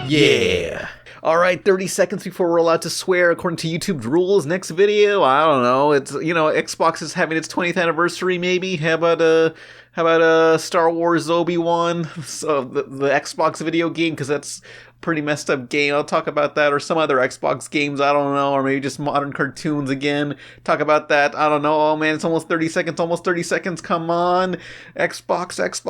Yeah. All right, 30 seconds before we're allowed to swear according to YouTube rules. Next video, I don't know. It's Xbox is having its 20th anniversary. Maybe how about Star Wars Obi-Wan, so the Xbox video game, because that's a pretty messed up game. I'll talk about that, or some other Xbox games. I don't know, or maybe just modern cartoons again. Talk about that. I don't know. Oh man, it's almost 30 seconds. Almost 30 seconds. Come on, Xbox.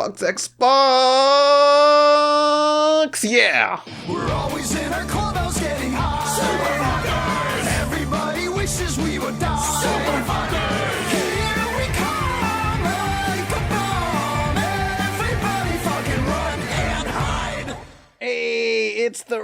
Yeah. We're always in our clubhouse getting high. Super fuckers. Everybody wishes we would die. Super fuckers. Here we come like a bomb. Everybody fucking run and hide. Hey, it's the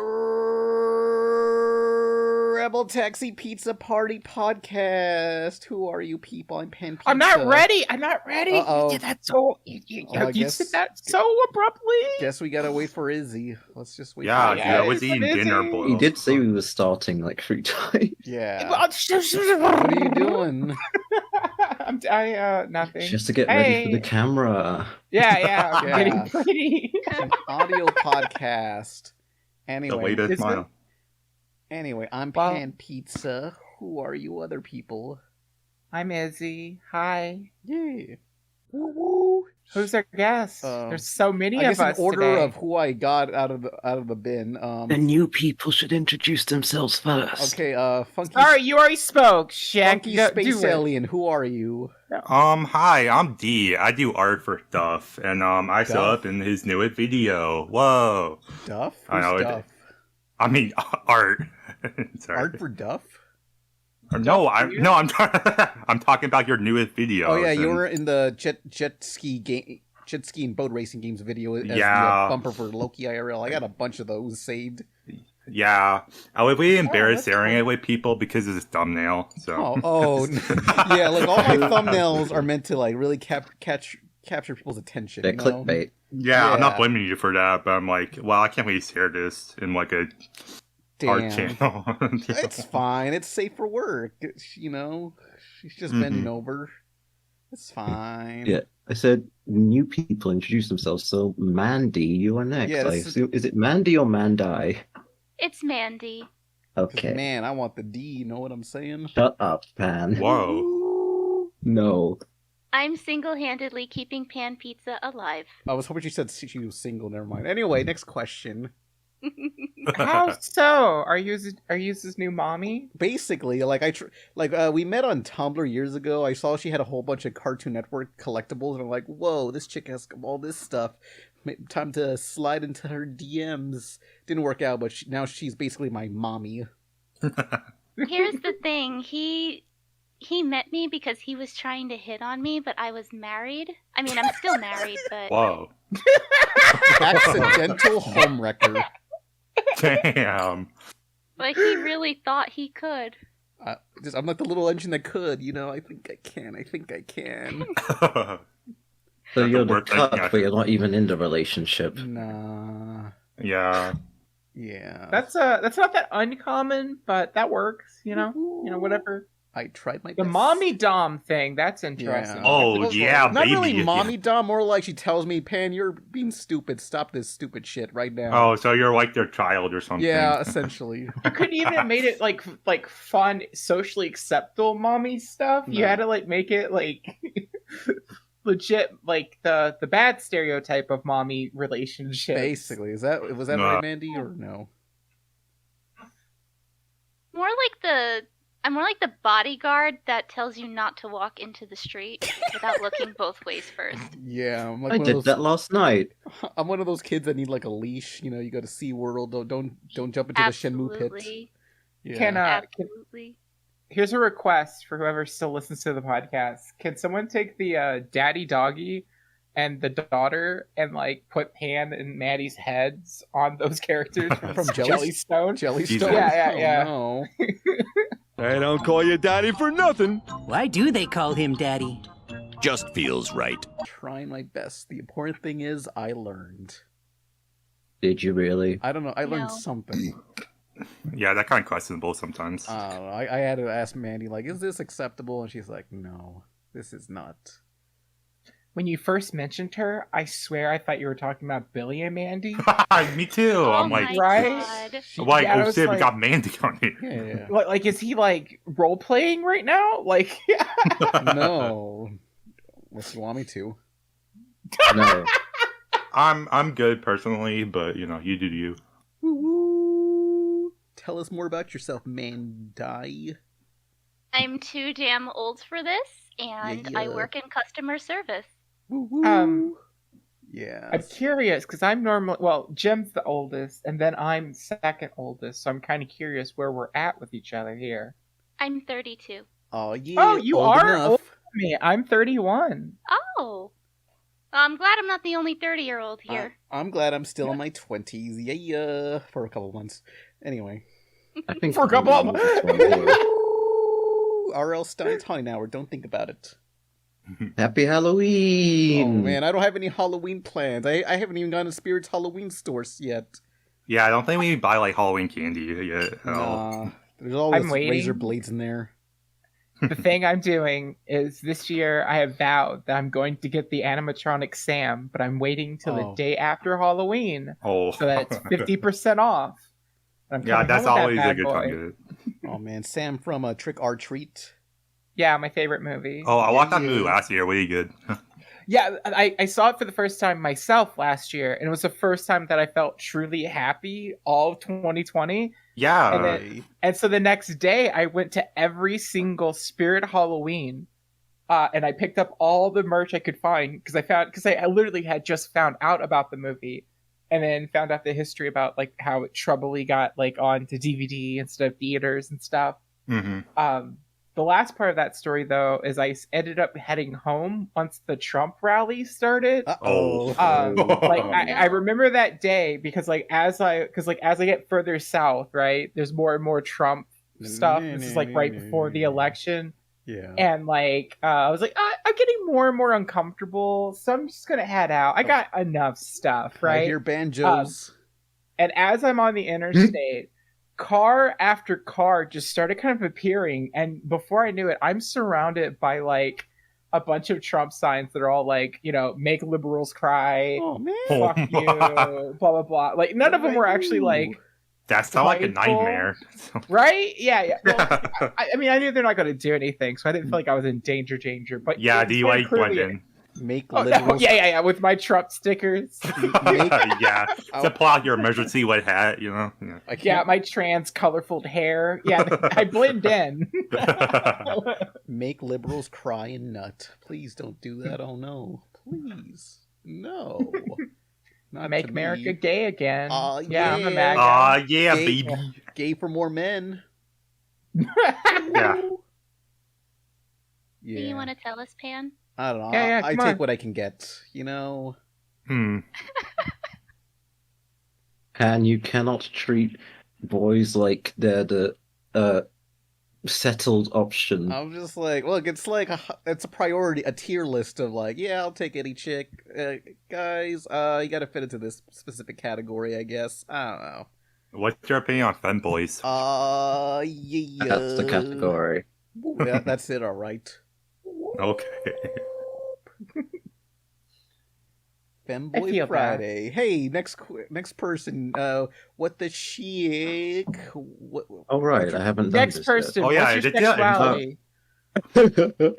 Rebel Taxi Pizza Party podcast. Who are you people? I'm Pan Pizza. I'm not ready. Uh-oh. You did that so. You said that so abruptly. Guess we gotta wait for Izzy. Let's just wait. Yeah, for dude, I was eating dinner. Boy. He did say we were starting like 3 times. Yeah. What are you doing? Nothing. Just to get ready for the camera. Yeah. I'm Yeah. getting pretty. It's an audio podcast. The Anyway, latest mile. I'm Pan Pizza. Who are you other people? I'm Izzy. Hi. Yeah. Woo-woo. Who's our guest? There's so many of us in order today. of who I got out of the bin. The new people should introduce themselves first. Okay, Funky. Sorry, you already spoke, Cheick. Funky Space Alien. Who are you? Hi, I'm D. I do art for Duff, and I saw Duff? up in his newest video. Whoa. Duff? I know, Who's Duff? I mean, art. Sorry. Art for Duff? No, I'm talking about your newest video. Oh yeah, you were in the jet ski and boat racing games video as the bumper for Loki IRL. I got a bunch of those saved. Yeah, I would be embarrassed sharing it with people because of this thumbnail. So. Yeah. Look, all my thumbnails are meant to like really capture people's attention. They're clickbait. Yeah, I'm not blaming you for that, but I'm like, well, I can't really share this in like a art channel. It's fine. It's safe for work. She's just bending over. It's fine. Yeah, I said new people introduce themselves. So Mandie, you are next. Yeah, Is it Mandie or Mandie? It's Mandie. Okay. Man, I want the D. You know what I'm saying? Shut up, Pan. Whoa. No. I'm single-handedly keeping Pan Pizza alive. I was hoping she said she was single. Never mind. Anyway, next question. How so? Are you his new mommy? Basically, we met on Tumblr years ago. I saw she had a whole bunch of Cartoon Network collectibles, and I'm like, whoa, this chick has all this stuff. Time to slide into her DMs. Didn't work out, but now she's basically my mommy. Here's the thing. He met me because he was trying to hit on me, but I was married. I mean, I'm still married, but... Whoa. Accidental homewrecker. Damn. But he really thought he could. I'm like the little engine that could, I think I can. So you're the cut, but you're not even in the relationship. Nah. Yeah. Yeah. That's not that uncommon, but that works, whatever. I tried my best. The mommy dom thing, that's interesting. Yeah. Oh, yeah, Not baby. really mommy dumb, more like she tells me, Pan, you're being stupid. Stop this stupid shit right now. Oh, so you're like their child or something. Yeah, essentially. You couldn't even have made it like fun, socially acceptable mommy stuff. No. You had to make it legit, the bad stereotype of mommy relationship. Basically, was that right, Mandie, or no? I'm more like the bodyguard that tells you not to walk into the street without looking both ways first. Yeah, I'm like I did that last night. I'm one of those kids that need like a leash. You go to SeaWorld. Don't jump into the Shenmue pit. Yeah. Absolutely. Here's a request for whoever still listens to the podcast. Can someone take the daddy doggy and the daughter and put Pan and Maddie's heads on those characters from Jellystone? Jellystone? Yeah. Oh, no. I don't call you daddy for nothing. Why do they call him daddy? Just feels right. Trying my best. The important thing is I learned. Did you really? I don't know. I learned something. Yeah, that kind of questionable sometimes. I had to ask Mandie, is this acceptable? And she's like, no, this is not. when you first mentioned her, I swear I thought you were talking about Billy and Mandie. Me too. Oh I'm my like, right? God. I'm like, Yeah, I oh was shit, we like- got Mandie on here. Yeah. Like, is he like role playing right now? Like, No. Unless you want me to. No. I'm good personally, but you know, you do you. Woo-woo. Tell us more about yourself, Mandie. I'm too damn old for this, and I Yeah. work in customer service. Woo-woo. Yeah. I'm curious because I'm normally Jim's the oldest, and then I'm second oldest, so I'm kind of curious where we're at with each other here. I'm 32. Oh, yeah. Oh, you old are enough. older than me. I'm 31. Oh. I'm glad I'm not the only 30-year-old here. I'm glad I'm still in my 20s. Yeah. For a couple months. Anyway. I think For a couple of- R.L. Stein's Honey Hour. Don't think about it. Happy Halloween! Oh, man. I don't have any Halloween plans. I haven't even gone to Spirit's Halloween stores yet. Yeah, I don't think we buy like Halloween candy yet at all. Nah. There's always I'm waiting. razor blades in there. The thing I'm doing is this year I have vowed that I'm going to get the animatronic Sam, but I'm waiting till the Oh. day after Halloween Oh, so that it's 50% off. I'm yeah, coming that's home with that always a bad good boy. time. Good. Oh, man. Sam from Trick or Treat. Yeah, my favorite movie. Oh, I watched that Yeah. movie last year. Really good. Yeah, I saw it for the first time myself last year, and it was the first time that I felt truly happy all of 2020. Yeah. And then- And so the next day, I went to every single Spirit Halloween, and I picked up all the merch I could find because I literally had just found out about the movie, and then found out the history about like how it troubly got like onto DVD instead of theaters and stuff. hmm The last part of that story, though, is I ended up heading home once the Trump rally started. Uh-oh. Like Oh, I no. remember that day because as I get further south, right, there's more and more Trump stuff. This is like right before the election, Yeah. and like I was like, I'm getting more and more uncomfortable, so I'm just gonna head out. I got enough stuff, I right? hear banjos. And as I'm on the interstate, car after car just started kind of appearing, and before I knew it, I'm surrounded by like a bunch of Trump signs that are all like, you know, make liberals cry, Oh, man. fuck you, blah blah blah. Like none of them were actually like, That sounds like a Delightful. nightmare. right? Yeah. Well, I mean, I knew they're not going to do anything, so I didn't feel like I was in danger. But Yeah, it was do you very like clearly- Brendan? Make Oh, no, liberals. yeah, with my Trump stickers. Yeah. To pull out your emergency white hat, you know? Yeah. I can't Yeah, my trans colorful hair. Yeah, I blend in. make liberals cry and nut. Please don't do that. Oh, no. Please. No. Not Make to America me. gay again. Aw, yeah, I'm a yeah. MAGA. Aw, yeah, Gay- baby. Gay for more men. Yeah. Do you want to tell us, Pan? I don't know. Yeah, I come take on. what I can get, you know? Hmm. And you cannot treat boys like they're the settled option. I'm just like, look, it's like it's a priority, a tier list of like, yeah, I'll take any chick. Guys, you gotta fit into this specific category, I guess. I don't know. What's your opinion on femboys? Yeah. That's the category. Yeah, that's it, alright. Okay. I Femboy feel Friday. Hey, next person. What the chick? What? Oh right, I haven't done Next this person. Oh, yeah, what's your I did that. sexuality? yet.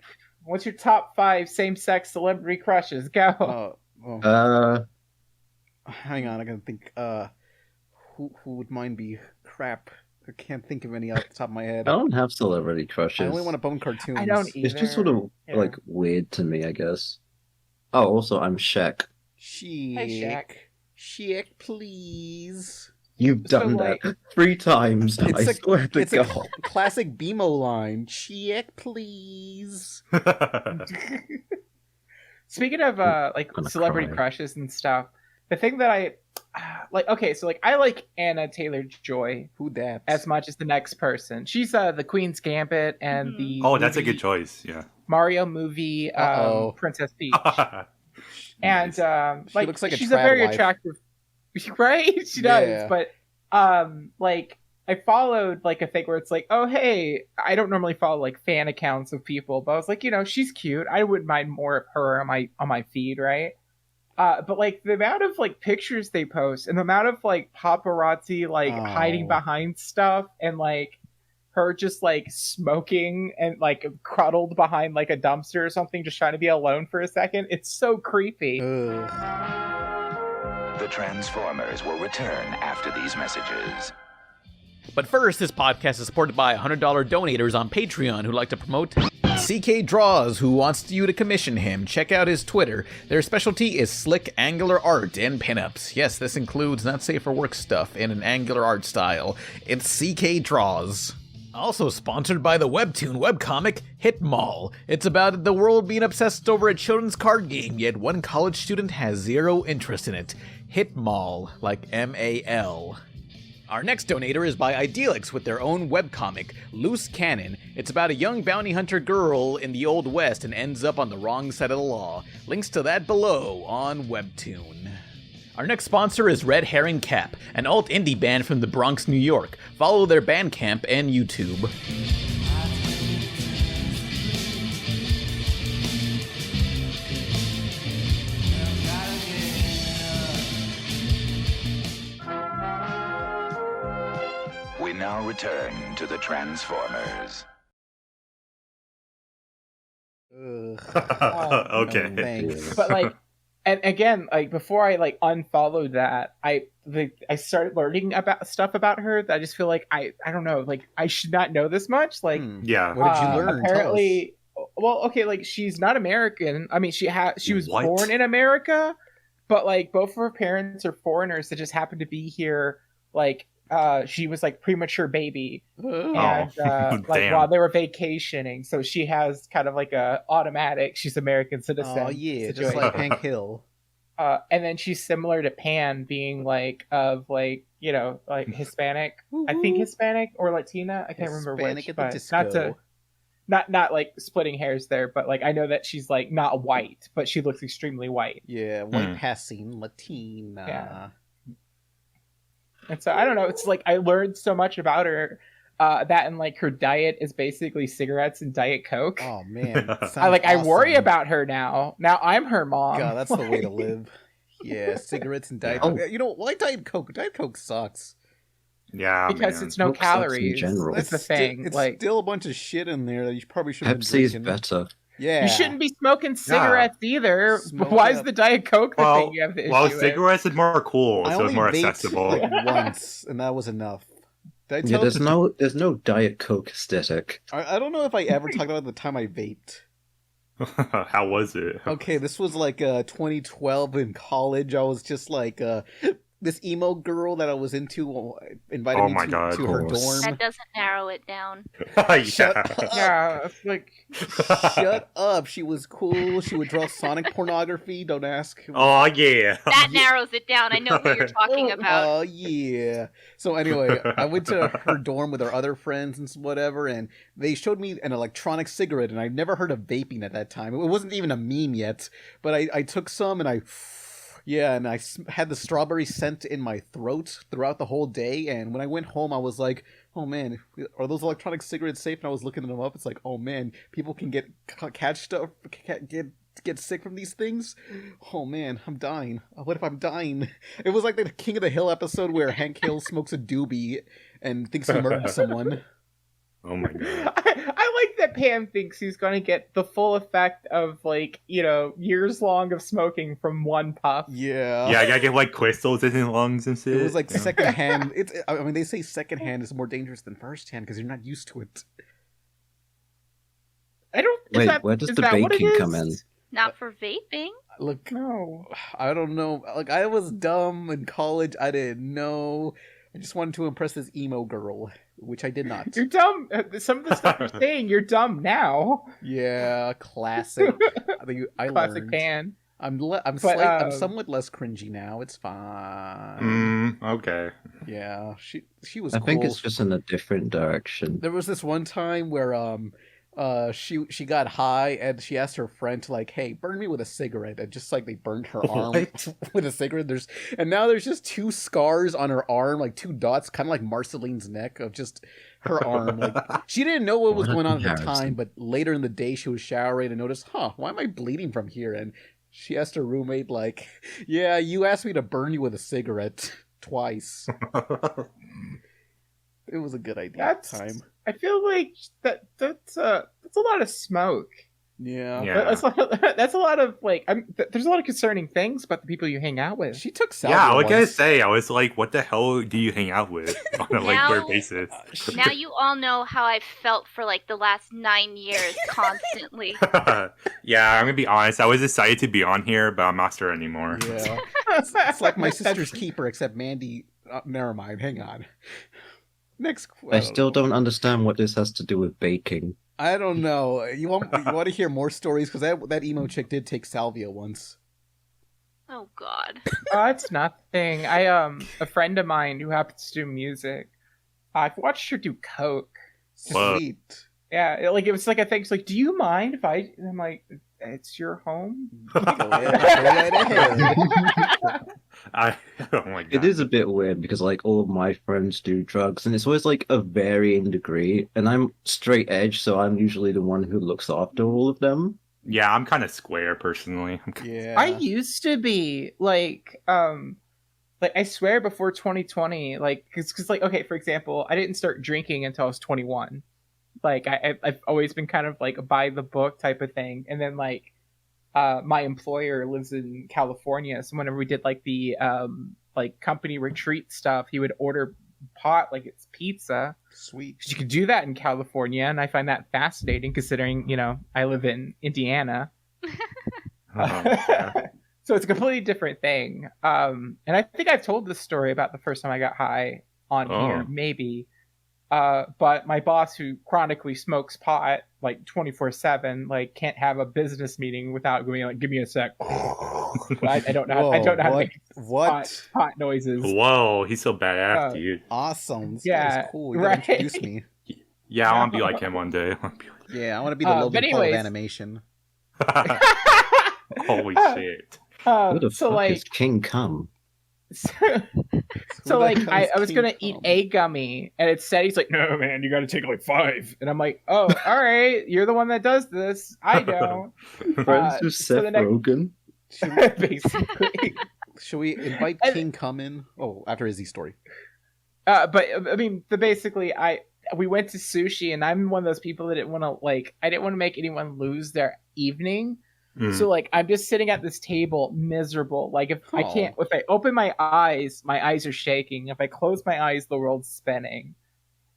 What's your top 5 same-sex celebrity crushes? Go. Hang on, I gotta think. Who would mine be? Crap, I can't think of any off the top of my head. I don't have celebrity crushes. I only want to bone cartoons. I don't It's just sort of Yeah. like weird to me, I guess. Oh, also I'm Cheick. Cheick. Cheick, please. You've So, done like- that 3 times. I It's a- swear to It's a God. classic BMO line. Cheick, please. Speaking of like gonna celebrity cry. crushes and stuff, the thing that I like, okay, so like I like Anna Taylor-Joy Who dat? as much as the next person. She's the Queen's Gambit and Mhm. the Oh, that's a good movie- choice. Yeah. Mario movie Uh-oh. Princess Peach. And She looks like a she's trad a very wife. attractive, right? She does, Yeah. but like I followed like a thing where it's like, oh hey, I don't normally follow like fan accounts of people, but I was like, she's cute. I wouldn't mind more of her on my feed, right? But like the amount of like pictures they post and the amount of like paparazzi like hiding behind stuff and like her just like smoking and like cuddled behind like a dumpster or something, just trying to be alone for a second. It's so creepy. The Transformers will return after these messages. But first, this podcast is supported by $100 donators on Patreon who like to promote CK Draws, who wants you to commission him. Check out his Twitter. Their specialty is slick angular art and pinups. Yes, this includes not safe for work stuff in an angular art style. It's CK Draws. Also sponsored by the webtoon webcomic HitMal. It's about the world being obsessed over a children's card game, yet one college student has zero interest in it. HitMal, like M-A-L. Our next donator is by Idealix with their own webcomic, Loose Cannon. It's about a young bounty hunter girl in the Old West and ends up on the wrong side of the law. Links to that below on Webtoon. Our next sponsor is RedHuntingCap, an alt-indie band from the Bronx, New York. Follow their Bandcamp and YouTube. We now return to the Transformers. Okay. No, thanks. But like, and again, like before I like unfollowed that, I started learning about stuff about her that I just feel like I don't know, like I should not know this much. Like, Yeah. What did you learn? Apparently, well, okay, like she's not American. I mean, she was What? born in America, but like both of her parents are foreigners that just happened to be here. Like, she was like premature baby, and like Damn. while they were vacationing, so she has kind of like a automatic. She's American citizen. Oh yeah, just situation. like Hank Hill. And then she's similar to Pan, being like of like like Hispanic. I think Hispanic or Latina. I can't remember Hispanic which. at the But disco. not like splitting hairs there, but like I know that she's like not white, but she looks extremely white. Yeah, white passing Latina. Yeah. And so I don't know. It's like I learned so much about her. That and like her diet is basically cigarettes and Diet Coke. Oh man, I worry about her now. Now I'm her mom. God, that's the way to live. Yeah, cigarettes and Diet Coke. You know, why Diet Coke? Diet Coke sucks. Yeah, because man. it's no Coke sucks in calories. general. It's the thing. It's like still a bunch of shit in there that you probably shouldn't. Pepsi's be drinking. better. Yeah, you shouldn't be smoking cigarettes either. Smoke Why is up. the Diet Coke the thing you have the issue with? Cigarettes is more cool, I so only it's more vaped, accessible. like, once, and that was enough. Did I Yeah, tell there's no Diet Coke aesthetic. I don't know if I ever talked about the time I vaped. How was it? Okay, this was like 2012 in college. I was just like this emo girl that I was into invited Oh me my to, God, to of her course. dorm. That doesn't narrow it down. Shut Yeah. up. Yeah, it's like Shut up. She was cool. She would draw Sonic pornography. Don't ask. Oh yeah. That narrows it down. I know who you're talking about. Oh, yeah. So anyway, I went to her dorm with her other friends and whatever, and they showed me an electronic cigarette, and I'd never heard of vaping at that time. It wasn't even a meme yet, but I took some, and I had the strawberry scent in my throat throughout the whole day, and when I went home, I was like, oh man, are those electronic cigarettes safe? And I was looking them up. It's like, oh man, people can catch stuff, get sick from these things. Oh man, I'm dying. What if I'm dying? It was like the King of the Hill episode where Hank Hill smokes a doobie and thinks he murdered someone. Oh my god. I like that Pam thinks he's going to get the full effect of like years long of smoking from one puff. Yeah. Yeah, I gotta get like crystals in his lungs and shit. It was like Yeah. secondhand. I mean, they say secondhand is more dangerous than firsthand because you're not used to it. I don't. Wait, where does the what it baking is? come in? Not for vaping. Look, No. I don't know. Like, I was dumb in college. I didn't know. I just wanted to impress this emo girl, which I did not. You're dumb. Some of the stuff you're saying, you're dumb now. Yeah, classic. I Classic learned. Pan. I'm But, somewhat less cringy now. It's fine. Okay. Yeah, she was. I cool. think it's just in a different direction. There was this one time where she got high and she asked her friend to like, hey, burn me with a cigarette, and just like they burned her arm with a cigarette. Now there's just 2 scars on her arm, like 2 dots, kind of like Marceline's neck of just her arm. Like she didn't know what was going on at the time, but later in the day she was showering and noticed, why am I bleeding from here? And she asked her roommate, like, yeah, you asked me to burn you with a cigarette twice. It was a good idea at the time. I feel like that's a lot of smoke. Yeah. That's a lot of like. There's a lot of concerning things about the people you hang out with. She took salvia. Yeah, I was gonna say. I was like, what the hell do you hang out with on a regular basis? Now you all know how I felt for like the last 9 years, constantly. Yeah, I'm gonna be honest. I was excited to be on here, but I'm not sure anymore. Yeah. It's like my sister's keeper, except Mandie. Never mind. Hang on. Next. I still don't understand what this has to do with baking. I don't know. You want to hear more stories? Because that emo chick did take salvia once. Oh God. It's nothing. A friend of mine who happens to do music, I've watched her do coke. Sweet. Yeah, it was like a thing. It's like, do you mind if I? And I'm like, it's your home. Go right ahead. Oh my God. It is a bit weird because like all of my friends do drugs and it's always like a varying degree, and I'm straight edge, so I'm usually the one who looks after all of them. Yeah, I'm kind of square personally. Yeah. I used to be like I swear before 2020, like because like okay, for example, I didn't start drinking until I was 21. Like I've always been kind of like a by the book type of thing, and then like my employer lives in California, so whenever we did like the like company retreat stuff, he would order pot like it's pizza. Sweet. You could do that in California, and I find that fascinating considering I live in Indiana. So it's a completely different thing. And I think I've told this story about the first time I got high on here, maybe. But my boss, who chronically smokes pot like 24/7, like can't have a business meeting without going like, "Give me a sec." I don't know. I don't know how to make pot noises. Whoa, he's so badass, dude. Awesome. This yeah, guy's cool. You gotta introduce me. Yeah, I want to be like him one day. Yeah, I want to be the Logan Paul of animation. Holy shit! Who the fuck is King Cum? So like I was gonna eat a gummy, and it said he's like, "No, man, you got to take like 5." And I'm like, "Oh, all right, you're the one that does this. I don't." Friends with Seth Rogen. Basically. Should we invite King Cum in? Oh, after Izzy's story. But I mean, basically, we went to sushi, and I'm one of those people that didn't want to make anyone lose their evening. So like I'm just sitting at this table miserable. Like if I open my eyes are shaking. If I close my eyes, the world's spinning.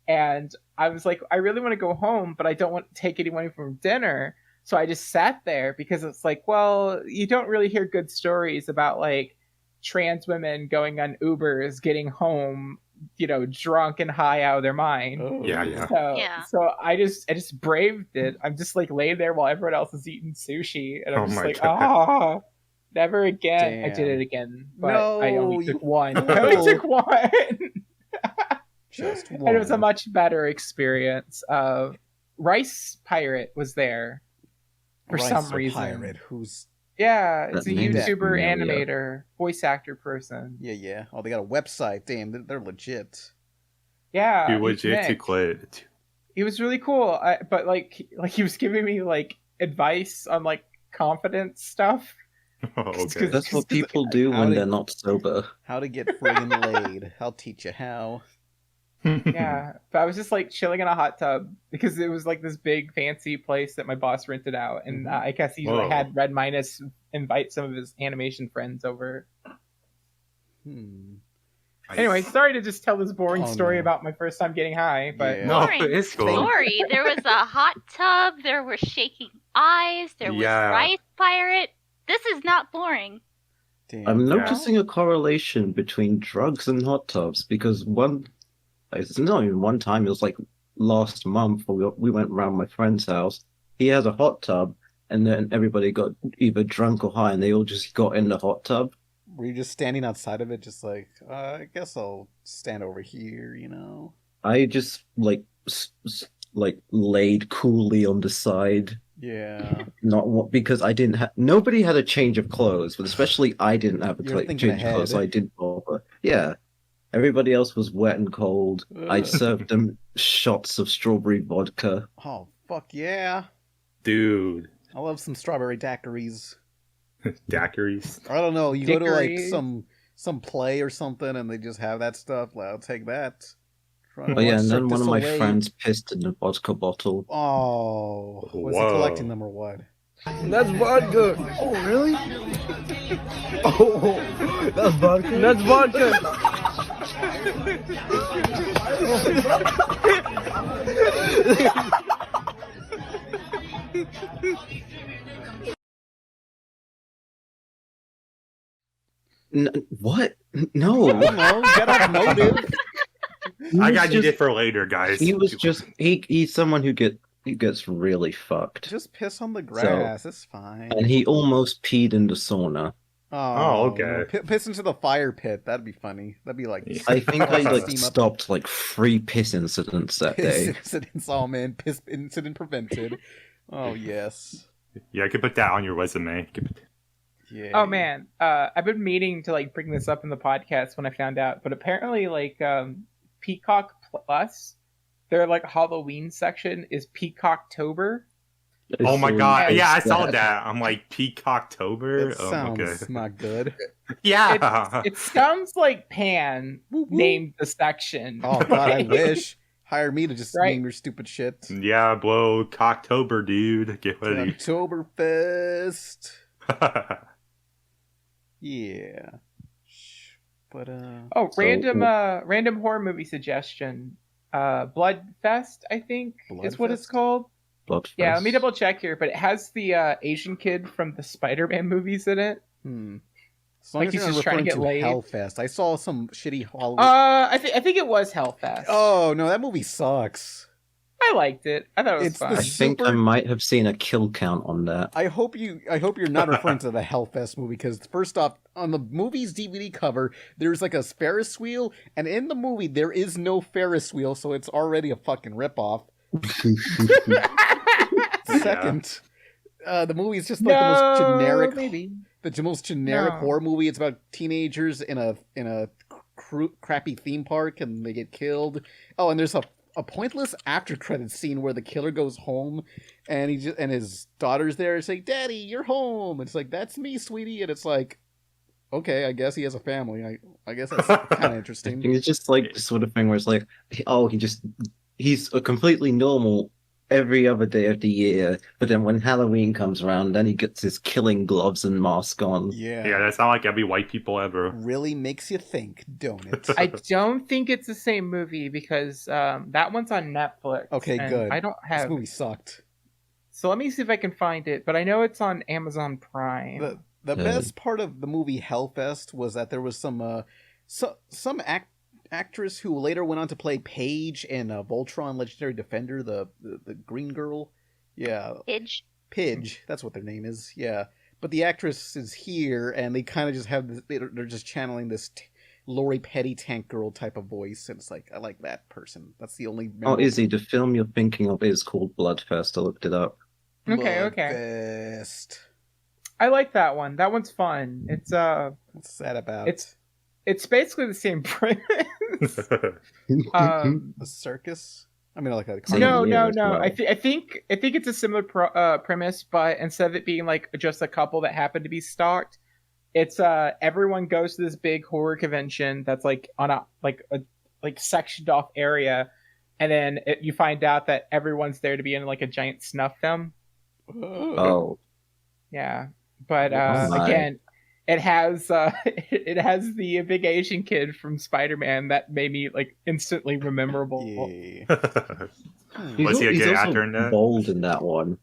And I was like, I really want to go home, but I don't want to take anyone from dinner. So I just sat there because it's like, well, you don't really hear good stories about like trans women going on Ubers, getting home, drunk and high out of their mind. Oh. Yeah. So I just braved it. I'm just like laying there while everyone else is eating sushi, and I'm just like, God. Never again. Damn. I did it again, but No, I only took one. No. I only took one. Just one. And it was a much better experience. Rice Pirate was there for some reason. Pirate, who's Yeah, it's a That name is YouTuber, familiar. animator, voice actor person. yeah. Oh, they got a website. Damn, they're legit. Yeah, He he's legit to Nick. quit. He was really cool, but like he was giving me like advice on like confidence stuff. Oh, okay. That's what people do when they're not sober. How to get friggin' laid. I'll teach you how. Yeah, but I was just like chilling in a hot tub because it was like this big fancy place that my boss rented out, and I guess he Whoa. had Red Minus invite some of his animation friends over. Anyway, sorry to just tell this boring story about my first time getting high, but Yeah. No, Boring it's cool. story. There was a hot tub. There were shaking eyes. There was Yeah. Rice Pirate. This is not boring. Damn. I'm noticing a correlation between drugs and hot tubs because it's not even one time, it was like last month we went around my friend's house. He has a hot tub, and then everybody got either drunk or high, and they all just got in the hot tub. Were you just standing outside of it, just like, I guess I'll stand over here, I just like like laid coolly on the side. Yeah. Not what because I didn't have. Nobody had a change of clothes, but especially I didn't have a You're thinking change of clothes, so ahead. I didn't bother. Yeah, everybody else was wet and cold. I Ugh. served them shots of strawberry vodka. Oh, fuck yeah. Dude. I love some strawberry daiquiris. Daiquiris. I don't know. You go to like Daiquiri. some play or something, and they just have that stuff. Well, I'll take that. Trying to But yeah, watch and Cirque then du one of my Soleil. friends pissed in a vodka bottle. Oh, was he Whoa. collecting them or what? That's vodka. Oh, really? Oh, that's vodka. That's vodka. What? No. I don't know. Get off motive. I got you for later, guys. He was just he's someone who gets really fucked. Just piss on the grass. It's fine. And he almost peed in the sauna. Oh, okay. no. Piss into the fire pit. That'd be funny. That'd be like. I think I like Steam up. stopped like 3 piss incidents that Piss day. incidents. Oh man, piss incident prevented. Oh yes. Yeah, I could put that on your resume. Yeah. Oh man, I've been meaning to like bring this up in the podcast when I found out, but apparently like Peacock Plus, their like Halloween section is PeaCOCKtober. Oh my So god. Yeah, I it's saw that. I'm like, PeaCOCKtober? That Oh, sounds okay. not good. Yeah. It sounds like Pan named the section. Oh god, I wish. Hire me to just Right. name your stupid shit. Yeah, blow Cocktober, dude. Get ready. Oktoberfest. Yeah. But Oh, So- random horror movie suggestion. Bloodfest, I think is what it's Bloodfest? called. Bloodfest. Yeah, let me double check here, but it has the Asian kid from the Spider-Man movies in it. as long Like as he's you're not just trying to referring get laid. Hellfest. I saw some shitty Halloween. I think it was Hellfest. Oh no, that movie sucks. I liked it. I thought it was It's fun. the I think I super- might have seen a kill count on that. I hope you're not referring to the Hellfest movie, because first off, on the movie's DVD cover, there's like a Ferris wheel, and in the movie there is no Ferris wheel, so it's already a fucking ripoff. Second, the movie is just like the most generic, maybe. the most generic No. horror movie. It's about teenagers in a crappy theme park, and they get killed. Oh, and there's a pointless after credits scene where the killer goes home, and and his daughter's there. It's like, "Daddy, you're home." It's like, "That's me, sweetie." And it's like, okay, I guess he has a family. I guess that's kind of interesting. It's just like the sort of thing where it's like, oh, he's a completely normal every other day of the year, but then when Halloween comes around, then he gets his killing gloves and mask on. Yeah, Yeah, that's not like every white people ever. really makes you think, don't it? I don't think it's the same movie because that one's on Netflix. Okay, and good. I don't This have. movie sucked. So let me see if I can find it, but I know it's on Amazon Prime. The Good. best part of the movie Hellfest was that there was some actress who later went on to play Paige in Voltron Legendary Defender, the green girl. Yeah, Pidge. Pidge, that's what their name is. Yeah, but the actress is here, and they kind of just have this, they're just channeling this Lori Petty tank girl type of voice, and it's like, I like that person. That's the only. Oh, Izzy, the film you're thinking of is called Bloodfest. I looked it up. Okay. Bloodfest. I like that one. That one's fun. It's What's that about? it's basically the same premise. a circus. I mean, like a Same No. year as well. I think it's a similar premise, but instead of it being like just a couple that happen to be stalked, it's everyone goes to this big horror convention that's like on a sectioned off area, and then you find out that everyone's there to be in like a giant snuff film. Oh, Yeah, but Oh my. again, it has the big Asian kid from Spider-Man that made me like instantly memorable. Yeah. Was he a he's gay also actor in that? bold in that one.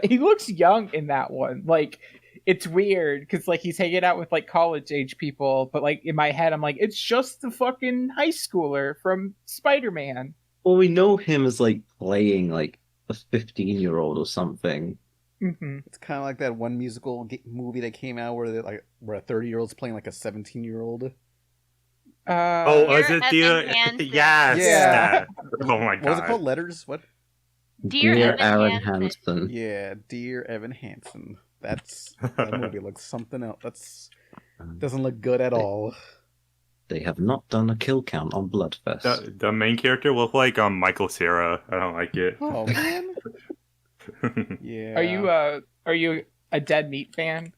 He looks young in that one. Like, it's weird because like he's hanging out with like college age people, but like in my head I'm like, it's just the fucking high schooler from Spider-Man. Well, we know him as like playing like a 15-year-old or something. Mm-hmm. It's kind of like that one musical movie that came out where a 30-year-old's playing like a 17-year-old. Oh, is Dear it Evan Dear? Hansen. Yes. Yeah. that. Oh my god. What was it called? Letters? What? Dear Dear Evan Aaron Hansen. Hansen. Yeah, Dear Evan Hansen. That movie looks something else. Doesn't look good at all. They have not done a kill count on Bloodfest. The main character looked like Michael Cera. I don't like it. Oh man. Yeah. Are you a Dead Meat fan?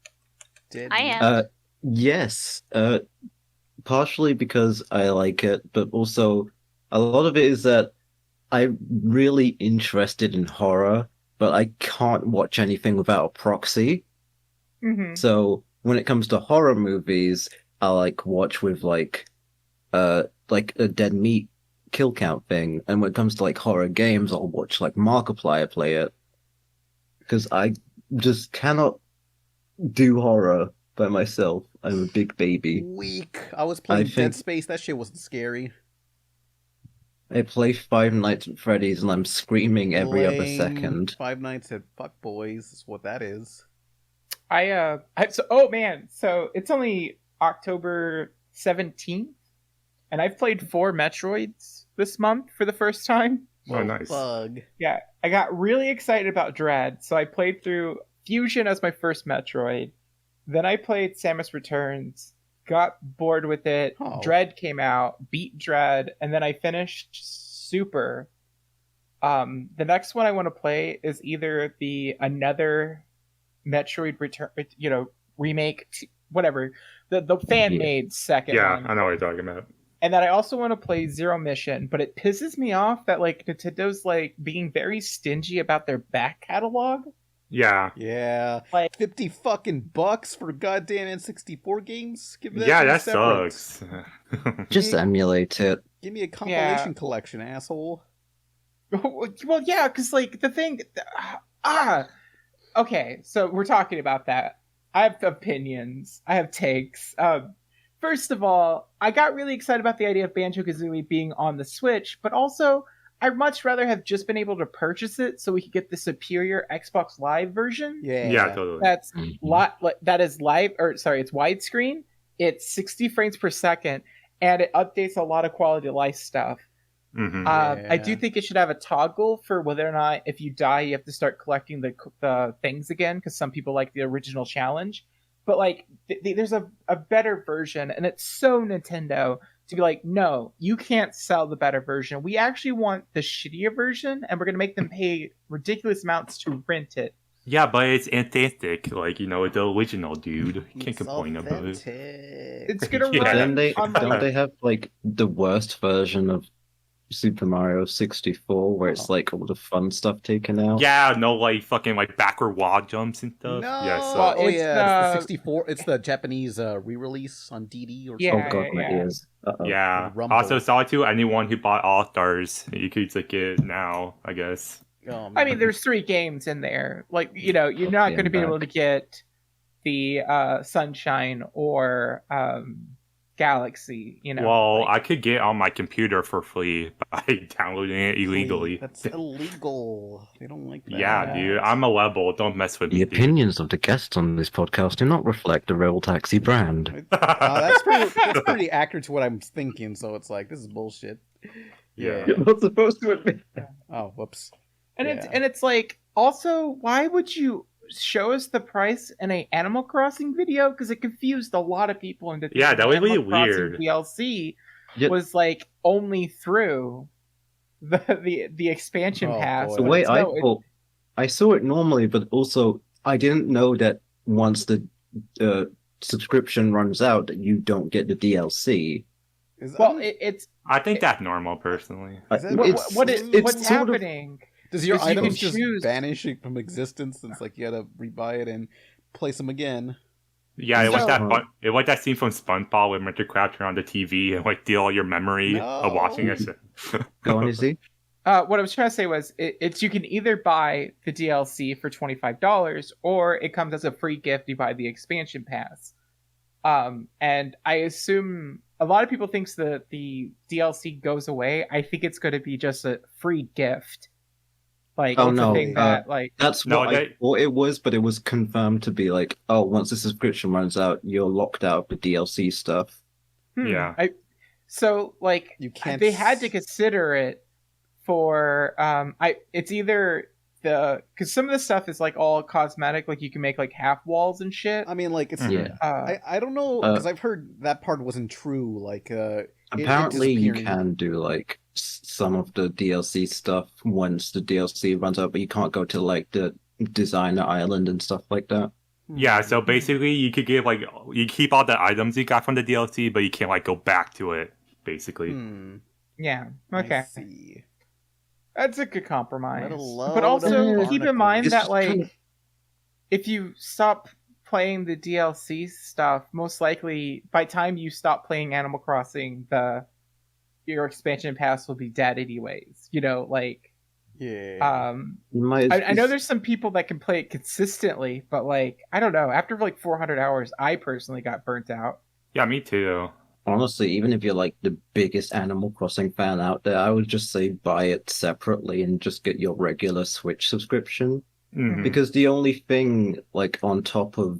Dead I meat. am. Yes. Partially because I like it, but also a lot of it is that I'm really interested in horror, but I can't watch anything without a proxy. Mm-hmm. So when it comes to horror movies, I watch with like a Dead Meat kill count thing, and when it comes to horror games, I'll watch Markiplier play it because I just cannot do horror by myself. I'm a big baby. Weak. I was playing I think- Dead Space. That shit wasn't scary. I play Five Nights at Freddy's and I'm screaming every other Lame. second. Five Nights at Fuck Boys is what that is. Oh man, so it's only October 17th, and I've played 4 Metroids this month for the first time. Oh, nice. Bug. Yeah, I got really excited about Dread, so I played through Fusion as my first Metroid. Then I played Samus Returns, got bored with it. Oh. Dread came out, beat Dread, and then I finished Super. The next one I want to play is either another Metroid Return, remake, whatever, the fan made second Yeah, one. I know what you're talking about. And then I also want to play Zero Mission, but it pisses me off that Nintendo's being very stingy about their back catalog. Yeah. Yeah. 50 fucking bucks for goddamn N64 games? Give me that Yeah, shit that separate. sucks. Just emulate it. Give me a compilation collection, asshole. Well, yeah, because the thing. Okay, so we're talking about that. I have opinions. I have takes. First of all, I got really excited about the idea of Banjo-Kazooie being on the Switch, but also I'd much rather have just been able to purchase it so we could get the superior Xbox Live version. Yeah. Yeah, totally. That's that is live, it's widescreen. It's 60 frames per second, and it updates a lot of quality of life stuff. Mhm. I do think it should have a toggle for whether or not if you die you have to start collecting the things again, because some people like the original challenge. But there's a better version, and it's so Nintendo to be no, you can't sell the better version. We actually want the shittier version, and we're going to make them pay ridiculous amounts to rent it. Yeah, but it's authentic. The original, dude. You can't It's complain about it. authentic. It's going to Yeah. run Don't they have the worst version of Super Mario 64 where it's all the fun stuff taken out? Yeah, no, fucking backward wall jumps and stuff. No. Yeah, so, Well, Oh, it's yeah. It's the 64. It's the Japanese re-release on DD or Yeah. something. Oh god, my ears. Uh-oh. yeah. Rumble. Also, sorry to anyone who bought All Stars. You could take it now, I guess. Oh, I mean, there's 3 games in there. You're not going to be able to get the Sunshine or Galaxy. Well, I could get on my computer for free by downloading it illegally. That's illegal. They don't like that. Yeah, dude. I'm a level. Don't mess with The me. dude. opinions of the guests on this podcast do not reflect the Royal Taxi brand. That's pretty accurate to what I'm thinking. So it's this is bullshit. Yeah. You're not supposed to admit. Oh, whoops. And Yeah. it's also, why would you show us the price in a Animal Crossing video? Because it confused a lot of people into thinking Yeah, that was Animal really Crossing weird. DLC Yeah. was only through the expansion Oh, pass. boy. The but way it's I no, it- thought, I saw it normally, but also I didn't know that once the subscription runs out, that you don't get the DLC. it's I think that's normal, personally. Is that- It's- what's it's sort of- happening. Does your Because you items can just choose- vanish from existence? And it's you gotta rebuy it and place them again. Yeah, it was So- that scene from SpongeBob with Mr. Krabs turn on the TV and steal all your memory of watching it. Go on, Izzy. What I was trying to say was, it's you can either buy the DLC for $25, or it comes as a free gift. You buy the expansion pass. And I assume a lot of people thinks that the DLC goes away. I think it's going to be just a free gift. Oh, it's a no, thing that That's No, what I thought it was, but it was confirmed to be once the subscription runs out, you're locked out of the DLC stuff. Yeah. So like You can't they had to consider it for it's either because some of the stuff is like all cosmetic, like you can make like half walls and shit. I mean, like it's. Yeah. I don't know because I've heard that part wasn't true. Like Apparently, you disappearing. can do like some of the DLC stuff once the DLC runs out, but you can't go to like the designer island and stuff like that. Yeah, so basically you could get like you keep all the items you got from the DLC, but you can't like go back to it. Basically, Yeah. I Okay. see. That's a good compromise. What a load But also of keep in barnacles. mind It's that just like kind of- if you stop playing the DLC stuff, most likely by time you stop playing Animal Crossing, your expansion pass will be dead anyways. You know, like Yeah. You might I know there's some people that can play it consistently, but like I don't know. After like 400 hours, I personally got burnt out. yeah, me too. honestly, even if you're like the biggest Animal Crossing fan out there, I would just say buy it separately and just get your regular Switch subscription. Mhm. Because the only thing like on top of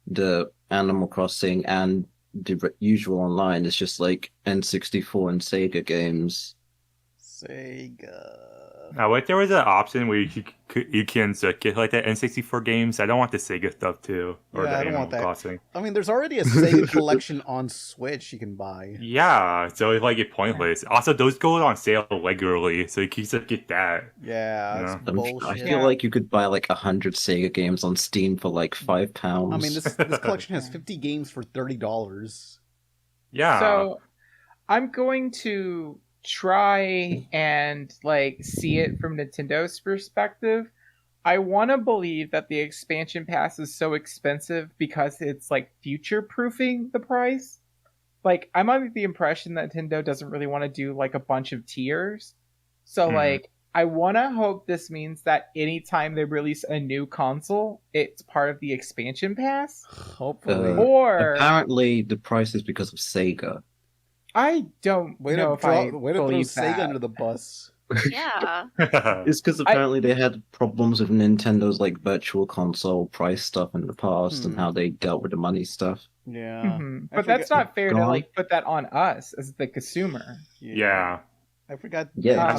the Animal Crossing and the usual online is just like N64 and Sega games. Sega. Now, what if there was an option where you can get like the N64 games? I don't want the Sega stuff too, or Yeah, the I don't want Animal that. Crossing. I mean, there's already a Sega collection on Switch you can buy. Yeah, so it's like it's pointless. Also, those go on sale regularly, so you can just get that. Yeah, Yeah. it's I bullshit. feel like you could buy like 100 Sega games on Steam for like £5. I mean, this collection has 50 games for $30. Yeah. So I'm going to try and like see it from Nintendo's perspective. I want to believe that the expansion pass is so expensive because it's like future proofing the price. Like I'm under the impression that Nintendo doesn't really want to do like a bunch of tiers. So like I want to hope this means that anytime they release a new console, it's part of the expansion pass. Hopefully. Or Apparently, the price is because of Sega. I don't way know to, if I way to throw believe Sega that. under the bus. Yeah. It's because apparently they had problems with Nintendo's like virtual console price stuff in the past and how they dealt with the money stuff. Yeah. Mhm. I But that's forgot- not fair to Gone. like put that on us as the consumer. Yeah. I forgot. Yeah, I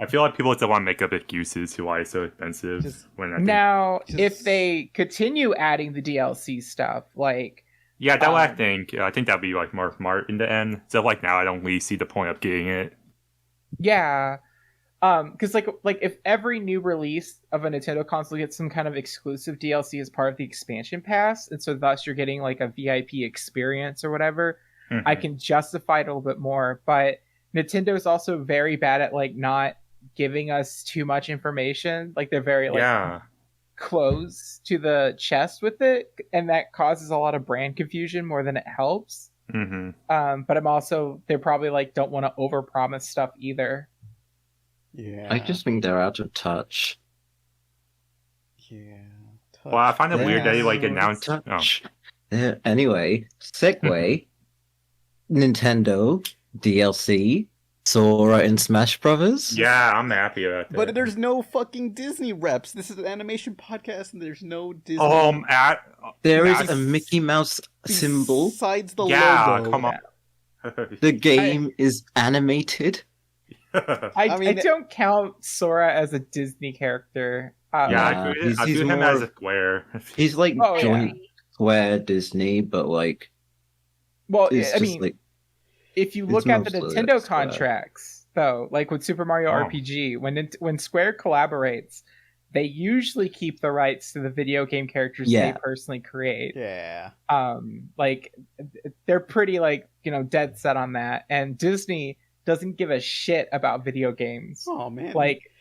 feel like people just want to make up excuses to why it's so expensive. Just- when I think, Now, Just- if they continue adding the DLC stuff, like yeah, that's what I think. I think that'd be like more smart in the end. So like now, I don't really see the point of getting it. yeah, because like if every new release of a Nintendo console gets some kind of exclusive DLC as part of the expansion pass, and so thus you're getting like a VIP experience or whatever, I can justify it a little bit more. But Nintendo is also very bad at like not giving us too much information. Like they're very like Yeah. close to the chest with it, and that causes a lot of brand confusion more than it helps. Mm-hmm. But I'm also they probably like don't want to overpromise stuff either. Yeah. I just think they're out of touch. Yeah. Well, I find it weird that they like They're announced. out of Oh. touch. Anyway, segue. Nintendo DLC Sora in Smash Brothers. Yeah, I'm happy about that. But there's no fucking Disney reps. This is an animation podcast, and there's no Disney. There is that's- a Mickey Mouse symbol. Besides the yeah, logo. come on. The game is animated. I mean- don't count Sora as a Disney character. Yeah, he's I view him more as a of- square. He's like Oh, yeah. joint Square Disney, but like Well, it's I just mean, like if you it's look at the mostly Nintendo like Square. contracts, though, like with Super Mario Oh. RPG, when Square collaborates, they usually keep the rights to the video game characters Yeah. they personally create. Yeah. Like they're pretty like dead set on that, and Disney doesn't give a shit about video games. Oh man. Like,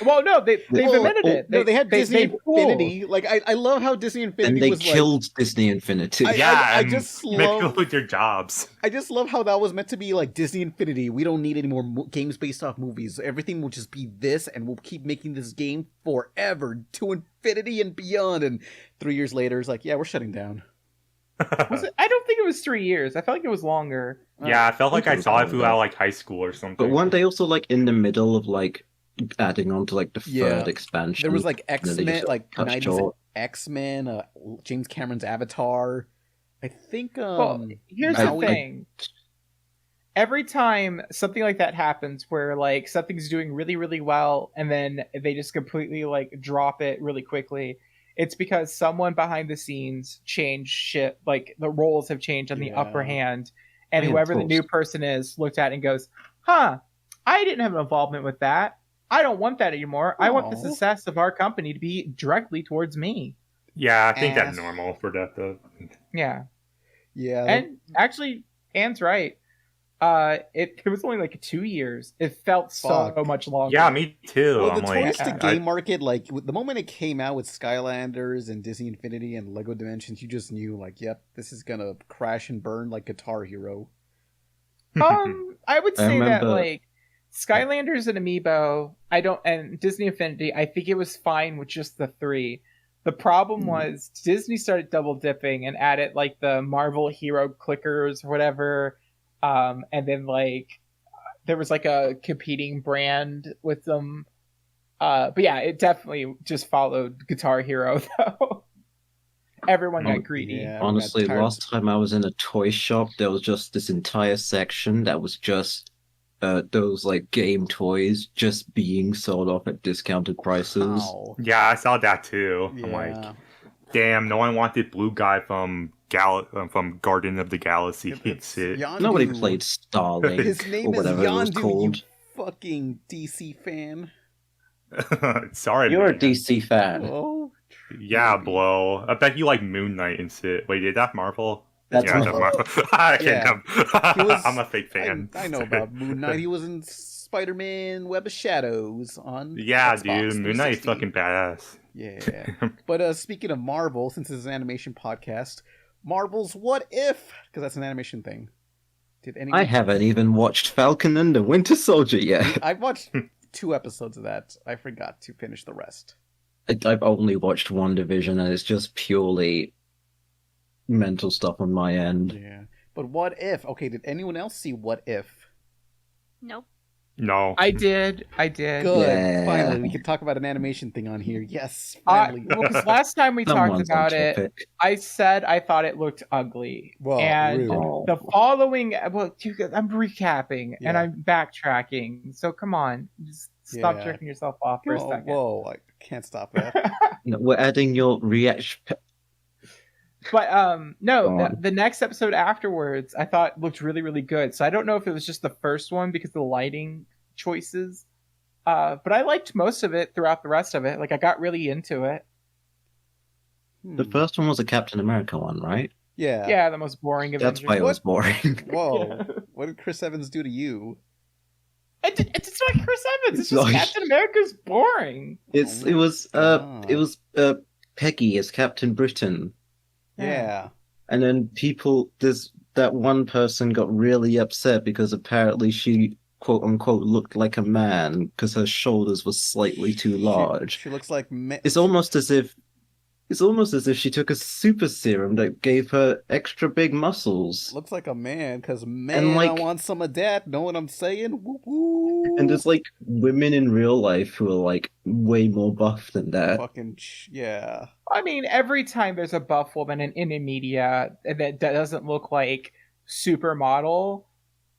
well, no, they've Well, admitted it. No, they had Disney pulled. Infinity. Like I love how Disney Infinity and they was killed Disney Infinity. Yeah, I and just make love- people with their jobs. I just love how that was meant to be like Disney Infinity. We don't need any more games based off movies. Everything will just be this, and we'll keep making this game forever to infinity and beyond. And 3 years later, it's like, yeah, we're shutting down. Was it? I don't think it was 3 years. I felt like it was longer. Yeah, I felt like I Okay. saw it throughout like high school or something. But weren't they also like in the middle of like adding on to like the Yeah. third expansion? There was like And then they X-Men, just like cut 90s short. X-Men, James Cameron's Avatar. I think Well, here's the Maui- thing. every time something like that happens where like something's doing really really well and then they just completely like drop it really quickly, it's because someone behind the scenes changed shit, like the roles have changed on the upper hand, and whoever the new person is looked at and goes, I didn't have an involvement with that. I don't want that anymore. I want the success of our company to be directly towards me. Yeah, I think that's normal for that though. Yeah. Yeah. And actually, Anne's right. It was only like 2 years. It felt so much longer. Yeah, me too. Well, I'm the like, twisted game market, like the moment it came out with Skylanders and Disney Infinity and Lego Dimensions, you just knew, like, yep, this is gonna crash and burn like Guitar Hero. I would say that remember- like Skylanders and Amiibo, and Disney Infinity, I think it was fine with just the 3. The problem was Disney started double dipping and added like the Marvel Hero clickers or whatever. And then like there was like a competing brand with them. But yeah, it definitely just followed Guitar Hero though. Everyone got greedy. Yeah, Honestly, last time I was in a toy shop, there was just this entire section that was just those like game toys just being sold off at discounted prices. yeah, I saw that too. I'm Yeah. like, damn, no one wanted Blue Guy from Garden of the Galaxy. It's it. Yondu. Nobody played Starlink His name or is whatever it was Yondu, you called. fucking DC fan. Sorry, You're a man. DC fan. Oh, Yeah, blow. I bet you like Moon Knight and shit. Wait, is that Marvel? That's yeah, Marvel. I can't Yeah. He was- I'm a fake fan. I know about Moon Knight. He was in Spider-Man Web of Shadows on Yeah, Xbox dude, Moon Knight's 360. fucking badass. Yeah. But speaking of Marvel, since this is an animation podcast, Marvel's What If? Because that's an animation thing. Did anyone... I haven't even watched Falcon and the Winter Soldier yet. I've watched 2 episodes of that. I forgot to finish the rest. I've only watched one division, and it's just purely mental stuff on my end. Yeah. But What If? Okay, did anyone else see What If? Nope. No. I did. Good. Yeah. Finally, we can talk about an animation thing on here. Yes, finally. Well, because last time we talked Someone's on about it, topic. I said I thought it looked ugly. Well, and rude. the following, I'm recapping and Yeah. I'm backtracking. So come on, just stop Yeah. jerking yourself off for a Whoa, second. whoa, I can't stop that. No, we're adding your reaction. But no, Go on. the next episode afterwards, I thought looked really, really good. So I don't know if it was just the first one because of the lighting choices. But I liked most of it throughout the rest of it. Like I got really into it. The first one was a Captain America one, right? Yeah. Yeah, the most boring That's Avengers. why it was boring. Whoa. Yeah. What did Chris Evans do to you? It's not Chris Evans. It's just Nice. Captain America's boring. It was Peggy as Captain Britain. Yeah. And then there's that one person got really upset because apparently she, quote unquote, looked like a man because her shoulders were slightly too large. She looks like... It's almost as if she took a super serum that gave her extra big muscles. Looks like a man, because man, like- I want some of that. Know what I'm saying? Woo woo. And there's like women in real life who are like way more buff than that. Fucking... Yeah. I mean, every time there's a buff woman in media that doesn't look like supermodel,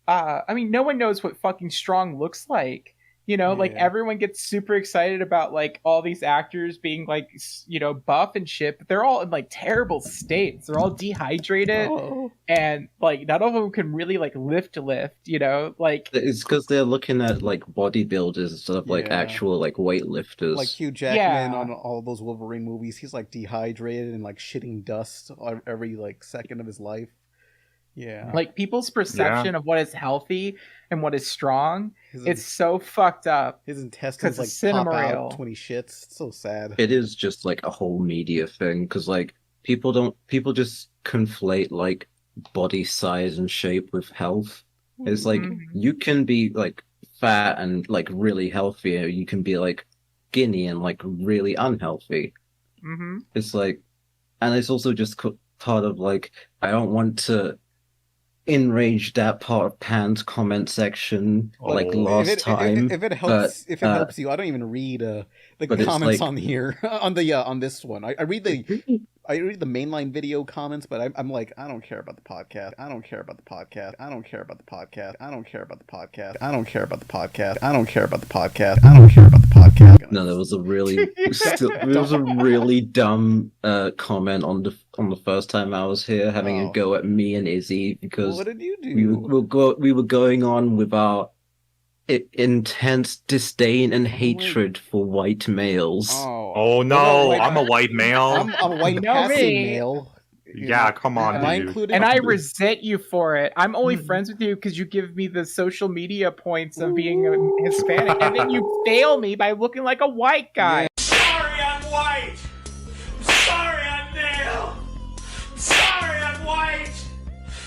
I mean, no one knows what fucking strong looks like. You know, like Yeah. everyone gets super excited about like all these actors being like, buff and shit, but they're all in like terrible states. They're all dehydrated Oh. and like none of them can really like lift, you know, like It's because they're looking at like bodybuilders instead of like Yeah. actual like weightlifters. Like Hugh Jackman Yeah. on all those Wolverine movies. He's like dehydrated and like shitting dust every like second of his life. Yeah. like people's perception of what is healthy and what is strong. It's so fucked up. his intestines 'cause like it's pop cinereal. out 20 shits. It's so sad. It is just like a whole media thing because like people just conflate like body size and shape with health. It's like Mhm. you can be like fat and like really healthy, or you can be like skinny and like really unhealthy. Mm-hmm. It's like, and it's also just part of like I don't want to enraged at part of Pan's comment section like Oh. last time. If it helps, but, if it helps you, I don't even read the but it's comments like- on here on this one. I read the mainline video comments, but I'm like, I don't care about the podcast. I don't care about the podcast. I don't care about the podcast. I don't care about the podcast. I don't care about the podcast. I don't care about the podcast. I don't care about the podcast. No, there was a really dumb comment on the first time I was here, having a go at me and Izzy because What did you do? we were going on with our intense disdain and hatred for white males. Oh no, I'm a white male. I'm a white You know passing me. male. Yeah, come on, Am I dude. included? And I resent you for it. I'm only friends with you because you give me the social media points of being a Hispanic, and then you fail me by looking like a white guy. Sorry, I'm white. Sorry, I'm male. Sorry, I'm white.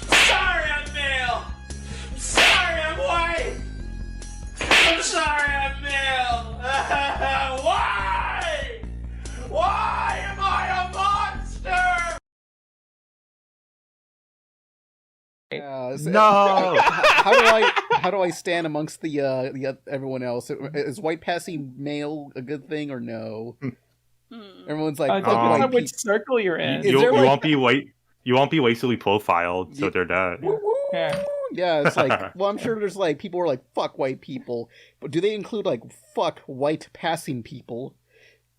Sorry, I'm male. Sorry, I'm white. I'm sorry, I'm male. Why? Why am I a monster? No. How do I stand amongst the everyone else? Is white passing male a good thing or no? Everyone's like, fuck Depends white on which people. circle you're in. Is You there, like- won't be white. You won't be racially profiled, so they're dead. Yeah. Yeah, it's like, well, I'm sure there's like people who are like, fuck white people, but do they include like fuck white passing people?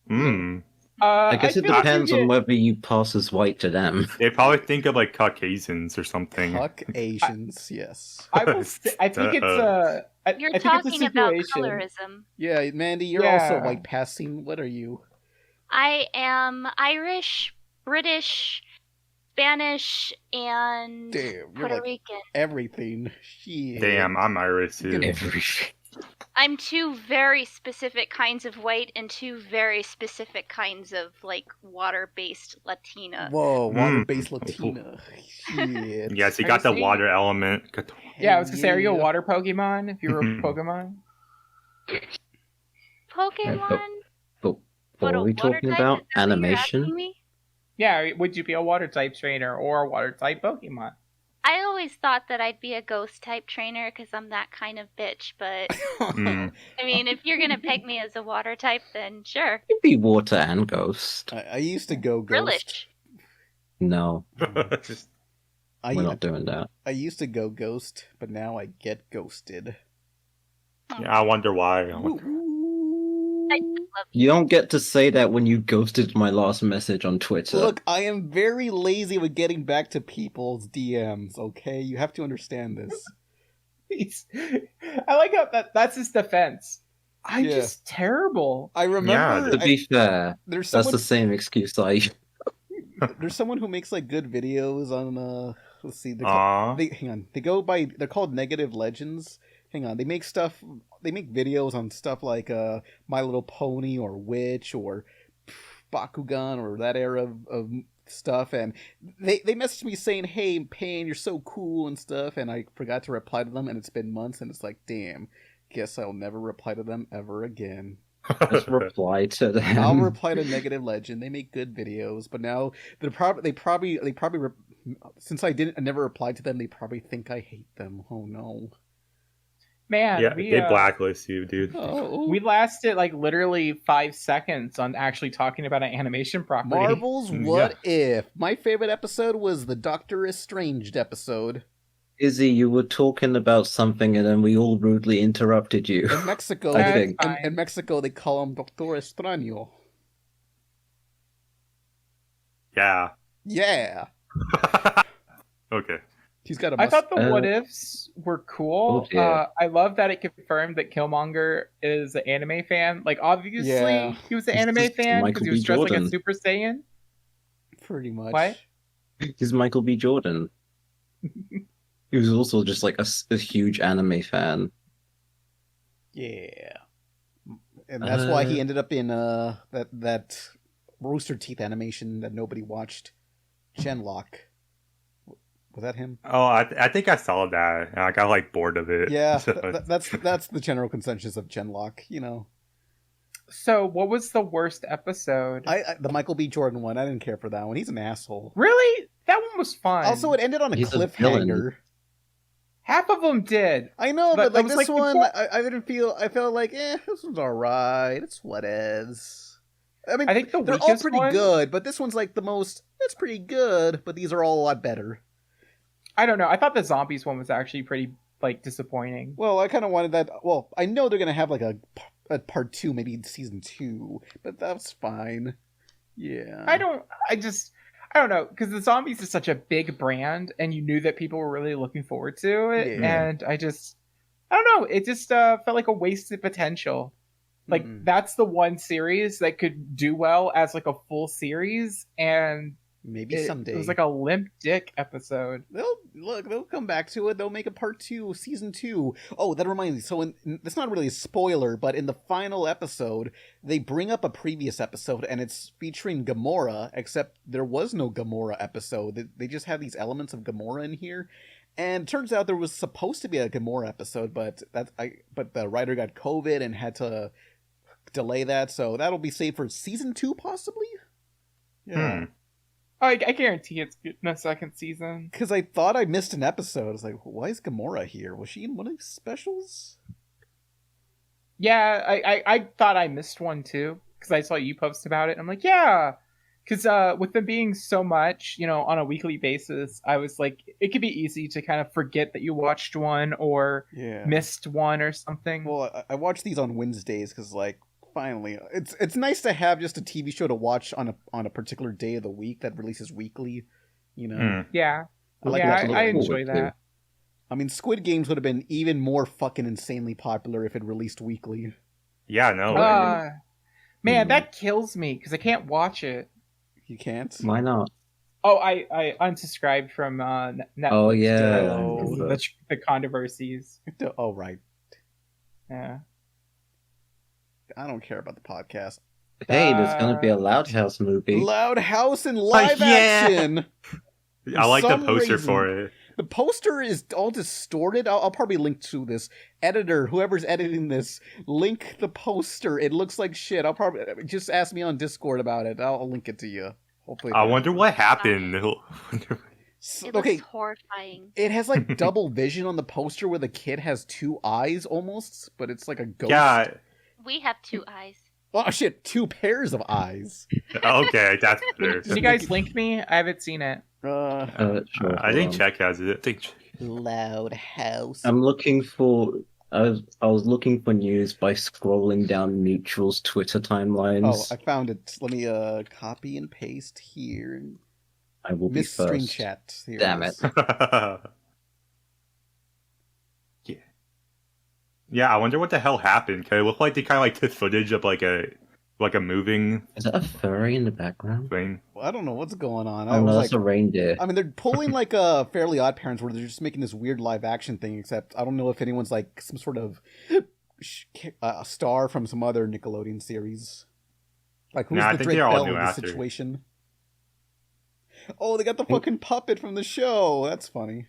Mm. I guess it feel like depends you on get- whether you pass as white to them. They probably think of like Caucasians or something. Fuck Asians, yes. I think it's You're I think it's a talking about situation. colorism. Yeah, Mandy, you're Yeah. also white passing. What are you? I am Irish, British, Spanish, and Damn, you're Puerto like Rican. everything. Shit. Damn, I'm Irish too. Everything. I'm two very specific kinds of white and two very specific kinds of like water-based Latina. Whoa, water-based Latina. Shit. Yes, you Are got you the seeing- water element. Got the- Yeah, I was gonna say, are you a Yeah. water Pokemon? If you were a Pokemon, Pokemon? But But what a are we water talking type? about? Is that what you're Animation? asking me? yeah, would you be a water type trainer or a water type Pokemon? I always thought that I'd be a ghost type trainer because I'm that kind of bitch, but Mm. I mean, if you're gonna peg me as a water type, then sure. It'd be water and ghost. I used to go ghost. Grillish. No, I, we're not doing that. I used to go ghost, but now I get ghosted. Yeah, I wonder why. I love you. You don't get to say that when you ghosted my last message on Twitter. Look, I am very lazy with getting back to people's DMs, okay? You have to understand this. I like how that's his defense. I'm Yeah. just terrible. I remember to be fair, there's that's someone the same excuse I use. there's someone who makes like good videos on let's see, Aw. hang on. They're called Negative Legends. Hang on, they make videos on stuff like My Little Pony or Witch or Bakugan or that era of stuff, and they messaged me saying, "Hey, Pain, you're so cool" and stuff, and I forgot to reply to them, and it's been months, and it's like, damn, guess I'll never reply to them ever again. Just reply to them. I'll reply to Negative Legend. They make good videos, but now they probably since I never replied to them, they probably think I hate them. Oh no. Man, Yeah, we, they blacklist you, dude. Oh. we lasted like literally 5 seconds on actually talking about an animation property. Marvel's What If? My favorite episode was the Doctor Estranged episode. Izzy, you were talking about something and then we all rudely interrupted you. In Mexico, I think. in Mexico they call him Doctor Extraño. Yeah. Yeah. Okay. He's got a I thought the Uh, what ifs were cool. oh, yeah. I love that it confirmed that Killmonger is an anime fan. Like, obviously, Yeah. he was an He's anime just fan Michael because he was B. dressed like a Jordan. Super Saiyan. Pretty much. What? He's Michael B. Jordan. He was also just like a huge anime fan. Yeah. And that's why he ended up in that Rooster Teeth animation that nobody watched. Genlock. Was that him? Oh, I think I saw that, and I got like bored of it. Yeah, So- that's the general consensus of Genlock, you know. So, what was the worst episode? The Michael B. Jordan one, I didn't care for that one. He's an asshole. Really? That one was fun. Also, it ended on a He's a cliffhanger. villain. Half of them did. I know, But but like that was, this like, one, I felt like, this one's alright. It's what is. I mean, I think the they're all weakest pretty one- good, but this one's like the most, it's pretty good, but these are all a lot better. I don't know. I thought the zombies one was actually pretty like disappointing. Well, I kind of wanted that. Well, I know they're gonna have like a part 2, maybe season 2, but that's fine. Yeah. I don't know, because the zombies is such a big brand, and you knew that people were really looking forward to it, Yeah. and I don't know. It just felt like a wasted potential. Like that's the one series that could do well as like a full series, and Maybe someday. it was like a limp dick episode. They'll come back to it. They'll make a part 2, season 2. Oh, that reminds me. So it's not really a spoiler, but in the final episode, they bring up a previous episode, and it's featuring Gamora. Except there was no Gamora episode. They just have these elements of Gamora in here, and it turns out there was supposed to be a Gamora episode, but the writer got COVID and had to delay that. So that'll be saved for season 2, possibly. Yeah. I guarantee it's good in a second season. Because I thought I missed an episode. I was like, why is Gamora here? Was she in one of these specials? Yeah, I thought I missed one too, because I saw you post about it. And I'm like, yeah, because with them being so much, on a weekly basis, I was like, it could be easy to kind of forget that you watched one or missed one or something. Well, I watch these on Wednesdays because, like, finally, it's nice to have just a TV show to watch on a particular day of the week that releases weekly. Yeah, I enjoy that. I mean, Squid Games would have been even more fucking insanely popular if it released weekly. Yeah, no. Man, that kills me because I can't watch it. You can't? Why not? Oh, I unsubscribed from Netflix. Oh, yeah. Because of the controversies. Oh, right. Yeah. I don't care about the podcast. Hey, there's going to be a Loud House movie. Loud House in live action! I like the some poster reason. for it. The poster is all distorted. I'll probably link to this. Editor, whoever's editing this, link the poster. It looks like shit. I'll probably just ask me on Discord about it. I'll link it to you. Hopefully. I wonder what happened. It was horrifying. It has like double vision on the poster where the kid has 2 eyes almost, but it's like a ghost. Yeah. We have 2 eyes. Oh shit, 2 pairs of eyes. Okay, that's better. Did you guys link me? I haven't seen it. Sure, I think Cheick has it. Loud House. I'm looking for. I was looking for news by scrolling down Mutual's Twitter timelines. Oh, I found it. Let me copy and paste here. I will be Miss first. String Chat. Here Damn is. it. Yeah, I wonder what the hell happened. Cause it looked like they kind of like took footage of like a moving. Is that a furry in the background? Thing. Well, I don't know what's going on. Oh, no, that's a reindeer. I mean, they're pulling like a Fairly Odd Parents where they're just making this weird live action thing, except I don't know if anyone's like some sort of a star from some other Nickelodeon series. Like, who's I the think Drake they're all Bell new in this actors. situation? Oh, they got the fucking puppet from the show. That's funny.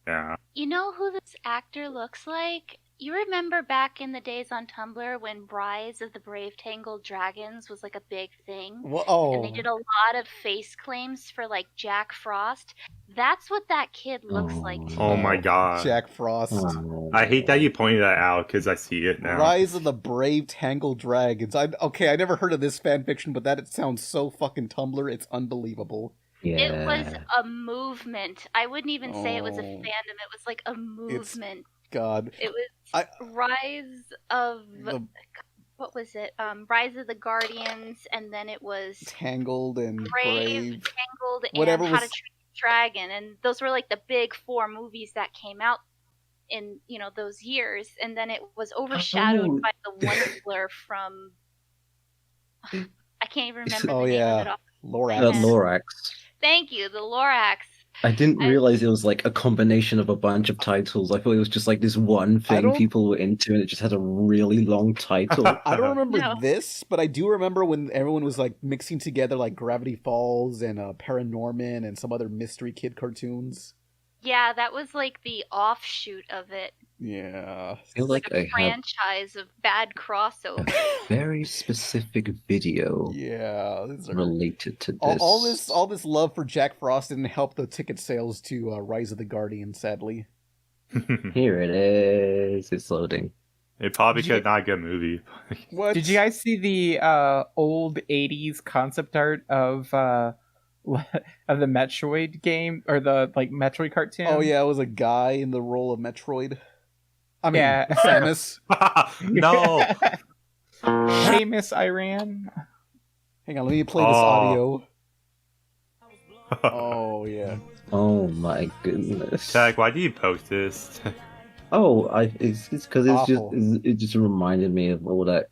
Yeah. You know who this actor looks like? You remember back in the days on Tumblr when Rise of the Brave Tangled Dragons was like a big thing? Well, And they did a lot of face claims for like Jack Frost. That's what that kid looks like to Oh me. my god. Jack Frost. Oh. I hate that you pointed that out because I see it now. Rise of the Brave Tangled Dragons. I never heard of this fan fiction, but it sounds so fucking Tumblr. It's unbelievable. Yeah. It was a movement. I wouldn't even say it was a fandom. It was like a movement. God. It was Rise of what was it? Rise of the Guardians, and then it was Tangled and Brave, Brave. Tangled, Whatever and How to was- Train Your Dragon, and those were like the big 4 movies that came out in those years, and then it was overshadowed by the Wondler from I can't even remember Oh the name of yeah, it off. Lorax. Lorax. Thank you, the Lorax. I didn't realize it was like a combination of a bunch of titles. I thought it was just like this one thing don't- people were into, and it just had a really long title. I don't remember No. this, but I do remember when everyone was like mixing together like Gravity Falls and Paranorman and some other mystery kid cartoons. Yeah, that was like the offshoot of it. Yeah. I feel like a I have franchise of bad crossover. a very specific video Yeah. These are- related to this. all this love for Jack Frost didn't help the ticket sales to Rise of the Guardian, sadly. Here it is. It's loading. It probably could not a good movie. What? Did you guys see the old '80s concept art of the Metroid game or the Metroid cartoon? Oh yeah, it was a guy in the role of Metroid. I mean, Yeah. Samus. No. Seamus Iran. Hang on, let me play this audio. Oh yeah. Oh my goodness. Cheick, why do you post this? Oh, it's because Awful. it just reminded me of all that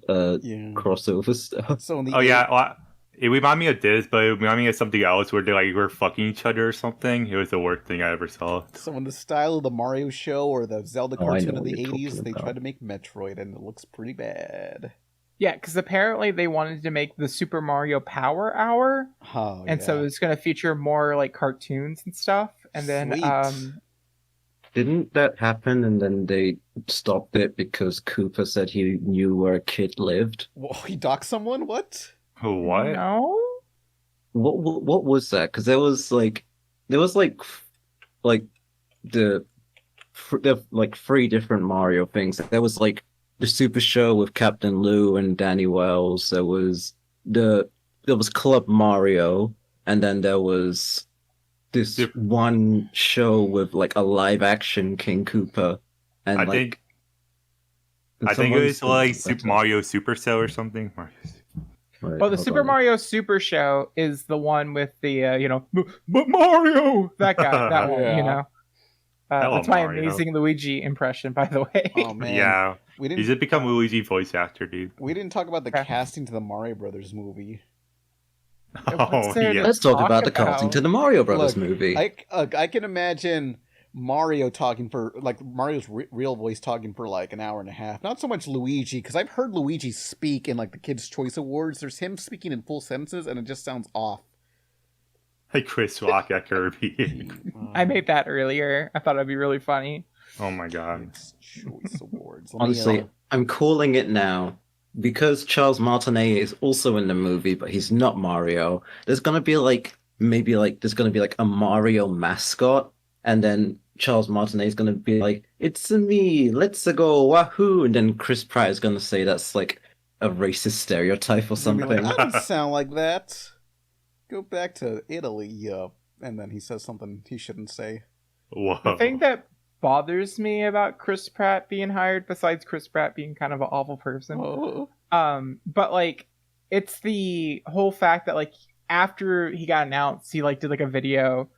Yeah. crossover stuff. So in the Oh yeah, well, it reminded me of this, but it reminded me of something else where they were fucking each other or something. It was the worst thing I ever saw. So in the style of the Mario show or the Zelda Oh, I cartoon know of what the you're 80s, talking they about. tried to make Metroid and it looks pretty bad. Yeah, because apparently they wanted to make the Super Mario Power Hour, Oh, and so it's going to feature more cartoons and stuff. And then, Sweet. Didn't that happen and then they stopped it because Cooper said he knew where a kid lived? Whoa, he docked someone? What? What? No, What was that? Because there was the three different Mario things. There was the Super Show with Captain Lou and Danny Wells. There was Club Mario, and then there was this one show with a live action King Koopa. And I think it was Super Mario Supercell or something. well, the Super Mario Super Show is the one with the but Mario, that guy, that one, Yeah. That's my Mario. amazing Luigi impression, by the way. Oh man. Yeah. We He's didn't just become Luigi voice actor, dude. we didn't talk about the Okay. casting to the Mario Brothers movie. Oh, there yeah. to Let's talk about the about? casting to the Mario Brothers Look, movie. I can imagine Mario talking for Mario's real voice talking for an hour and a half. Not so much Luigi, because I've heard Luigi speak in the Kids' Choice Awards. There's him speaking in full sentences, and it just sounds off. Like Chris Rock at Kirby. I made that earlier. I thought it'd be really funny. Oh my god. Kids' Choice Awards. Honestly, I'm calling it now. Because Charles Martinet is also in the movie, but he's not Mario. There's gonna be there's gonna be a Mario mascot, and then Charles Martinet is gonna be "It's me, let's go, wahoo!" And then Chris Pratt is gonna say that's a racist stereotype or Something. something. I didn't sound like that. Go back to Italy, and then he says something he shouldn't say. Whoa. The thing that bothers me about Chris Pratt being hired, besides Chris Pratt being kind of an awful person, Oh. but it's the whole fact that after he got announced, he did a video,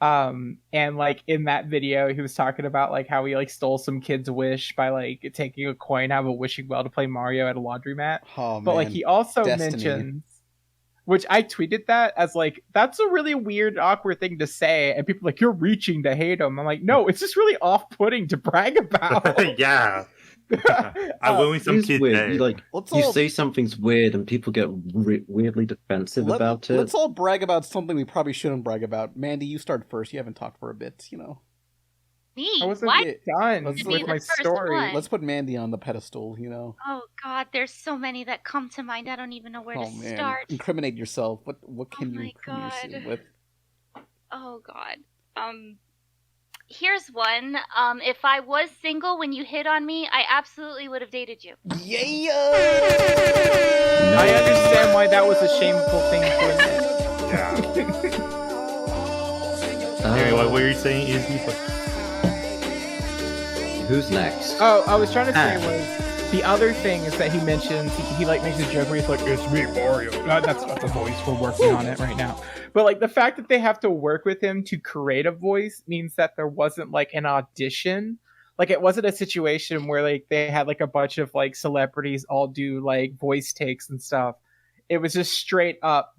and in that video he was talking about how he stole some kid's wish by taking a coin out of a wishing well to play Mario at a laundromat. Oh, But man. he also Destiny. mentions, which I tweeted that as that's a really weird, awkward thing to say, and people are you're reaching to hate him. I'm like, no, it's just really off-putting to brag about. Yeah. I ruined some It's kid's weird. day. You say something's weird, and people get weirdly defensive about it. Let's all brag about something we probably shouldn't brag about. Mandy, you start first. You haven't talked for a bit, Me? I wasn't What? done Let's- with the my first story. one. Let's put Mandy on the pedestal, Oh God, there's so many that come to mind. I don't even know where Oh, to man. start. Incriminate yourself. What can you my incriminate yourself God. with? Oh God. Here's one. If I was single when you hit on me, I absolutely would have dated you. Yeah! I understand why that was a shameful thing to admit. Yeah. Anyway, what were you saying, Izzy? Who's next? Oh, I was trying to say was the other thing is that he mentions he makes a joke where he's it's me, Mario. That's not the voice. We're working on it right now. But the fact that they have to work with him to create a voice means that there wasn't an audition. It wasn't a situation where they had a bunch of celebrities all do voice takes and stuff. It was just straight up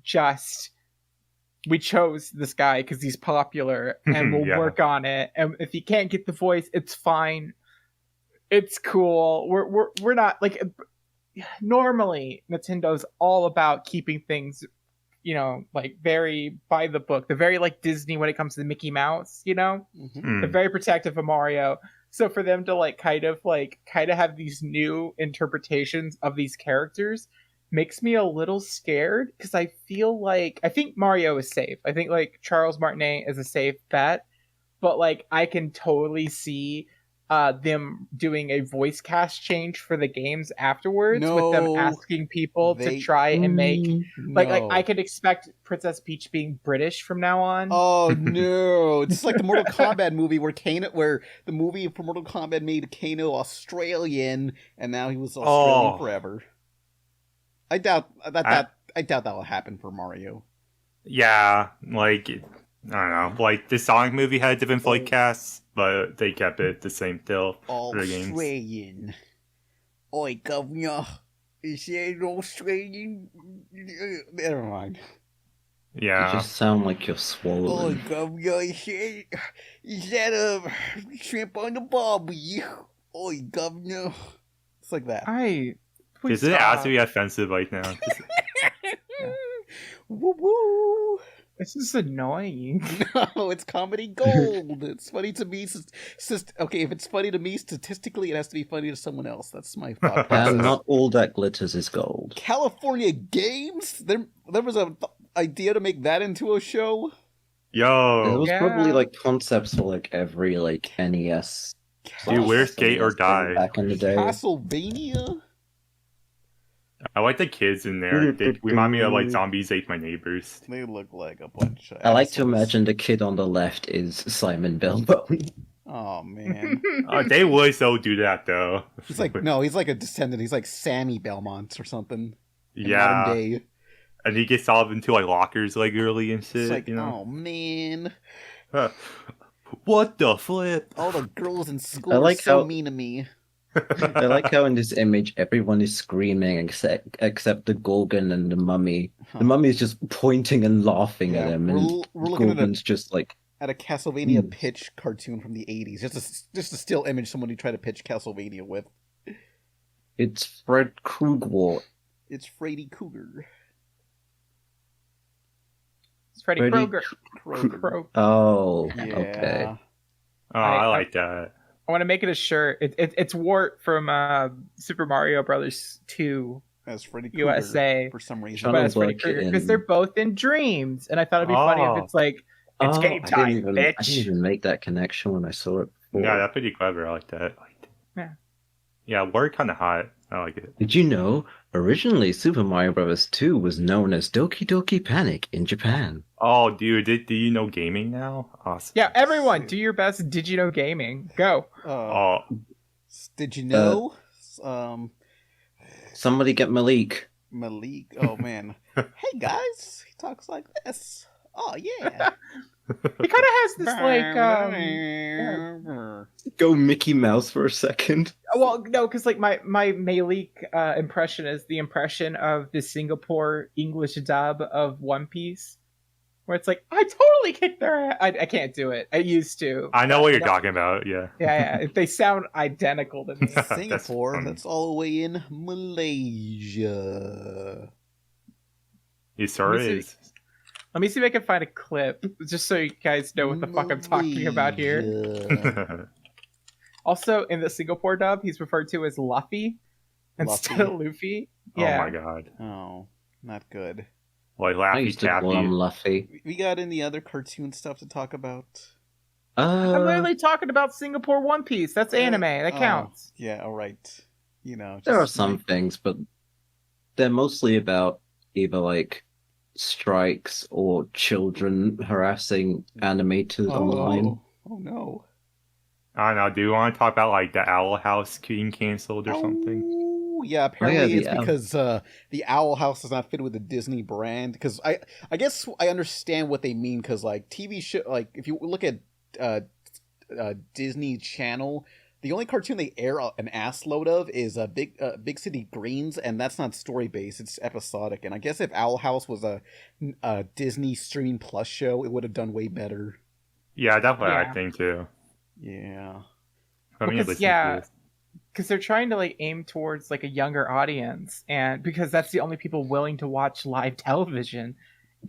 we chose this guy because he's popular and we'll Yeah. work on it. And if he can't get the voice, it's fine. It's cool. We're not normally Nintendo's all about keeping things, very by the book. They're very Disney when it comes to Mickey Mouse, Mm-hmm. They're very protective of Mario. So for them to kind of have these new interpretations of these characters makes me a little scared because I think Mario is safe. I think Charles Martinet is a safe bet. but like I can totally see them doing a voice cast change for the games afterwards, with them No, asking people they- to try and make like No. I could expect Princess Peach being British from now on. Oh no! It's just like the Mortal Kombat movie where the movie for Mortal Kombat made Kano Australian, and now he was Australian forever. I doubt that will happen for Mario. Yeah, like I don't know. Like the Sonic movie had different voice casts, but they kept it the same still for the games. Australian. Oi, governor. Is that an Australian? Never mind. You Yeah. just sound like you're Oi, swallowing. governor. Is that a shrimp on the barbie? Oi, governor. It's like that. Please This is stop. actually offensive right now. Woo woo. This is annoying. No, it's comedy gold. It's funny to me. Okay, if it's funny to me, statistically, it has to be funny to someone else. That's my thought process. And not all that glitters is gold. California Games? There was a idea to make that into a show? There Yo, was probably like concepts for like every like NES. dude, where's slash Skate or SNES game Die? back in the day. Castlevania? I like the kids in there. They remind me of like Zombies Ate My Neighbors. They look like a bunch of I like to assholes. imagine the kid on the left is Simon Belmont. Oh, man. They would so do that though. He's like a descendant. He's like Sammy Belmont or something. In Yeah, modern day. and he gets all into like lockers like early and shit. It's like, you know. oh, man. What the flip? All the girls in school I like are so how- mean to me. I like how in this image everyone is screaming except the Gorgon and the Mummy. Huh. The Mummy is just pointing and laughing at Yeah, him, we're and looking at Gorgon's just like, a Castlevania pitch cartoon from the 80s. Just a still image somebody tried to pitch Castlevania with. it's Fred Krugwort. It's Freddy Cougar. It's Freddy Freddy Krueger. Kroger. Oh, Yeah. okay. Oh, I like that. I want to make it a shirt. It's Wart from Super Mario Brothers 2 As Freddy Cougar USA. for some reason. Trying But to as Freddy work it Krueger, in. because they're both in Dreams, and I thought it'd be funny Oh. if it's like it's game I time, didn't even, I bitch. didn't even make that connection when I saw it. before. Yeah, that's pretty clever. I like that. Yeah. Yeah, word kind of hot. I like it. Did you know, originally Super Mario Bros. 2 was known as Doki Doki Panic in Japan? Oh, dude, do you know gaming now? Awesome. Yeah, everyone, do your best. Did you know gaming? Go. Oh, Did you know? Somebody get Malik. Malik. Oh, man. Hey, guys. He talks like this. Oh, yeah. He kind of has this like Go Mickey Mouse for a second. well, no, because like my Malik impression is the impression of the Singapore English dub of One Piece, where it's like I totally kicked their ass. I can't do it. I used to. I know what you're talking about. Yeah. Yeah. They sound identical to me. Singapore. funny. That's all the way in Malaysia. It sure Let me see. is. Let me see if I can find a clip, just so you guys know what the fuck I'm talking about here. Malaysia. Also, in the Singapore dub, he's referred to as Luffy instead of Luffy. Yeah. Oh my god. Oh, not good. Like I Laffy used to call him Taffy. Luffy. We got any other cartoon stuff to talk about? I'm literally talking about Singapore One Piece. That's anime. That Oh, counts. Yeah, all right. You know, There are just some like- things, but they're mostly about either like strikes or children harassing animators online. Oh no. I don't know. Do you want to talk about like the Owl House being canceled or something? Oh, yeah, apparently the it's owl. because the Owl House does not fit with the Disney brand. Because I guess I understand what they mean. Because like TV show, like if you look at Disney Channel, the only cartoon they air an ass load of is Big City Greens, and that's not story based; it's episodic. And I guess if Owl House was a Disney Streaming Plus show, it would have done way better. Yeah, definitely. Yeah. I think too. Yeah. I mean, Because, listen to yeah, this. because they're trying to like aim towards like a younger audience, and because that's the only people willing to watch live television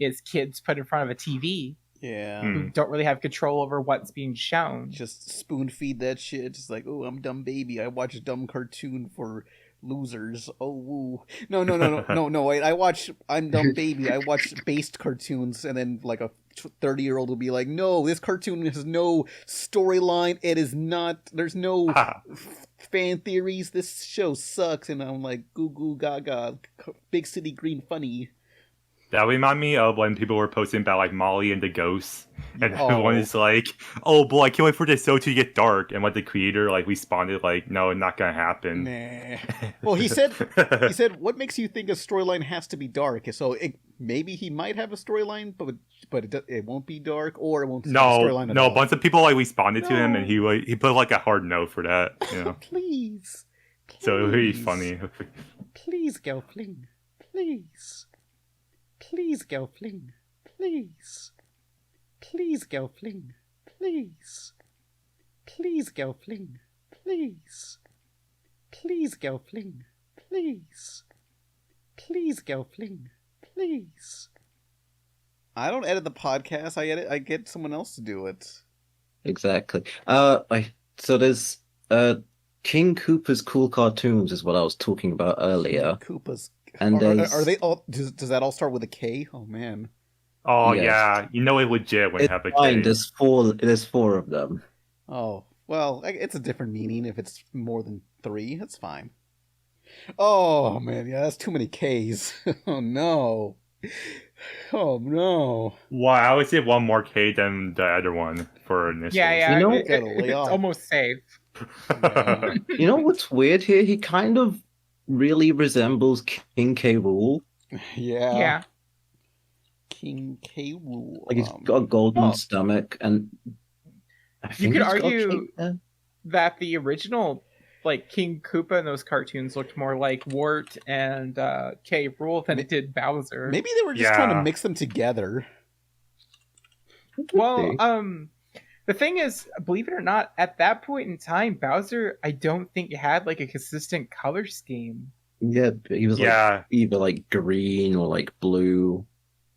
is kids put in front of a TV Yeah. Hmm. who don't really have control over what's being shown. Just spoon feed that shit. Just like, oh, I'm dumb baby. I watch a dumb cartoon for losers. Oh, woo. No. Wait, I watch I'm dumb baby. I watch based cartoons, and then like a 30-year-old will be like, no, this cartoon has no storyline. It is not. There's no fan theories. This show sucks. And I'm like, goo goo gaga, big city green funny. That remind me of when people were posting about like Molly and the Ghosts, and everyone is like, "Oh boy, I can't wait for this show to get dark." And what the creator like responded like, "No, not gonna happen." Nah. Well, he said, "What makes you think a storyline has to be dark?" So maybe he might have a storyline, but it won't be dark, or it won't. Have a storyline at all. A bunch of people like responded to him, and he put like a hard no for that. You know, please. So it would be funny. Please, Gelfling. Please. Please, Gelfling. Please. Please, Gelfling. Please. Please, Gelfling. Please. Please, Gelfling. Please. Please, Gelfling. Please. I don't edit the podcast. I get someone else to do it. Exactly. So there's King Koopa's Cool Cartoons is what I was talking about earlier. Koopa's. And are they all? Does that all start with a K? Oh man. Oh Yes. Yeah, you know it legit when you have a fine. K. There's four of them. Oh well, it's a different meaning if it's more than 3. That's fine. Oh man, yeah, that's too many Ks. Oh no. Oh no. Well, I would say one more K than the other one for initials. Yeah. You know- It's almost safe. Yeah. You know what's weird here? He kind of really resembles King K. Rool. Yeah. King K. Rool. Like he's got a golden stomach, and I You think could he's got argue cake there. that the original, like, King Koopa in those cartoons looked more like Wart and K. Rool than it did Bowser. Maybe they were just trying to mix them together. Well, the thing is, believe it or not, at that point in time, Bowser, I don't think had like a consistent color scheme. Yeah, he was like either like green or like blue,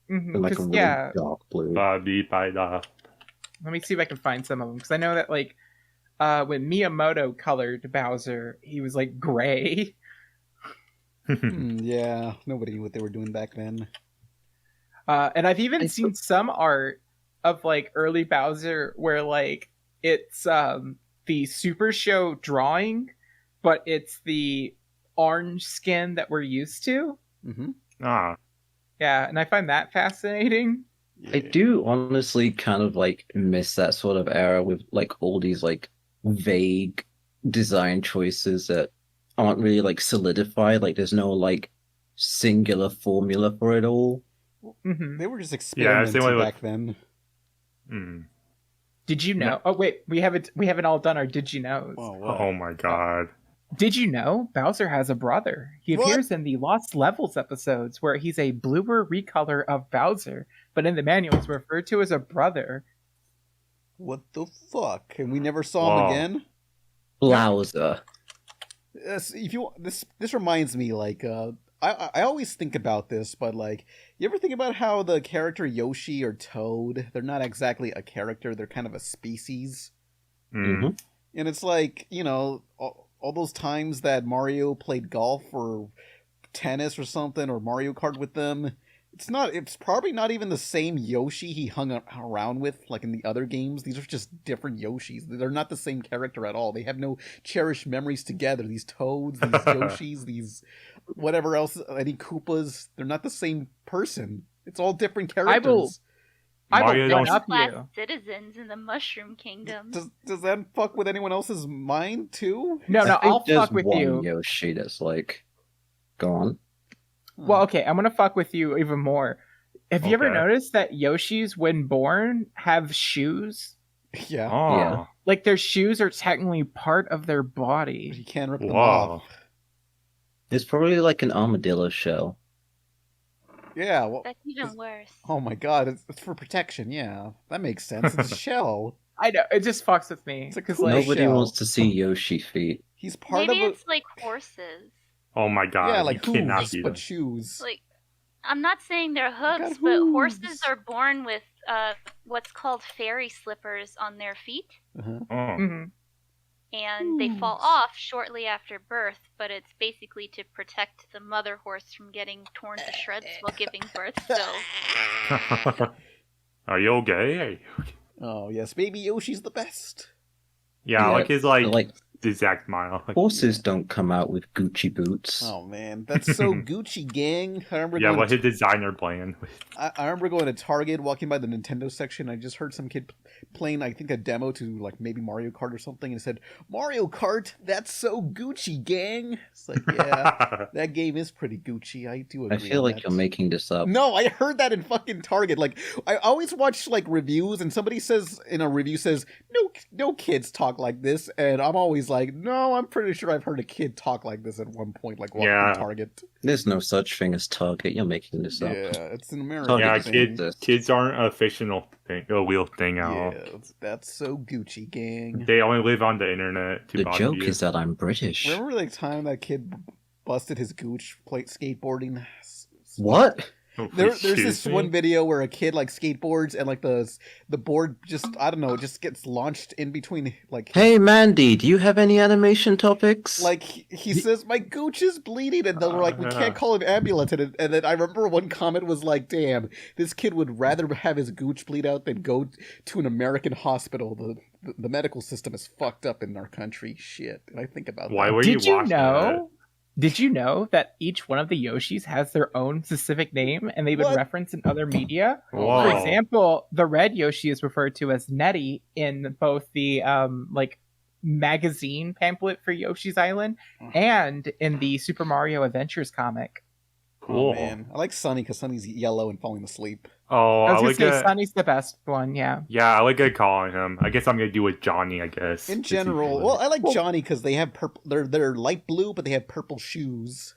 or like a really dark blue. Ba-dee-ba-da. Let me see if I can find some of them, because I know that like when Miyamoto colored Bowser, he was like gray. Yeah, nobody knew what they were doing back then. And I've even seen some art of like early Bowser where like it's the Super Show drawing, but it's the orange skin that we're used to. Mm-hmm. Yeah, and I find that fascinating. I do honestly kind of like miss that sort of era with like all these like vague design choices that aren't really like solidified. Like there's no like singular formula for it all. Mm-hmm. They were just experimenting back then. Did you know? Oh wait, we haven't all done our did you knows. Oh my god. Did you know Bowser has a brother? He appears in the Lost Levels episodes where he's a bluer recolor of Bowser, but in the manual is referred to as a brother. What the fuck? And we never saw him again? Bowser. Yes, this reminds me, like, I always think about this, but like, you ever think about how the character Yoshi or Toad, they're not exactly a character, they're kind of a species. Mm-hmm. And it's like, you know, all those times that Mario played golf or tennis or something, or Mario Kart with them, it's probably not even the same Yoshi he hung around with like in the other games. These are just different Yoshis. They're not the same character at all. They have no cherished memories together. These Toads, these Yoshis, these whatever else, any Koopas, they're not the same person. It's all different characters. I will one up class you. citizens in the Mushroom Kingdom. Does that fuck with anyone else's mind too? No, I'll fuck with you. Yoshi that's like, go on. Well, okay, I'm gonna fuck with you even more. Have you ever noticed that Yoshis, when born, have shoes? Yeah. Yeah. Like their shoes are technically part of their body. You can't rip them off. It's probably like an armadillo shell. Yeah, well, That's even worse. oh my god, it's for protection. Yeah, that makes sense. It's a shell. I know, it just fucks with me. It's a cool Nobody shell. wants to see Yoshi feet. He's part Maybe of it's like horses. Oh my god. yeah, like you cannot hooves, be but them. shoes. Like, I'm not saying they're hooves, got but hooves. horses are born with what's called fairy slippers on their feet, Uh-huh. Oh. Mm-hmm. and they fall off shortly after birth. But it's basically to protect the mother horse from getting torn to shreds while giving birth. So Are you okay? Oh yes, Baby Yoshi's the best. Yeah, Yeah, like his like exact smile. Like, horses don't come out with Gucci boots. Oh man, that's so Gucci gang. I remember yeah, going what to, his designer plan? I remember going to Target, walking by the Nintendo section. I just heard some kid playing, I think, a demo to like maybe Mario Kart or something, and it said, "Mario Kart, that's so Gucci gang." It's like, yeah, that game is pretty Gucci. I do agree. I feel on like that. you're making this up. No, I heard that in fucking Target. Like, I always watch like reviews, and somebody says in a review says, "No kids talk like this," and I'm always like, "No, I'm pretty sure I've heard a kid talk like this at one point, like walking Yeah. through Target." There's no such thing as Target. You're making this up. Yeah, it's an American Target Yeah, thing. doesn't kids aren't a fictional thing, a real thing at all. Yeah, that's so Gucci gang. They only live on the internet. To The bother joke you. is that I'm British. Remember the time that kid busted his gooch plate skateboarding? What? Oh, There's excuse this me? one video where a kid like skateboards and like the board just, I don't know, just gets launched in between like Hey, Mandie, do you have any animation topics? like he says my gooch is bleeding, and they're like, we can't call an ambulance, and then I remember one comment was like, damn, this kid would rather have his gooch bleed out than go to an American hospital. The medical system is fucked up in our country. Shit. And I think about Why that. were you Did you watching know? Did you know that each one of the Yoshis has their own specific name and they've been What? referenced in other media? Whoa. For example, the red Yoshi is referred to as Nettie in both the like magazine pamphlet for Yoshi's Island and in the Super Mario Adventures comic. Cool. Oh man, I like Sunny because Sunny's yellow and falling asleep. Oh, I was I gonna like say a, Sunny's the best one, yeah. yeah, I like calling him. I guess I'm gonna do with Johnny. I guess In Is he general, cool? well, I like Johnny because they have purple. They're light blue, but they have purple shoes.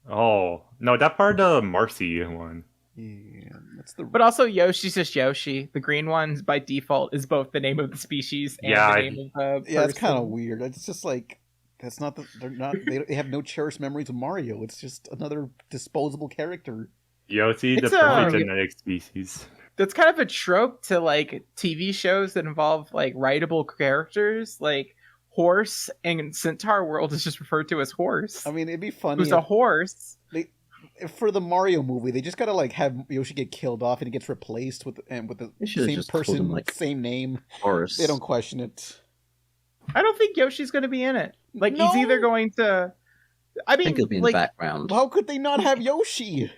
Oh no, that part of the Marcy one. Yeah, that's the. But also Yoshi's just Yoshi. The green ones by default is both the name of the species and Yeah, the name of the Yeah, it's kind of person. weird. It's just like that's not the. They're not. They have no cherished memories of Mario. It's just another disposable character. Yoshi, the It's perfect a- genetic species. That's kind of a trope to like TV shows that involve like writable characters. Like Horse and Centaur World is just referred to as Horse. I mean, it'd be funny Who's a horse? if for the Mario movie. They just gotta like have Yoshi get killed off and he gets replaced with They the should've same just called him, person, like, same name. Horse. They don't question it. I don't think Yoshi's going to be in it. Like No. he's either going to. I I mean, think he'll be in like the background. How could they not have Yoshi?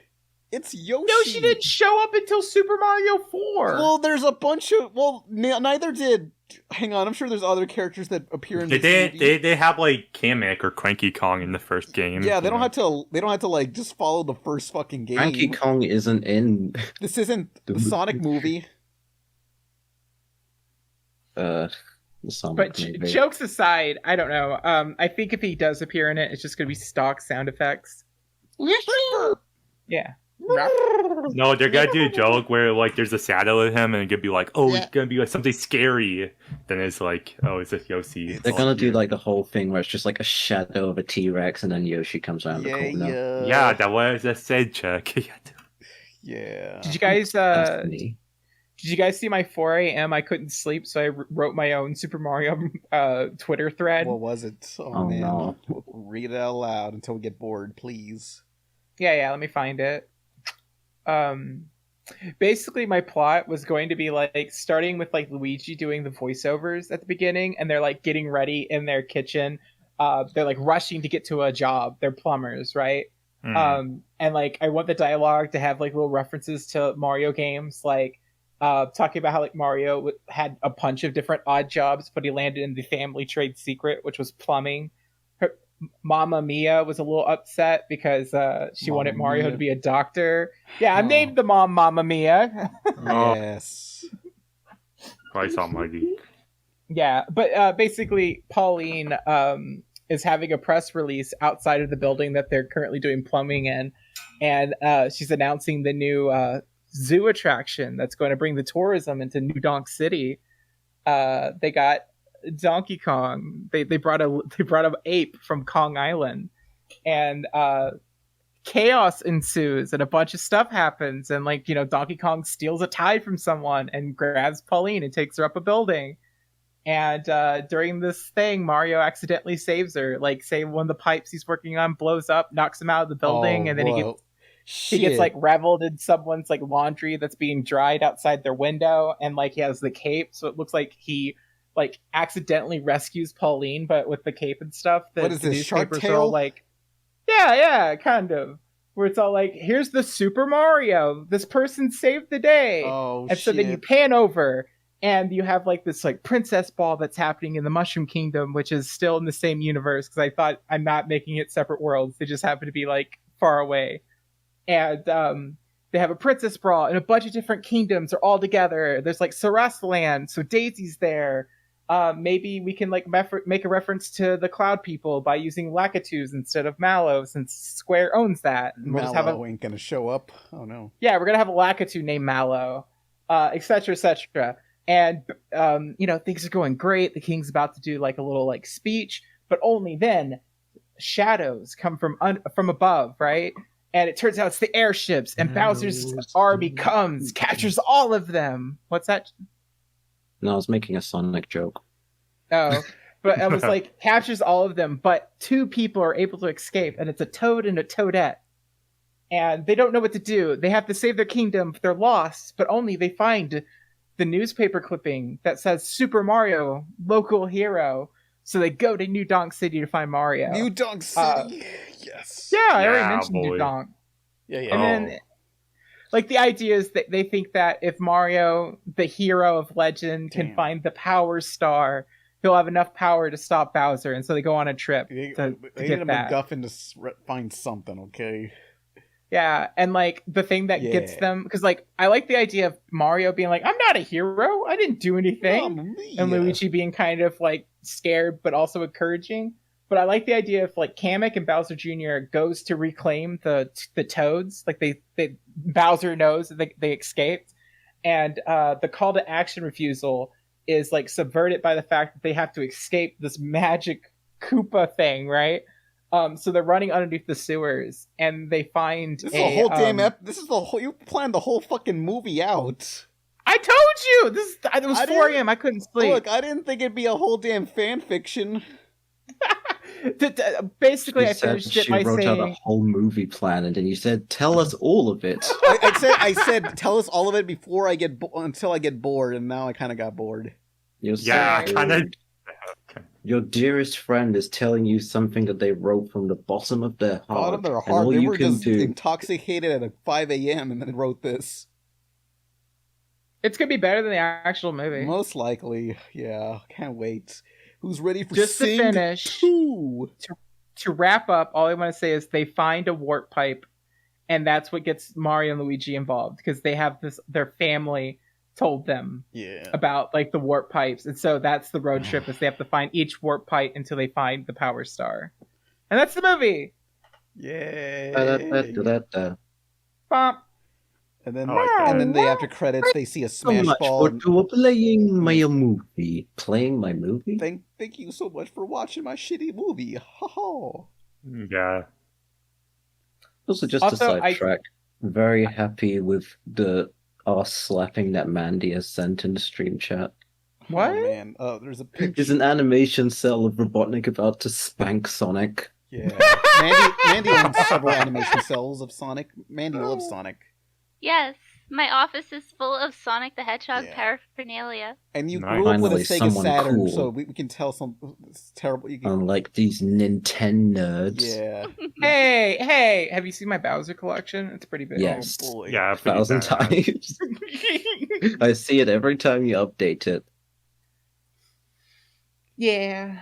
It's Yoshi. Yoshi didn't show up until Super Mario 4. Well, there's a bunch of. Well, neither did. Hang on, I'm sure there's other characters that appear in Did this movie. they have like Kamek or Cranky Kong in the first game? Yeah, they you don't know? have to. They don't have to like just follow the first fucking game. Donkey Kong isn't in This isn't the Sonic movie. the Sonic But movie. jokes aside, I don't know. I think if he does appear in it, it's just going to be stock sound effects. Yeah. No, they're gonna do a joke where like there's a shadow of him and it could be like, oh, it's gonna be like something scary. Then it's like, oh, it's just Yoshi. They're gonna do like the whole thing where it's just like a shadow of a T-Rex and then Yoshi comes around the corner. Yeah, that was a said check. Yeah. Did you guys That's neat. did you guys see my 4 a.m. I couldn't sleep, so I wrote my own Super Mario Twitter thread. What was it? Oh, Oh, man. no. Read it out loud until we get bored, please. Yeah, let me find it. Basically my plot was going to be like starting with like Luigi doing the voiceovers at the beginning, and they're like getting ready in their kitchen. They're like rushing to get to a job. They're plumbers, right? And like I want the dialogue to have like little references to Mario games, like talking about how like Mario had a bunch of different odd jobs, but he landed in the family trade secret, which was plumbing. Mama Mia was a little upset because she wanted Mario Mia. to be a doctor. Yeah, I Oh. named the mom Mama Mia. Oh. Yes. Christ almighty. Yeah, but basically Pauline is having a press release outside of the building that they're currently doing plumbing in, and she's announcing the new zoo attraction that's going to bring the tourism into New Donk City. They got Donkey Kong. They brought a ape from Kong Island, and chaos ensues, and a bunch of stuff happens, and like Donkey Kong steals a tie from someone and grabs Pauline and takes her up a building. And during this thing, Mario accidentally saves her. Like, say one of the pipes he's working on blows up, knocks him out of the building, and then he gets He gets like reveled in someone's like laundry that's being dried outside their window, and like he has the cape, so it looks like he like accidentally rescues Pauline, but with the cape and stuff. What is this, Shark Are Tale? all like, yeah, kind of. Where it's all like, here's the Super Mario. This person saved the day. Oh, and so then you pan over, and you have like this like princess ball that's happening in the Mushroom Kingdom, which is still in the same universe, because I thought I'm not making it separate worlds. They just happen to be like far away. And they have a princess brawl, and a bunch of different kingdoms are all together. There's like Sarasland, so Daisy's there. Maybe we can like make a reference to the Cloud People by using Lakitus instead of Mallow, since Square owns that. And we'll Mallow ain't gonna show up. Oh no. Yeah, we're gonna have a Lakitu named Mallow, etc., etc. And things are going great. The king's about to do like a little like speech, but only then shadows come from above, right? And it turns out it's the airships, and Bowser's army comes, captures all of them. What's that? No, I was making a Sonic joke. Oh, but it was like captures all of them, but 2 people are able to escape, and it's a Toad and a Toadette. And they don't know what to do. They have to save their kingdom. They're lost, but only they find the newspaper clipping that says Super Mario, local hero. So they go to New Donk City to find Mario. New Donk City. Yes. Yeah, I already mentioned New Donk. Yeah. And then, like, the idea is that they think that if Mario, the hero of legend, can find the Power Star, he'll have enough power to stop Bowser. And so they go on a trip to They need get a that. MacGuffin to find something, okay? Yeah, and like the thing that gets them, because like I like the idea of Mario being like, I'm not a hero, I didn't do anything, and Luigi being kind of like scared but also encouraging. But I like the idea of like Kamek and Bowser Jr. goes to reclaim the Toads, like they Bowser knows that they escaped, and the call to action refusal is like subverted by the fact that they have to escape this magic Koopa thing, right? So they're running underneath the sewers, and they find This is a whole damn This is the whole. You planned the whole fucking movie out. I told you it was 4 a.m. I couldn't sleep. Look, I didn't think it'd be a whole damn fan fiction. Basically, You I said finished it she by wrote out a saying, whole movie plan, and then you said, "Tell us all of it." I said, tell us all of it before I get until I get bored, and now I kind of got bored. Your dearest friend is telling you something that they wrote from the bottom of their heart. Bottom of their and heart. all They you were can just do. intoxicated at 5 a.m. and then wrote this. it's gonna be better than the actual movie. Most likely, yeah. Can't wait. Who's ready for Just to Sing finish, 2? To wrap up, all I want to say is they find a warp pipe, and that's what gets Mario and Luigi involved, because they have this. Their family told them about like the warp pipes, and so that's the road trip, is they have to find each warp pipe until they find the Power Star, and that's the movie. Yay! Bump. And then the after credits, they see a So smash much ball. for playing my movie. Playing my movie? Thank you so much for watching my shitty movie. Ha ha. Yeah. Also, just Also, a sidetrack. Very happy with the ass slapping that Mandie has sent in the stream chat. What? Oh, man. There's a picture. There's an animation cell of Robotnik about to spank Sonic. Yeah. Mandie owns several animation cells of Sonic. Mandie loves Sonic. Yes, my office is full of Sonic the Hedgehog paraphernalia. And you Nice. grew up with a Finally, Sega someone Saturn, cool. so we can tell it's terrible. You can, Unlike these Nintendo nerds. yeah. Hey, have you seen my Bowser collection? It's pretty big. Yes. Oh, boy. Yeah, pretty 1,000 bad. times. I see it every time you update it. Yeah.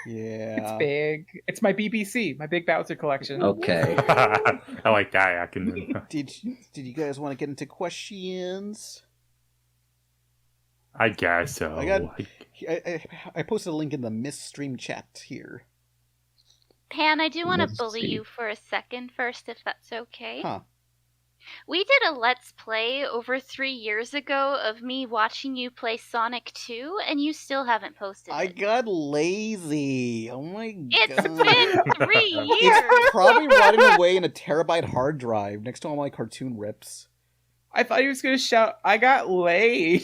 Yeah. It's big. It's my BBC, my big Bowser collection. Okay. I like that acronym. Did you guys want to get into questions? I guess so. I posted a link in the Miss Stream chat here. Pan, I do want to Let's bully see. you for a second first, if that's okay. Huh. We did a Let's Play over 3 years ago of me watching you play Sonic 2, and you still haven't posted I it. got lazy. Oh my god. It's been 3 years! It's probably rotting away in a terabyte hard drive next to all my cartoon rips. I thought he was going to shout, I got laid.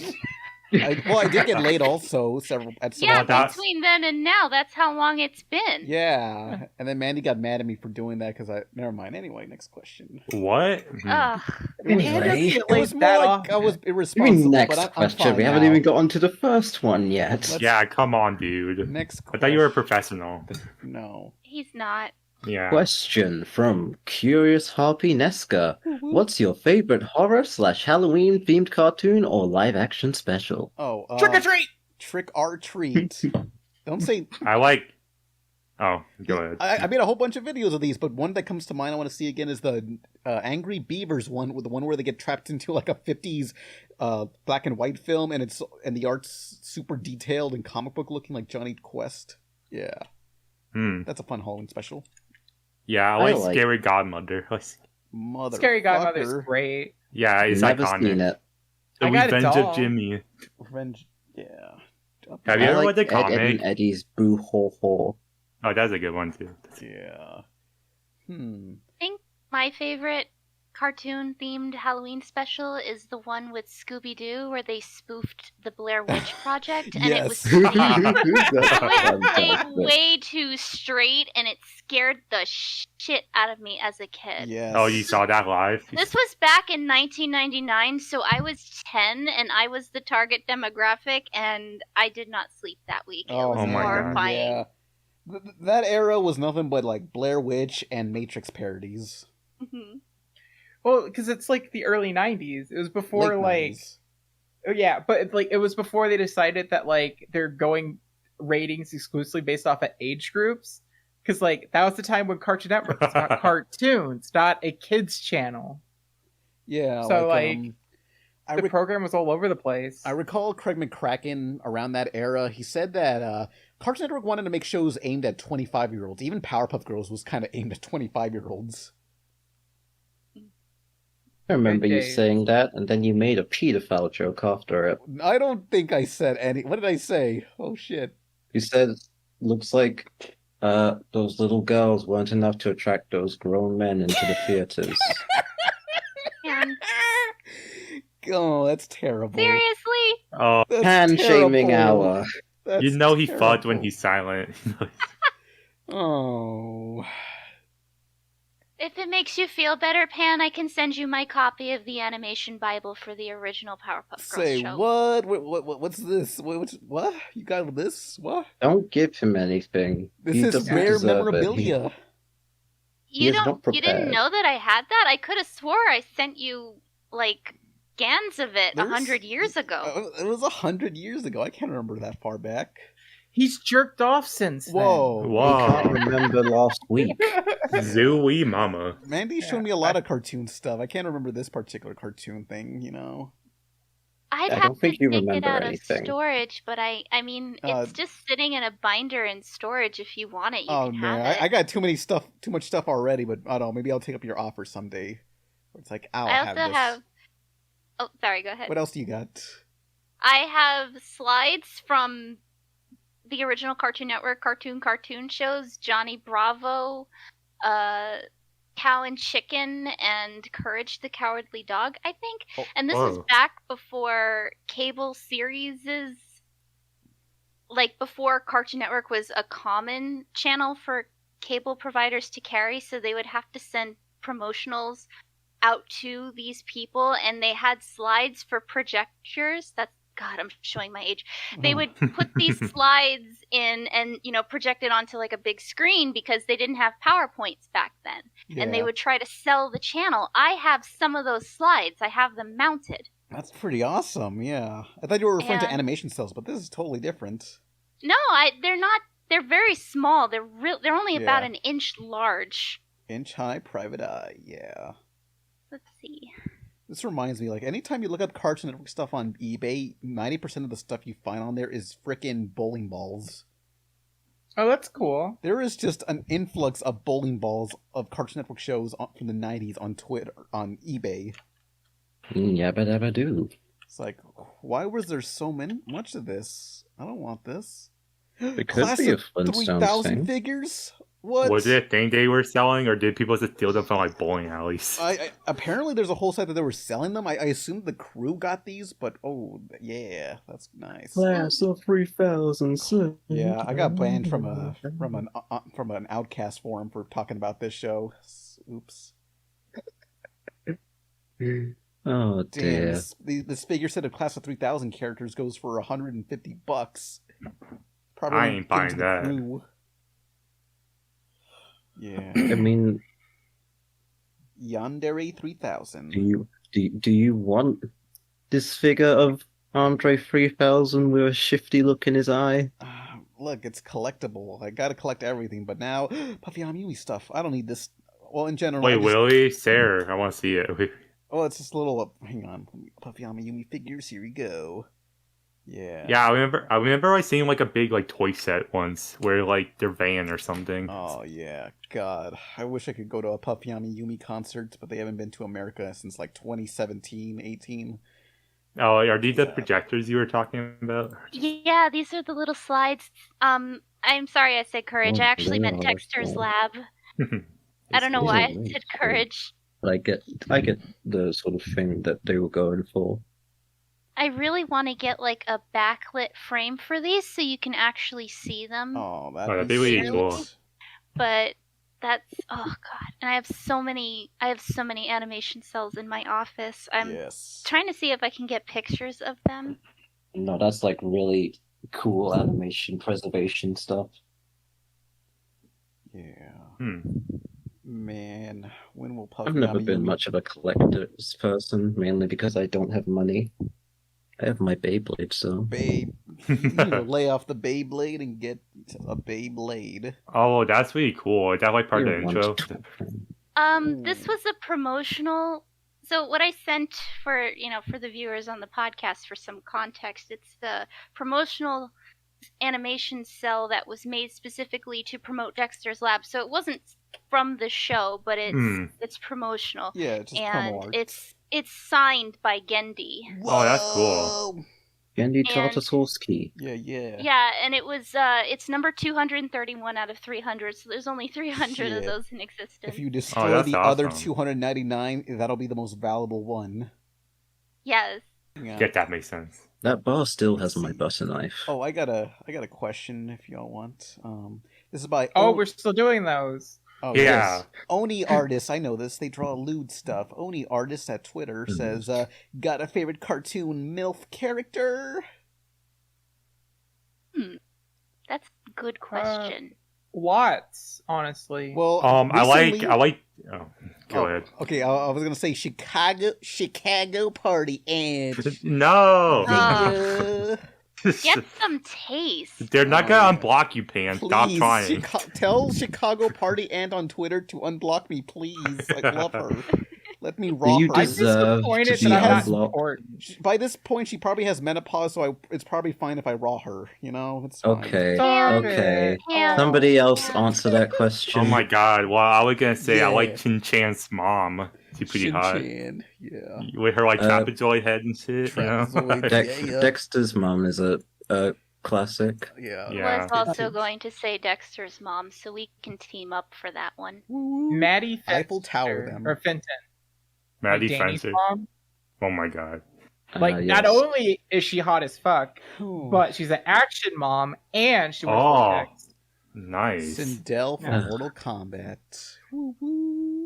I did get laid also at some Yeah, that's- between then and now, that's how long it's been. Yeah, and then Mandie got mad at me for doing that because I. Never mind. Anyway, next question. What? Ugh. Anyway, Get It laid was more that like often. I was I mean, irresponsible. next but I'm question. fine We haven't now. even got onto the first one yet. Yeah, come on, dude. Next I question. thought you were a professional. No. He's not. Yeah. Question from Curious Harpy Nesca. What's your favorite horror/Halloween themed cartoon or live action special? Oh, Trick or treat! Trick or treat. Don't say. I like. Oh, go ahead. I made a whole bunch of videos of these, but one that comes to mind I want to see again is the Angry Beavers one, with the one where they get trapped into like a 50s black and white film, and the art's super detailed and comic book looking, like Johnny Quest. Yeah, that's a fun Halloween special. Yeah, I like Scary Godmother. Mother. Scary Godmother's great. Yeah, it's Never iconic. seen it. The I got a Revenge doll. of Jimmy. Revenge. Yeah. Have you I ever like read the Ed, comic? Ed and Eddie's Boo Ho Ho. Oh, that's a good one too. Yeah. I think my favorite cartoon themed Halloween special is the one with Scooby Doo where they spoofed the Blair Witch Project, and it was played way too straight, and it scared the shit out of me as a kid. Yes. Oh, you saw that live? This was back in 1999, so I was 10 and I was the target demographic, and I did not sleep that week. It was Oh my God. horrifying. Yeah. That era was nothing but like Blair Witch and Matrix parodies. Mhm. Well, because it's like the early 90s. It was before Late like 90s. Oh, yeah, but it was before they decided that like they're going ratings exclusively based off of age groups. Because like that was the time when Cartoon Network was not cartoons, not a kids channel. Yeah. So the I program was all over the place. I recall Craig McCracken around that era. He said that Cartoon Network wanted to make shows aimed at 25-year-olds. Even Powerpuff Girls was kind of aimed at 25-year-olds. I remember you days. saying that, and then you made a pedophile joke after it. I don't think I said any. What did I say? Oh shit! You said, looks like those little girls weren't enough to attract those grown men into the theaters. Man, Oh, that's terrible. seriously? Oh, That's Hand-shaming terrible. hour. That's you know he fucked when terrible. he's silent. Oh. If it makes you feel better, Pan, I can send you my copy of the animation Bible for the original Powerpuff Girls Say show. what? What's this? What? You got this? What? Don't give him anything. This He is doesn't rare deserve it. memorabilia. He is not You didn't prepared. know that I had that? I could have swore I sent you like scans of it There's- 100 years ago. It was 100 years ago. I can't remember that far back. He's jerked off since then. Whoa. I can't Wow. remember last week. Zooey mama. Mandy showed me a lot of cartoon stuff. I can't remember this particular cartoon thing, you know. I'd I have don't think to you take it remember out anything. of storage, but I mean, it's just sitting in a binder in storage. If you want it, you Oh can man, have it. I got too much stuff already. But I don't know. Maybe I'll take up your offer someday. Where it's like I'll I have also this. have. Oh, sorry. Go ahead. What else do you got? I have slides from the original Cartoon Network cartoon shows: Johnny Bravo, Cow and Chicken, and Courage the Cowardly Dog, I think. Oh, And this was whoa. back before cable series, like before Cartoon Network was a common channel for cable providers to carry, so they would have to send promotionals out to these people, and they had slides for projectors. God, I'm showing my age. They would put these slides in and, project it onto like a big screen because they didn't have PowerPoints back then. And they Yeah. would try to sell the channel. I have some of those slides. I have them mounted. That's pretty awesome. Yeah, I thought you were referring to And- animation cells, but this is totally different. No, they're not. They're very small. They're only about Yeah. an inch large. Inch high, private eye. Yeah. Let's see. This reminds me, like, anytime you look up Cartoon Network stuff on eBay, 90% of the stuff you find on there is frickin' bowling balls. Oh, that's cool. There is just an influx of bowling balls of Cartoon Network shows from the 90s on Twitter, on eBay. Yabba dabba doo. It's like, why was there so much of this? I don't want this. Because Class of your of Flintstones 3,000 thing. figures? What? Was it a thing they were selling, or did people just steal them from like bowling alleys? I apparently there's a whole site that they were selling them. I assumed the crew got these, but yeah, that's nice. Class of 3000. Yeah, I got banned from an Outcast forum for talking about this show. Oops. Oh Damn, dear. this figure set of Class of 3000 characters goes for $150. Probably I ain't buying into the that. crew. Yeah. I mean, Yandere 3000. do you want this figure of Andre 3000 with a shifty look in his eye? Look, it's collectible. I gotta collect everything, but now Puffy Yumi stuff. I don't need this. Well, in general. Wait, I just, Willie, Sarah, I want to see it. Oh, it's just a little. Hang on, Puffy Yumi figures. Here we go. Yeah. Yeah, I remember like seeing like a big like toy set once where like their van or something. Oh yeah, God. I wish I could go to a Puffy Yumi concert, but they haven't been to America since like 2017, 18. Oh, are these the projectors you were talking about? Yeah, these are the little slides. I'm sorry I said Courage. I actually meant Dexter's Lab. I don't know why I said Courage. But I get the sort of thing that they were going for. I really want to get like a backlit frame for these so you can actually see them. Oh, that'd be really cool. But that's oh god, and I have so many animation cells in my office. I'm trying to see if I can get pictures of them. No, that's like really cool animation preservation stuff. Yeah. Man, when will Puffy I've never Yumi been much of a collector's person, mainly because I don't have money. I have my Beyblade, so. Babe, you lay off the Beyblade and get a Beyblade. Oh, that's really cool. Is that like part of the intro? This was a promotional. So what I sent for the viewers on the podcast for some context, it's the promotional animation cell that was made specifically to promote Dexter's Lab. So it wasn't from the show, but it's promotional. Yeah, it's just and promo art. it's signed by Gendy. Oh, that's cool. Gendy Tartakovsky. Yeah. Yeah, and it was it's number 231 out of 300, so there's only 300 of those in existence. If you destroy the other 299, that'll be the most valuable one. Yes. Yeah. Get that makes sense. That bar still has my butter knife. Oh, I got a question if y'all want. This is by we're still doing those. Oh, yeah. Yes. Oni Artist, I know this. They draw lewd stuff. Oni Artist at Twitter says, got a favorite cartoon MILF character? That's a good question. Lots, honestly. Well, I like. Oh, go ahead. Okay, I was gonna say Chicago Party and no. Get some taste. They're not gonna unblock you, Pan. Stop Please, trying. tell Chicago Party and on Twitter to unblock me, please. I love her. Let me raw You her. deserve to be unblocked. By this point, she probably has menopause, so it's probably fine if I raw her. It's fine. Okay, okay. Somebody else answer that question. Oh my god. Well, I was gonna say I Yeah. like Chin Chan's mom. She's pretty hot. Shin-chan, yeah. With her like trapezoid head and shit. Dexter's mom is a classic. Yeah. I was also going to say Dexter's mom, so we can team up for that one. Maddie Eiffel Tower them. or Fenton. Maddie Danny's Fencer. mom. Oh my god. Not only is she hot as fuck, but she's an action mom and she wears latex. Nice. Sindel from Mortal Kombat.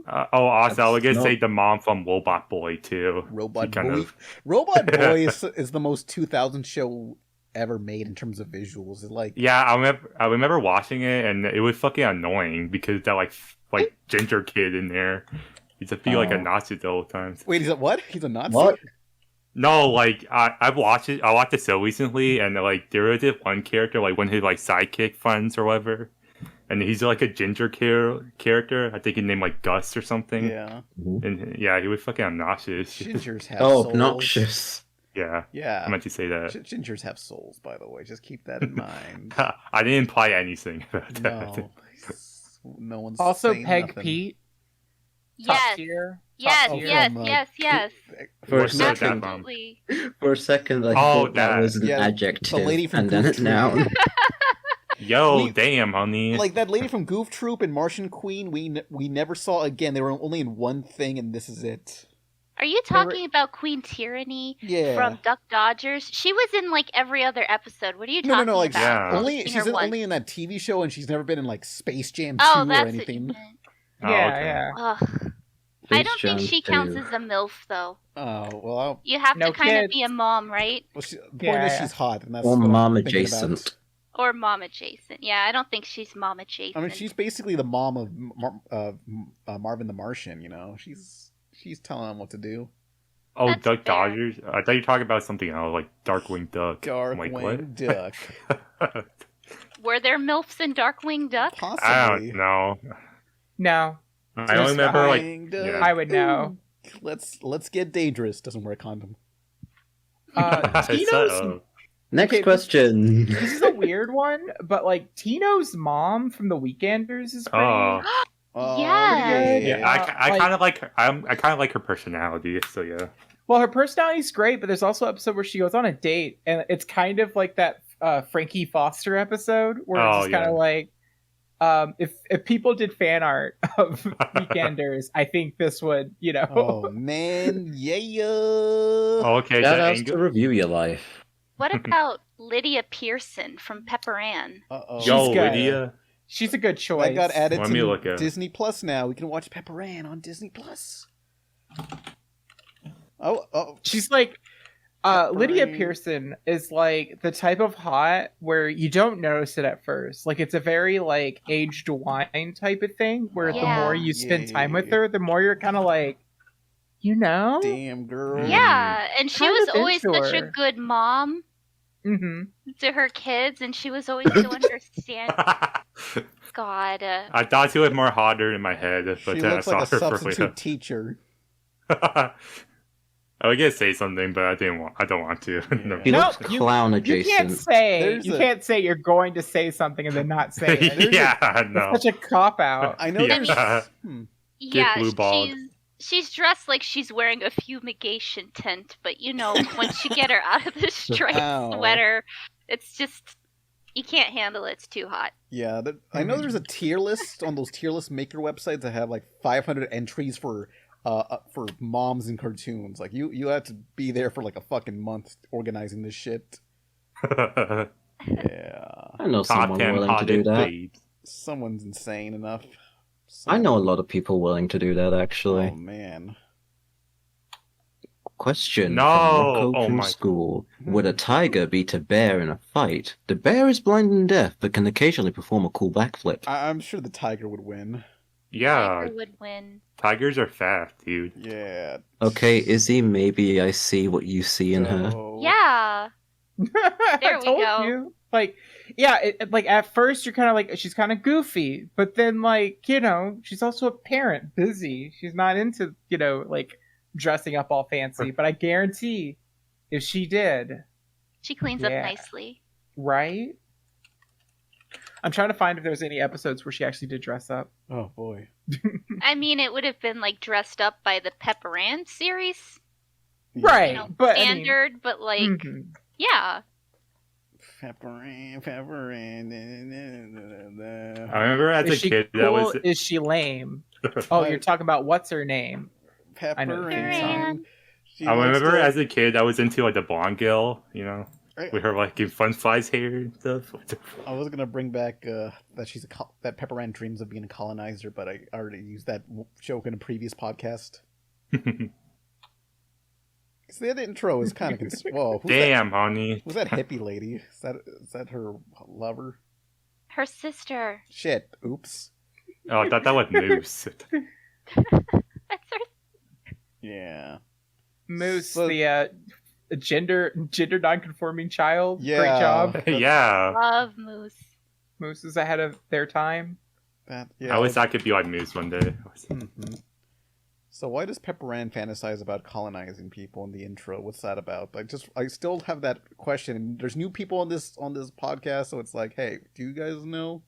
Also, I was gonna say the mom from Robot Boy too. Robot Boy. Robot Boy is the most 2000 show ever made in terms of visuals. Yeah, I remember watching it and it was fucking annoying because that like ginger kid in there. He's a feel like a Nazi the whole time. Wait, he's a what? He's a Nazi? What? No, like I've watched it. I watched the show recently, and like there was this one character, like one of his like sidekick friends or whatever, and he's like a ginger character. I think his name like Gus or something. Yeah. And yeah, he was fucking obnoxious. Gingers have souls. Obnoxious. Yeah. Yeah. I meant to say that. Gingers have souls, by the way. Just keep that in mind. I didn't imply anything about that. No one's also saying Peg nothing. Pete. Yes. Yes. For a What's that second, from? Absolutely. I thought that was an adjective, the lady from and then Gooch it's noun. Yo, damn, honey. Like that lady from Goof Troop and Martian Queen, we never saw again. They were only in one thing, and this is it. Are you talking about Queen Tyranny from Duck Dodgers? She was in like every other episode. What are you talking like about? She's only in that TV show, and she's never been in like Space Jam 2 or anything. Ugh. I don't think she counts as a MILF though. Oh well, you have to kind of be a mom, right? Well, the point is she's hot, and that's or what mom I'm thinking adjacent. about. Or mom adjacent. Yeah, I don't think she's mom adjacent. I mean, she's basically the mom of Marvin the Martian. You know, she's telling him what to do. Oh, That's Duck fair. Dodgers? I thought you were talking about something else, like Darkwing Duck. Darkwing Duck. Were there MILFs in Darkwing Duck? Possibly. I don't know. No. I only remember like I would know. Let's get dangerous. Doesn't wear a condom. Tino's Next question. This is a weird one, but like Tino's mom from The Weekenders is pretty. Yeah. I kind of like her. I kind of like her personality. So yeah. Well, her personality's great, but there's also an episode where she goes on a date, and it's kind of like that Frankie Foster episode where it's just kind of like, if people did fan art of Weekenders, I think this would, Oh man, yeah. Okay, that has to review your life. What about Lydia Pearson from Pepper Ann? Yo, Lydia. She's a good choice. I got added Let me to look at it. Disney Plus now. We can watch Pepper Ann on Disney Plus. Oh. She's like, Lydia Pearson is like the type of hot where you don't notice it at first. Like it's a very like aged wine type of thing where the more you spend time with her, the more you're kind of like, damn girl. Yeah, and she Kind was of always into such a her. good mom to her kids, and she was always so understanding. God. I thought she was more hotter in my head, but She then I looks saw like a her for substitute real. teacher. I was gonna say something, but I don't want to. No. She looks clown adjacent. You can't say you're going to say something and then not say it. No. It's such a cop out. I know Yeah. there's. Yeah, blue balled. she's dressed like she's wearing a fumigation tent, but once you get her out of the striped Ow. sweater, it's just you can't handle it. It's too hot. Yeah, I know there's a tier list on those tier list maker websites that have like 500 entries for moms and cartoons. Like you have to be there for like a fucking month organizing this shit. Yeah, I know Top someone 10 willing to do hottest that. babes. someone's insane enough. I know a lot of people willing to do that, actually. Oh man. Question No! from Rocco Oh from my- school. Would a tiger beat a bear in a fight? The bear is blind and deaf, but can occasionally perform a cool backflip. I'm sure the tiger would win. Yeah, Tiger would win. tigers are fast, dude. Yeah. Okay, Izzy, maybe I see what you see in her. Oh. Yeah. There I we told go. you. Like, yeah, like at first you're kind of like, she's kind of goofy, but then like, she's also a parent, busy. She's not into, like dressing up all fancy, but I guarantee if she did, She cleans up nicely. right? I'm trying to find if there's any episodes where she actually did dress up. Oh boy. I mean, it would have been like dressed up by the Pepper Ann series, Right, but standard, but like, Mhm. yeah. Pepper Ann. I remember as Is a she kid, cool? that was. Is she lame? Oh, you're talking about what's her name? I know Pepper the theme Ann. song. I remember as a kid, I was into like the blonde girl, with her like in fun flies hair and stuff. I was gonna bring back that that Pepper Ann dreams of being a colonizer, but I already used that joke in a previous podcast. Because the intro is kind of whoa. Damn, honey. Who's that hippie lady? Is that her lover? Her sister. Shit. Oops. Oh, I thought that was Moose. That's her. Yeah. Moose, So- the gender non-conforming child. Yeah. Great job. Yeah. Love Moose. Moose is ahead of their time. I wish I could be like Moose one day. Mhm. So why does Pepper Ann fantasize about colonizing people in the intro? What's that about? I still have that question. There's new people on this podcast, so it's like, hey, do you guys know?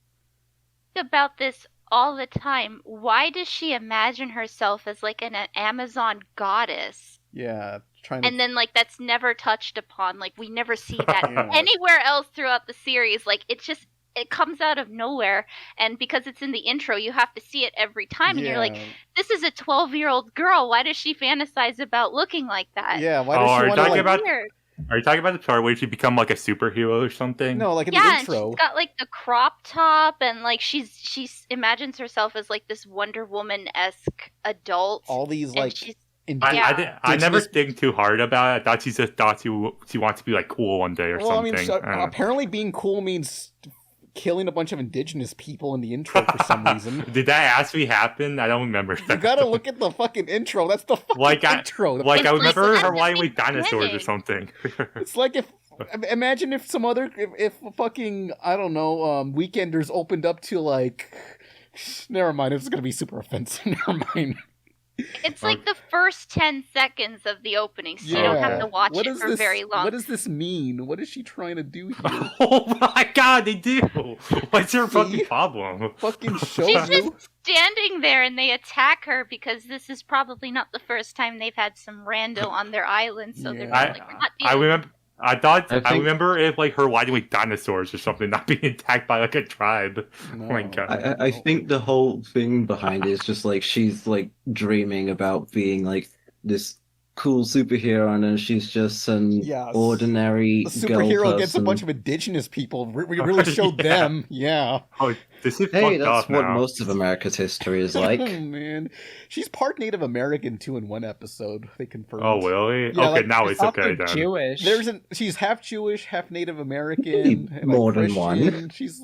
About this all the time. Why does she imagine herself as like an Amazon goddess? Yeah, trying to. And then like that's never touched upon. Like we never see that Yeah. anywhere else throughout the series. Like it's just it comes out of nowhere, and because it's in the intro, you have to see it every time, and you're like, this is a 12-year-old girl. Why does she fantasize about looking like that? Yeah, why does she want to, like... Weird. Are you talking about the part where she become like a superhero or something? No, like in yeah, the and intro. she's got like the crop top, and like she imagines herself as like this Wonder Woman-esque adult. All these like I never think too hard about it. I thought she just thought she wants to be like cool one day or something. I mean, apparently being cool means killing a bunch of indigenous people in the intro for some reason. Did that actually happen? I don't remember. You gotta look at the fucking intro. That's the fucking intro. I remember her riding with dinosaurs or something. It's like imagine if some other if fucking I don't know Weekenders opened up to like. Never mind. It's gonna be super offensive. Never mind. It's like the first 10 seconds of the opening, so you don't have to watch it for very long. What does this mean? What is she trying to do here? Oh my god, they do! What's your fucking problem? Fucking show She's just standing there and they attack her because this is probably not the first time they've had some rando on their island, so they're like, I remember it like her riding with dinosaurs or something, not being attacked by like a tribe. No. Oh my god. I think the whole thing behind it is just like she's like dreaming about being like this cool superhero, and then she's just some ordinary the superhero gets a bunch of indigenous people. We really showed them. Yeah. Oh, this is hey, that's what most of America's history is like. Oh man, she's part Native American too in one episode. They confirmed. Oh really? Yeah, okay, now it's okay then. Jewish. She's half Jewish, half Native American, and more like than one. She's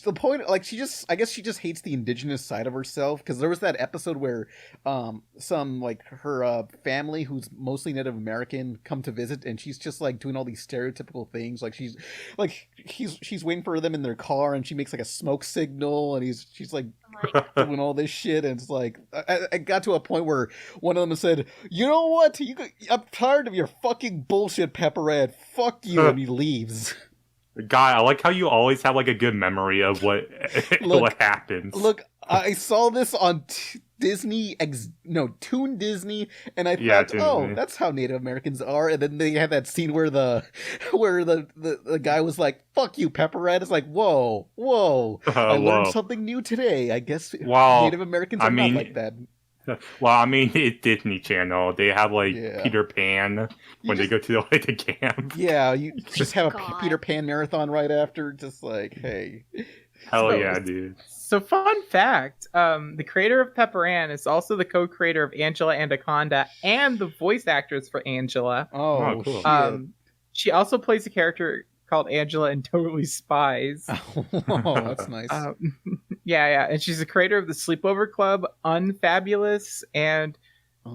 the point. Like I guess she just hates the indigenous side of herself, because there was that episode where some like her family who's mostly Native American come to visit, and she's just like doing all these stereotypical things. Like she's waiting for them in their car, and she makes like a smoke signal, and she's like doing all this shit, and it's like I got to a point where one of them said, "You know what? I'm tired of your fucking bullshit, Pepperhead. Fuck you," and he leaves. God, I like how you always have like a good memory of what happens. Look, I saw this on Toon Disney, and I thought, that's how Native Americans are. And then they had that scene where the guy was like, "Fuck you, Pepperhead." It's like, whoa, I learned something new today. I guess Native Americans are not like that. Well, I mean, it's Disney Channel. They have like Peter Pan when they go to the camp. Yeah, you just have a Peter Pan marathon right after. Just like, hey, hell yeah, dude. So, fun fact: the creator of Pepper Ann is also the co-creator of Angela Anaconda and the voice actress for Angela. Oh, cool. She also plays a character called Angela in Totally Spies. Oh, that's nice. Yeah, and she's the creator of the Sleepover Club, Unfabulous, and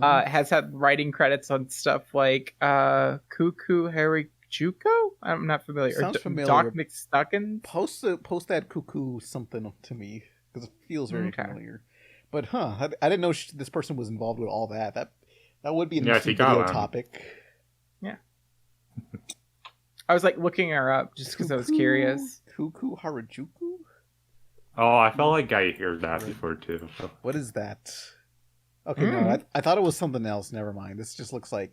has had writing credits on stuff like Cuckoo Harry Juko? I'm not familiar. Sounds familiar. Doc McStuckins? Post that Cuckoo something to me, because it feels very familiar. But I didn't know this person was involved with all that. That would be an interesting video topic. Yeah. I was like looking her up just because I was curious. Cuckoo Harajuku? Oh, I felt like I heard that before too. What is that? Okay, no, I thought it was something else. Never mind. This just looks like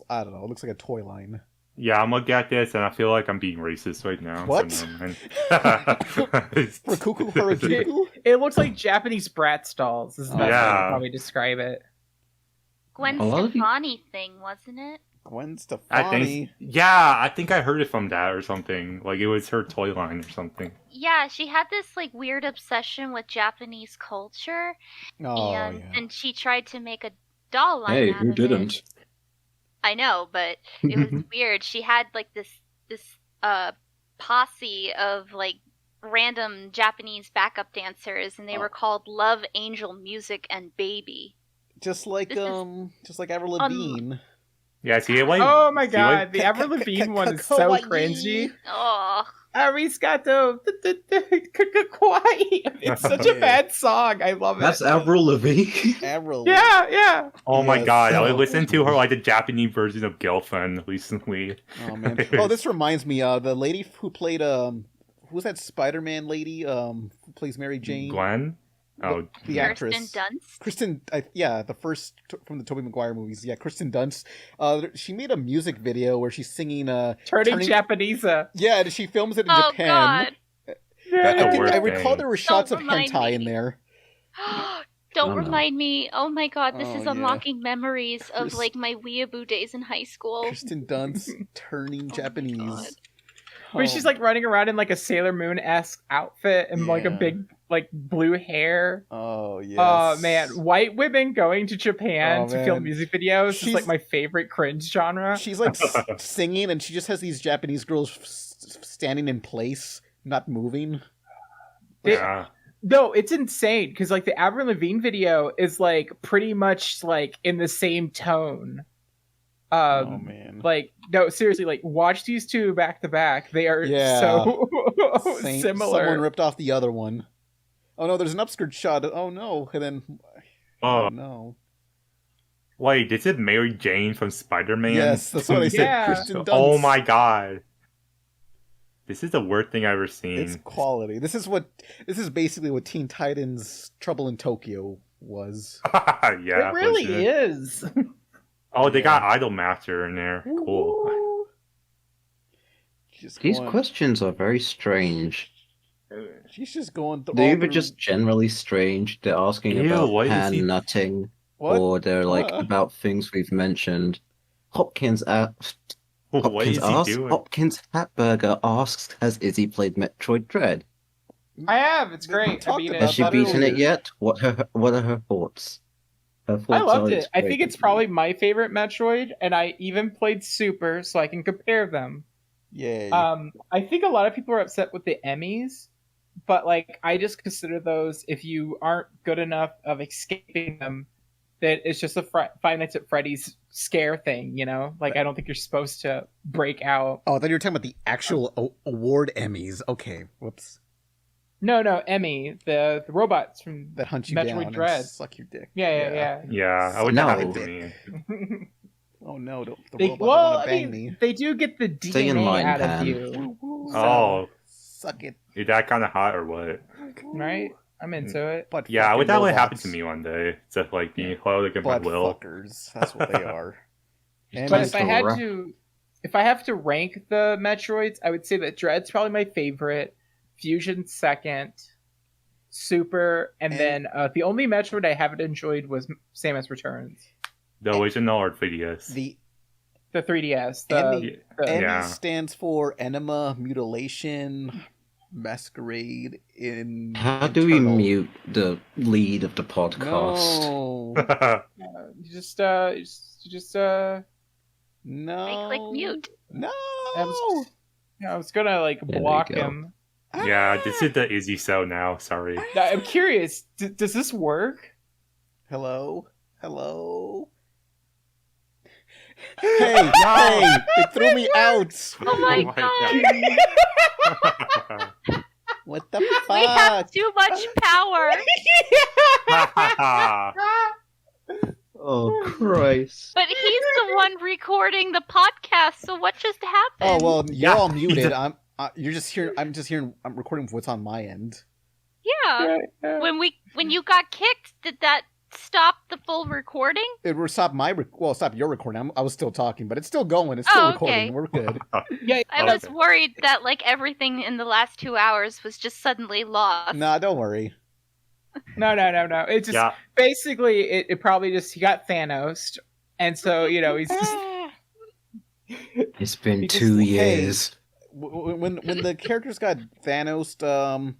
I don't know. It looks like a toy line. Yeah, I'm looking at this and I feel like I'm being racist right now. What? So For Cuckoo Harajuku? It looks like Japanese Bratz dolls. This is the best way to probably describe it. Gwen Stefani thing, wasn't it? Gwen Stefani. I think I heard it from that or something. Like it was her toy line or something. Yeah, she had this like weird obsession with Japanese culture, and she tried to make a doll line. Hey, out who of didn't? It. I know, but it was weird. She had like this posse of like random Japanese backup dancers, and they were called Love, Angel, Music, and Baby. Just like Avril Lavigne. Yeah, see it like. Oh my god, the Avril Lavigne one is so cringy. Oh. Arigato, kawaii. It's such a bad song. I love it. That's Avril Lavigne. Avril. Yeah. Oh my god, I listened to her like the Japanese version of Girlfriend recently. Oh man. Oh, this reminds me. The lady who played who was that Spider-Man lady? Who plays Mary Jane? Gwen. Oh, the actress. Kirsten Dunst. Kristen, the first from the Tobey Maguire movies. Yeah, Kristen Dunst. She made a music video where she's singing Turning Japanese. Yeah, she films it in Oh Japan. God! I recall there were shots of remind hentai me. in there. Don't Oh, no. remind me. Oh my God, this Oh, is yeah. unlocking memories of like my weeaboo days in high school. Kristen Dunst turning God. Japanese. Where she's like running around in like a Sailor Moon-esque outfit and like a Yeah. big like blue hair. Oh yes. Oh man, white women going to Japan Oh, to man. film music videos is She's- like my favorite cringe genre. She's like singing, and she just has these Japanese girls standing in place, not moving. yeah. No, it's insane because like the Avril Lavigne video is like pretty much like in the same tone. Oh man. Like no, seriously, like watch these two back to back. They are Yeah. so Someone similar. ripped off the other one. Oh no, there's an upskirt shot. Oh no, and then Oh, no. wait, is it Mary Jane from Spider-Man? Yes, that's what I said. Yeah. Kristen Dunst. Oh my god. This is the worst thing I've ever seen. It's quality. This is basically what Teen Titans Trouble in Tokyo was. Yeah. It really wasn't it? is. Oh, they got Idolmaster in there. Cool. Just These going- questions are very strange. She's just going through. They're either just generally strange, they're asking Ew, about what is hand he- nutting, What? or they're like What? about things we've mentioned. Hopkins asks, What is he doing? Hopkins Hatburger asks, has Izzy played Metroid Dread? I have. It's We great. I talked beat about it. Has she that beaten it earlier. yet? What are her thoughts? Her I thoughts loved are it. I think great. it's probably my favorite Metroid, and I even played Super, so I can compare them. Yay. I think a lot of people are upset with the Emmys, but like I just consider those, if you aren't good enough of escaping them, that it's just a Five Nights at Freddy's scare thing, you know? Like I don't think you're supposed to break out. Oh, I thought you were talking about the actual award Emmys. Okay, whoops. No, Emmy, the robots from That hunt you Metroid down and Dread. suck your dick. Yeah. Yeah, I would No. not have to me. Oh no, the They, robot well, want I to bang mean, me. they do get the Stay in DNA line, out of Pan. you, Oh, Suck it. is that kind of hot or what? right? I'm into it. Butt Yeah, I would that fucking would happen robots. to me one day. Just like being held against my Butt will. fuckers. That's what they are. And But Nice if I to had wrap- if I have to rank the Metroids, I would say that Dread's probably my favorite, Fusion second, Super, and then the only Metroid I haven't enjoyed was Samus Returns, The original or 3DS. the the 3DS. Emmy, Emmy Yeah. stands for Enema Mutilation Masquerade in. How do we Internal. mute the lead of the podcast? No, you just no. Make like mute. No. I was gonna like There we block go. him. Yeah, this is the Izzy cell now. Sorry. Now, I'm curious. Does this work? Hello, hello. Hey, hey! They threw me out. Oh my God. What the We have fuck? too much power. Oh Christ! But he's the one recording the podcast, so what just happened? Oh well, you're Yeah. all muted. You're just hearing. I'm just hearing. I'm recording what's on my end. Yeah. When you got kicked, did that stop the full recording? It will stop stop your recording. I was still talking, but it's still going. It's still Oh, recording. okay. We're good. Yeah, I was worried that like everything in the last 2 hours was just suddenly lost. Nah, don't worry. no. It just Yeah. basically it probably just he got Thanos, and so you know he's just It's been Because, 2 hey, years. When the characters got Thanos,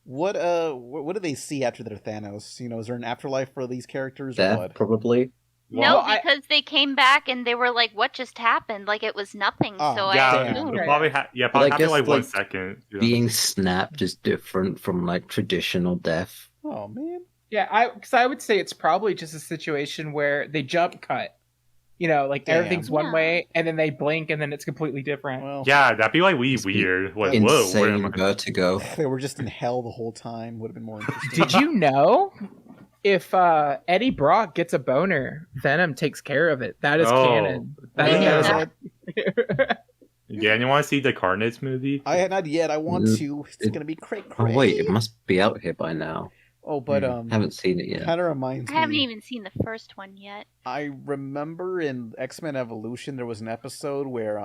what do they see after their Thanos? You know, is there an afterlife for these characters or Death, what? probably. No, Well, because they came back and they were like, "What just happened?" Like it was nothing. Oh, so Yeah, I damn. assumed. it probably But probably I happened guess, like 1 like, second. Yeah. Being snapped is different from like traditional death. Oh man. yeah. Because I would say it's probably just a situation where they jump cut. You know, like Damn. everything's one Yeah. way, and then they blink, and then it's completely different. Well, Yeah, that'd be like really Must be weird. Like, whoa, where am Insane I? vertigo. they were just in hell the whole time. Would have been more interesting. Did you know if Eddie Brock gets a boner, Venom takes care of it? That is Oh. canon. That Yeah. is canon. Yeah, and you want to see the Carnage movie? I had not yet. I want Mm, to. It's it- gonna be great. Oh wait, it must be out here by now. Oh, but Haven't seen it yet. kind of reminds I haven't me. even seen the first one yet. I remember in X-Men Evolution there was an episode where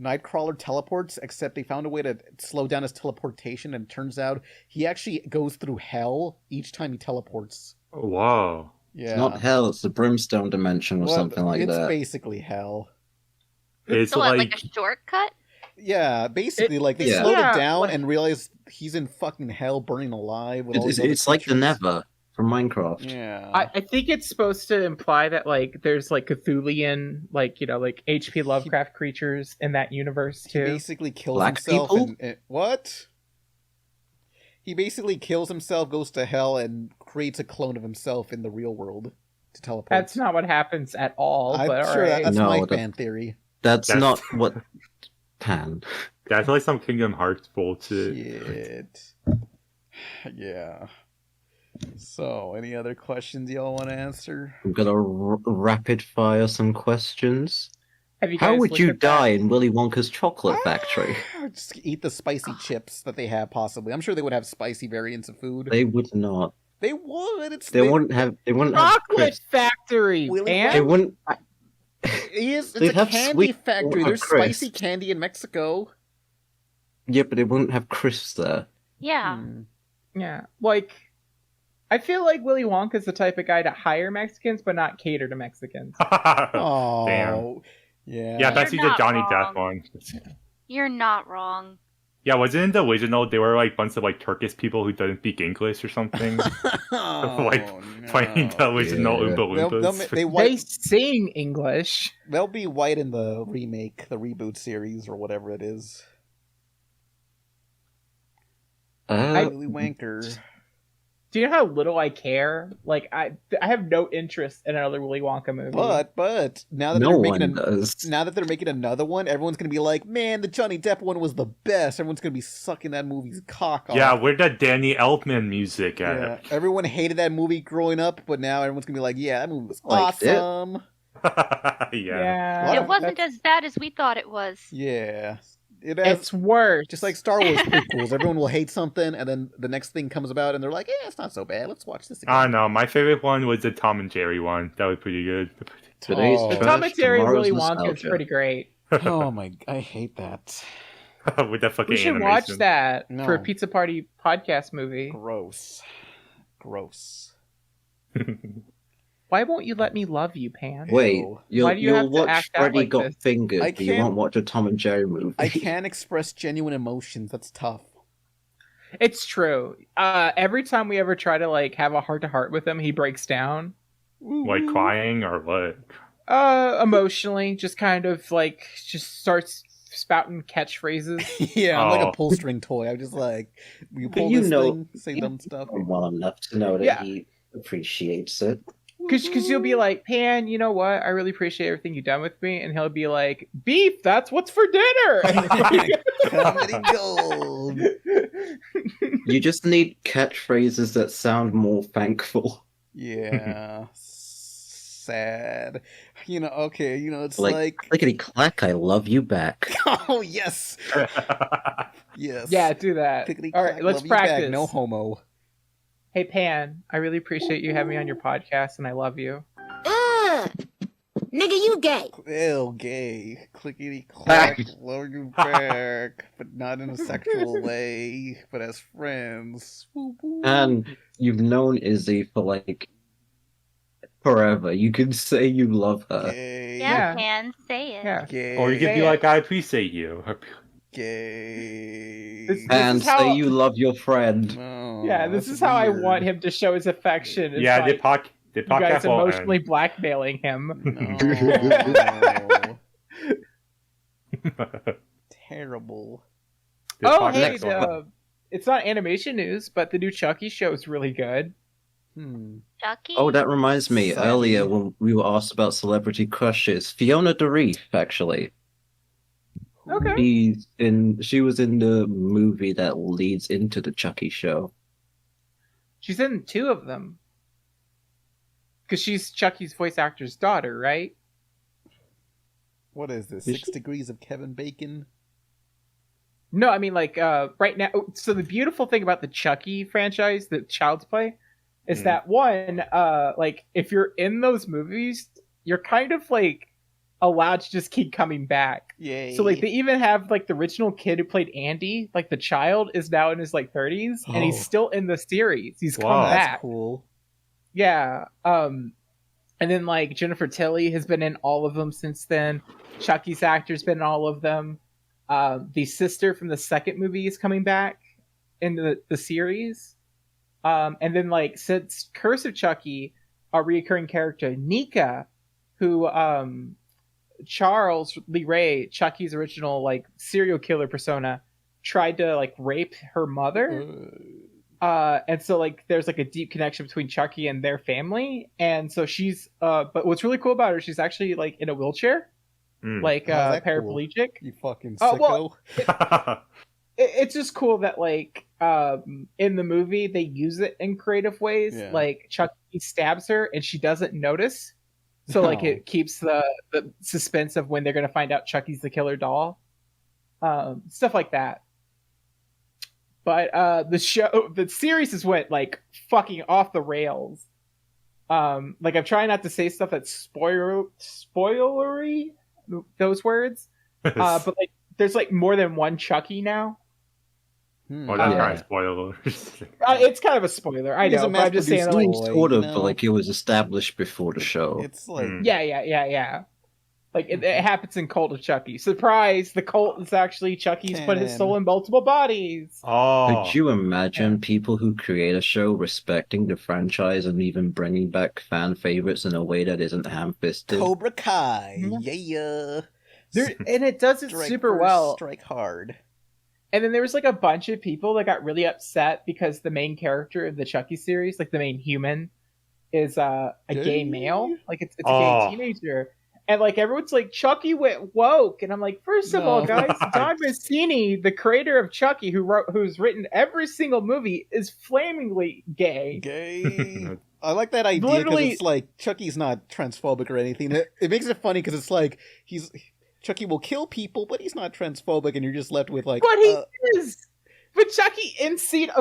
Nightcrawler teleports, except they found a way to slow down his teleportation, and it turns out he actually goes through hell each time he teleports. Whoa. Yeah. It's not hell, it's the brimstone dimension or Well, something like it's that. basically hell. It's So what, like, like a shortcut? Yeah, basically, like they yeah. slowed Yeah, it down like- and realized he's in fucking hell, burning alive. With all these other It's like the creatures. Nether from Minecraft. Yeah, I think it's supposed to imply that like there's like Cthulian, like like H.P. Lovecraft creatures in that universe he too. basically kills Black himself. people? And what? He basically kills himself, goes to hell, and creates a clone of himself in the real world to teleport. That's not what happens at all. I'm but sure alright. that's No, my that- fan theory. That's That's- not what Pan. that's like some Kingdom Hearts bullshit. Shit. Yeah. So, any other questions y'all want to answer? I'm gonna rapid fire some questions. Have you How guys would looked you at that? die in Willy Wonka's chocolate factory? Just eat the spicy chips that they have, possibly. I'm sure they would have spicy variants of food. They would not. They would. It's They wouldn't have. They wouldn't have. Chocolate crisps. factory, Willy man. They wouldn't. It's They'd a have candy sweet factory. or There's spicy crisps. candy in Mexico. Yeah, but they wouldn't have crisps there. Yeah. Hmm. Yeah, like I feel like Willy Wonka's the type of guy to hire Mexicans but not cater to Mexicans. Oh, Damn. yeah. Yeah, that's You're the not Johnny wrong. Depp one. You're not wrong. Yeah, wasn't it the original? They were like a bunch of like Turkish people who didn't speak English or something. Oh, Like, Playing the original Yeah. Oompa Loompas. they They white, sing English. they'll be white in the remake, the reboot series, or whatever it is. Willy Wanker. Do you know how little I care? Like I have no interest in another Willy Wonka movie. But now that no they're one making does. now that they're making another one, everyone's gonna be like, "Man, the Johnny Depp one was the best." Everyone's gonna be sucking that movie's cock off. Yeah, where the Danny Elfman music at? Yeah. Everyone hated that movie growing up, but now everyone's gonna be like, "Yeah, that movie was Liked it. awesome." yeah. yeah, It wasn't as bad as we thought it was. Yeah, it has, It's worse. just like Star Wars prequels. Everyone will hate something, and then the next thing comes about, and they're like, "Yeah, it's not so bad. Let's watch this again." I don't know. My favorite one was the Tom and Jerry one. That was pretty good. Today's Oh. the trash, Tom and Jerry tomorrow's Willy Wonka is nostalgia. pretty great. Oh my! I hate that. With that fucking We should animation. watch that No. for a Pizza Party podcast movie. Gross. Gross. Why won't you let me love you, Pan? Wait, Ew. Why do you you'll have to watch act out Freddy like Got this? Fingered, I but you can't- won't watch a Tom and Jerry movie. I can't express genuine emotions. That's tough. It's true. Every time we ever try to like have a heart to heart with him, he breaks down. Like crying or what? Emotionally, just kind of like just starts spouting catchphresses. Yeah, I'm like Oh. a pull string toy. I'm just like, you pull you this know- thing, say dumb stuff. Well enough to know that Yeah. he appreciates it. Because you'll be like, Pan, you know what? I really appreciate everything you've done with me. And he'll be like, beef, that's what's for dinner. Comedy gold. You just need catchphrases that sound more thankful. Yeah. Sad. Okay, it's Like, like clickety clack, I love you back. oh yes. Yes. Yeah, do that. Clickety All right, clack, let's love you back, practice. no homo. Hey, Pan, I really appreciate you having me on your podcast, and I love you. Nigga, you gay. Ew, gay. Clickety clack, love you back, but not in a sexual way, but as friends. Woo, woo. And you've known Izzy for like forever. You can say you love her. Gay. Yeah, Yeah. Pan, say it. Yeah. Gay. Or you could be Say it. like, I appreciate you. Gay. This And is how- say you love your friend. No, Yeah, this that's is how I weird. want him to show his affection. It's Yeah, like, the you guys podcast won't emotionally end. blackmailing him. No. Terrible. The Oh, podcast hey, next won't end. it's not animation news, but the new Chucky show is really good. Chucky? Oh, that reminds me. Sorry. Earlier, when we were asked about celebrity crushes, Fiona DeReef, actually. Okay. She was in the movie that leads into the Chucky show. She's in 2 of them. Because she's Chucky's voice actor's daughter, right? What is this? Is 6 Degrees of Kevin Bacon? No, I mean, like, right now. So the beautiful thing about the Chucky franchise that Child's Play is that one, like if you're in those movies, you're kind of like allowed to just keep coming back. Yay. So like they even have like the original kid who played Andy, like the child is now in his like 30s and he's still in the series. He's come back. That's cool. Yeah. And then like Jennifer Tilly has been in all of them since then. Chucky's actor's been in all of them. The sister from the second movie is coming back in the series. And then like since Curse of Chucky, a reoccurring character, Nika, who Charles Lee Ray, Chucky's original like serial killer persona, tried to like rape her mother. And so like there's like a deep connection between Chucky and their family. And so she's but what's really cool about her, she's actually like in a wheelchair. Like paraplegic. Cool? You fucking sicko. Well, it's just cool that like in the movie they use it in creative ways. Yeah. Like Chucky stabs her and she doesn't notice. So like it keeps the suspense of when they're gonna find out Chucky's the killer doll. Stuff like that. But the series has went like fucking off the rails. Like I'm trying not to say stuff that's spoilery, those words. But like there's like more than one Chucky now. Oh, that's kind of spoilers. It's kind of a spoiler. I know, but I'm just saying like sort of, but like it was established before the show. It's like yeah. Like it happens in Cult of Chucky. Surprise! The cult is actually Chucky's put his soul in multiple bodies. Oh, could you imagine people who create a show respecting the franchise and even bringing back fan favorites in a way that isn't ham-fisted? Cobra Kai, yeah. And it does it Strike super first, well. Strike hard. And then there was like a bunch of people that got really upset because the main character of the Chucky series, like the main human, is a gay male. Like it's a gay teenager. And like everyone's like, Chucky went woke, and I'm like, first of all, guys, Don Mancini, the creator of Chucky, who's written every single movie, is flamingly gay. Gay. I like that idea because it's like Chucky's not transphobic or anything. It makes it funny because it's like Chucky will kill people, but he's not transphobic, and you're just left with like, but he is. But Chucky in Seed,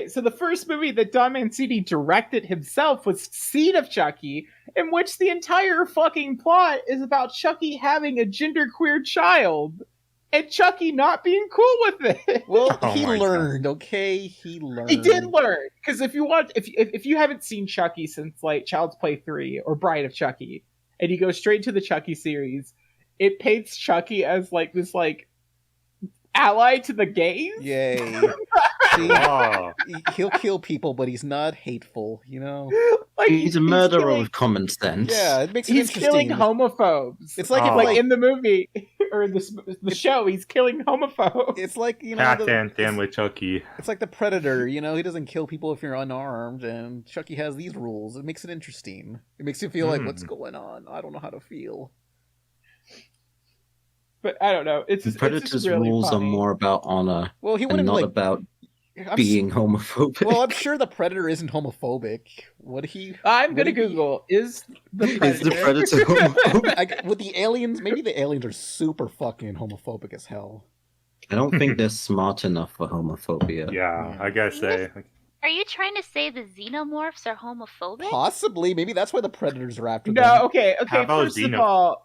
so the first movie that Don Mancini directed himself was Seed of Chucky, in which the entire fucking plot is about Chucky having a genderqueer child, and Chucky not being cool with it. Well, he learned, okay? He learned. He did learn, because if you haven't seen Chucky since like Child's Play 3 or Bride of Chucky, and you go straight to the Chucky series, it paints Chucky as like this like ally to the gays. Yay. See, he'll kill people, but he's not hateful, you know? Like he's a murderer with common sense. Yeah, it makes it he's interesting. killing homophobes. It's like, like in the movie or the show, he's killing homophobes. It's like, you know, Dan with Chucky. It's like the Predator, you know, he doesn't kill people if you're unarmed, and Chucky has these rules. It makes it interesting. It makes you feel like, what's going on? I don't know how to feel. But I don't know. It's Predator's really rules funny. are more about honor. Well, he and wouldn't not about being homophobic. Well, I'm sure the Predator isn't homophobic. Would he? I'm gonna Google is the Predator homophobic? With the aliens, maybe the aliens are super fucking homophobic as hell. I don't think they're smart enough for homophobia. Yeah, I gotta say. Are you trying to say the xenomorphs are homophobic? Possibly. Maybe that's why the Predators are after them. No, okay. How about First of all,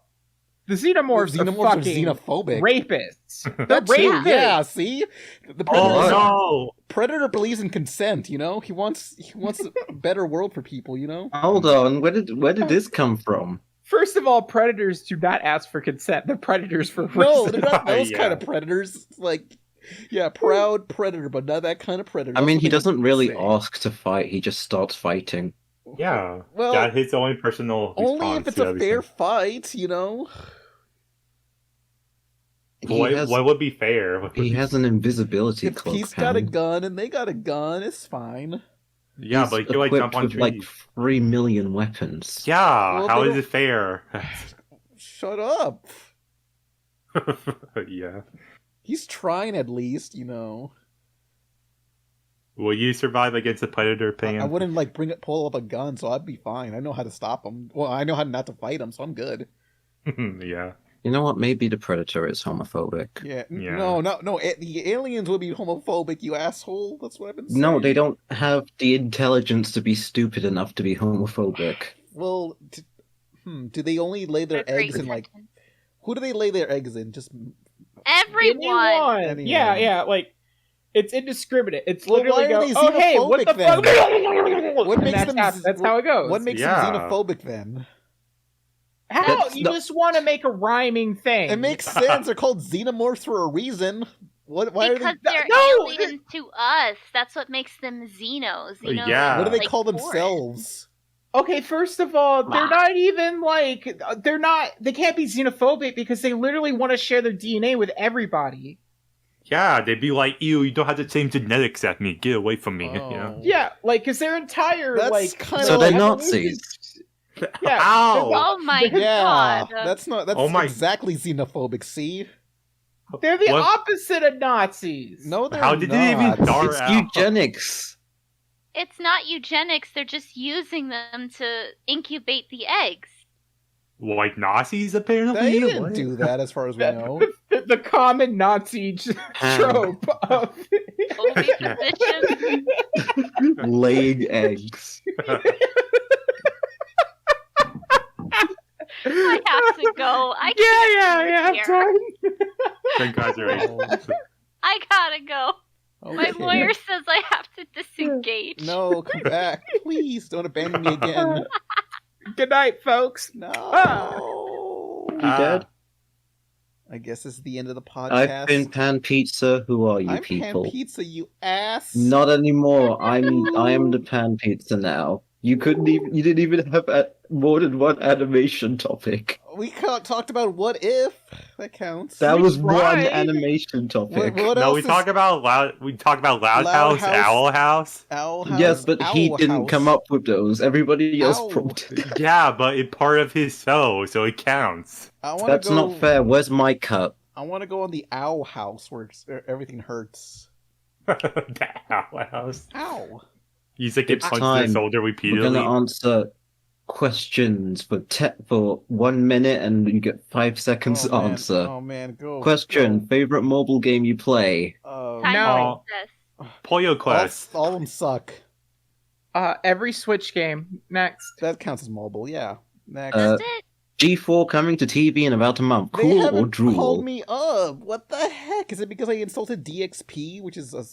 the xenomorphs are fucking xenophobic. Rapists. That's rapists. Yeah, see? The no! Predator believes in consent, you know? He wants a better world for people, you know? Hold on, where did this come from? First of all, predators do not ask for consent. They're predators for reasons. No, they're not those kind of predators. It's like, yeah, proud predator, but not that kind of predator. I mean, he doesn't really ask to fight, he just starts fighting. Yeah, well, that's his only personal response. Only if it's a fair fight, you know? What would be fair? He has an invisibility cloak. He's got a gun and they got a gun. It's fine. Yeah, he's but you like jump on with, trees. like 3 million weapons. Yeah, well, how is it fair? Shut up. Yeah. He's trying at least, you know. Will you survive against a predator, Pam? I wouldn't like pull up a gun, so I'd be fine. I know how to stop him. Well, I know how not to fight him, so I'm good. Yeah. You know what? Maybe the Predator is homophobic. Yeah. Yeah. No. The aliens will be homophobic, you asshole. That's what I've been saying. No, they don't have the intelligence to be stupid enough to be homophobic. Well, do they only lay their Great eggs in like? sentence. Who do they lay their eggs in? Just Everyone. Anyone. Yeah, like it's indiscriminate. It's Well, literally why are go, they oh hey, what the xenophobic fuck? What And makes that's how it goes. What makes Yeah. them xenophobic then? How? That's You not- just want to make a rhyming thing. It makes sense. They're called xenomorphs for a reason. Why are Because they? they're No, aliens to us. That's what makes them Xenos. Xenos Yeah. What do they like call foreign. themselves? Okay, first of all, they're not even like they can't be xenophobic because they literally want to share their DNA with everybody. Yeah, they'd be like, ew, you don't have the same genetics as me. Get away from me. Oh. You know? Yeah, like because their entire That's like kinda So they're like- Nazis. Yeah. Ow! Oh my Yeah, god. that's Oh my- exactly xenophobic. See? They're the What? opposite of Nazis. No, they're How did they even not. start It's out? eugenics. It's not eugenics. They're just using them to incubate the eggs. Like Nazis, apparently? They didn't What? do that, as far as we know. The common Nazi trope of Oviposition. Laying eggs. I have to go. I can't I'm here. done. Congratulations. I gotta go. My Okay. lawyer says I have to disengage. No, come back. Please, don't abandon me again. Good night, folks. No. You dead? I guess this is the end of the podcast. I've been Pan Pizza. Who are you I'm people? Pan Pizza, you ass. Not anymore. I am the Pan Pizza now. You didn't even have more than one animation topic. We talked about what if. That counts. That was one tried. animation topic. What No, else we is- talk about Loud Loud House, House. Owl House. Owl House. Yes, but he Owl didn't House. come up with those. Everybody else Ow. prompted. Yeah, but it's part of his show, so it counts. I wanna That's go, not fair. Where's my cut? I want to go on the Owl House where everything hurts. The Owl House. Ow. He's like, get It's punched in the time. shoulder We're repeatedly. gonna answer questions for 1 minute, and you get 5 seconds to man. answer. Oh man, go. Question: Favorite mobile game you play? Go. Time No. Princess. Polio Quest. All of them suck. Every Switch game. Next. That counts as mobile. Yeah. Next. Uh, That's it. G4 coming to TV in about a month. They Cool or haven't drool? called me up. What the heck? Is it because I insulted DXP, which is a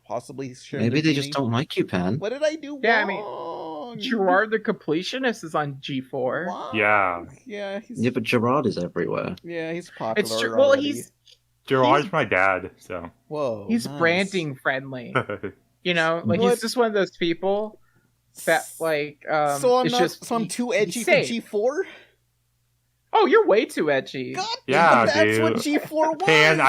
possibly sharing Maybe their they just DNA? don't like you, Pan. What did I do Yeah, I mean, wrong? Gerard the Completionist is on G4. What? Yeah. Yeah, he's Yeah, but Gerard is everywhere. he's popular. It's true. Well, already. Gerard's my dad, so. Whoa. He's nice. branding friendly. You know, like What? he's just one of those people that like So I'm it's not. just So I'm too edgy he's for safe. G4. Oh, you're way too edgy. God, Yeah, that's dude. what G4 was. Pan,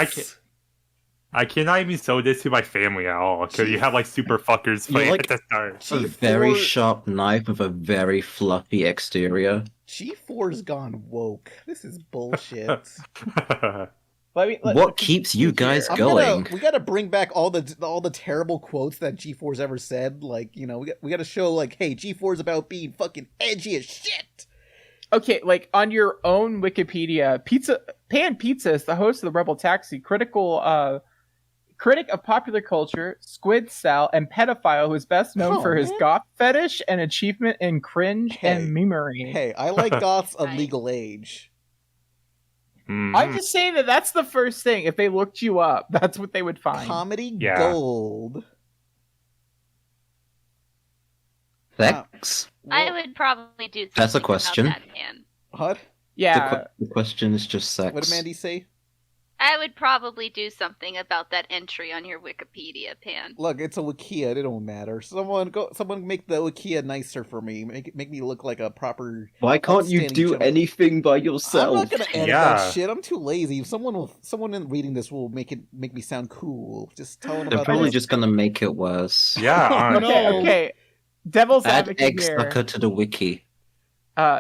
I cannot even show this to my family at all, because you have like super fuckers You're fight like- at the start. A very G4 sharp knife with a very fluffy exterior. G4's gone woke. This is bullshit. What keeps you guys I'm going? we gotta bring back all the terrible quotes that G4's ever said. Like, you know, we gotta show like, hey, G4's about being fucking edgy as shit. Okay, like on your own Wikipedia, Pan Pizza is the host of the Rebel Taxi, critic of popular culture, squid style, and pedophile who is best known Oh, for his man. goth fetish and achievement in cringe and memery. Hey, I like goths of Right. legal age. Mhm. I'm just saying that's the first thing. If they looked you up, that's what they would find. Comedy Yeah. gold. Thanks. I would probably do something That's a question. about that, man. What? Yeah, The question is just sex. What did Mandie say? I would probably do something about that entry on your Wikipedia, Pan. Look, it's a Wikia. It don't matter. Someone make the Wikia nicer for me. Make me look like a proper. Why can't you upstanding do gentleman. anything by I'm yourself? not gonna edit Yeah. that shit. I'm too lazy. Someone reading this will make me sound cool. Just tell them They're about probably this. just gonna make it worse. Yeah, honestly. No. okay. Devil's Add advocate egg here. sucker to the wiki.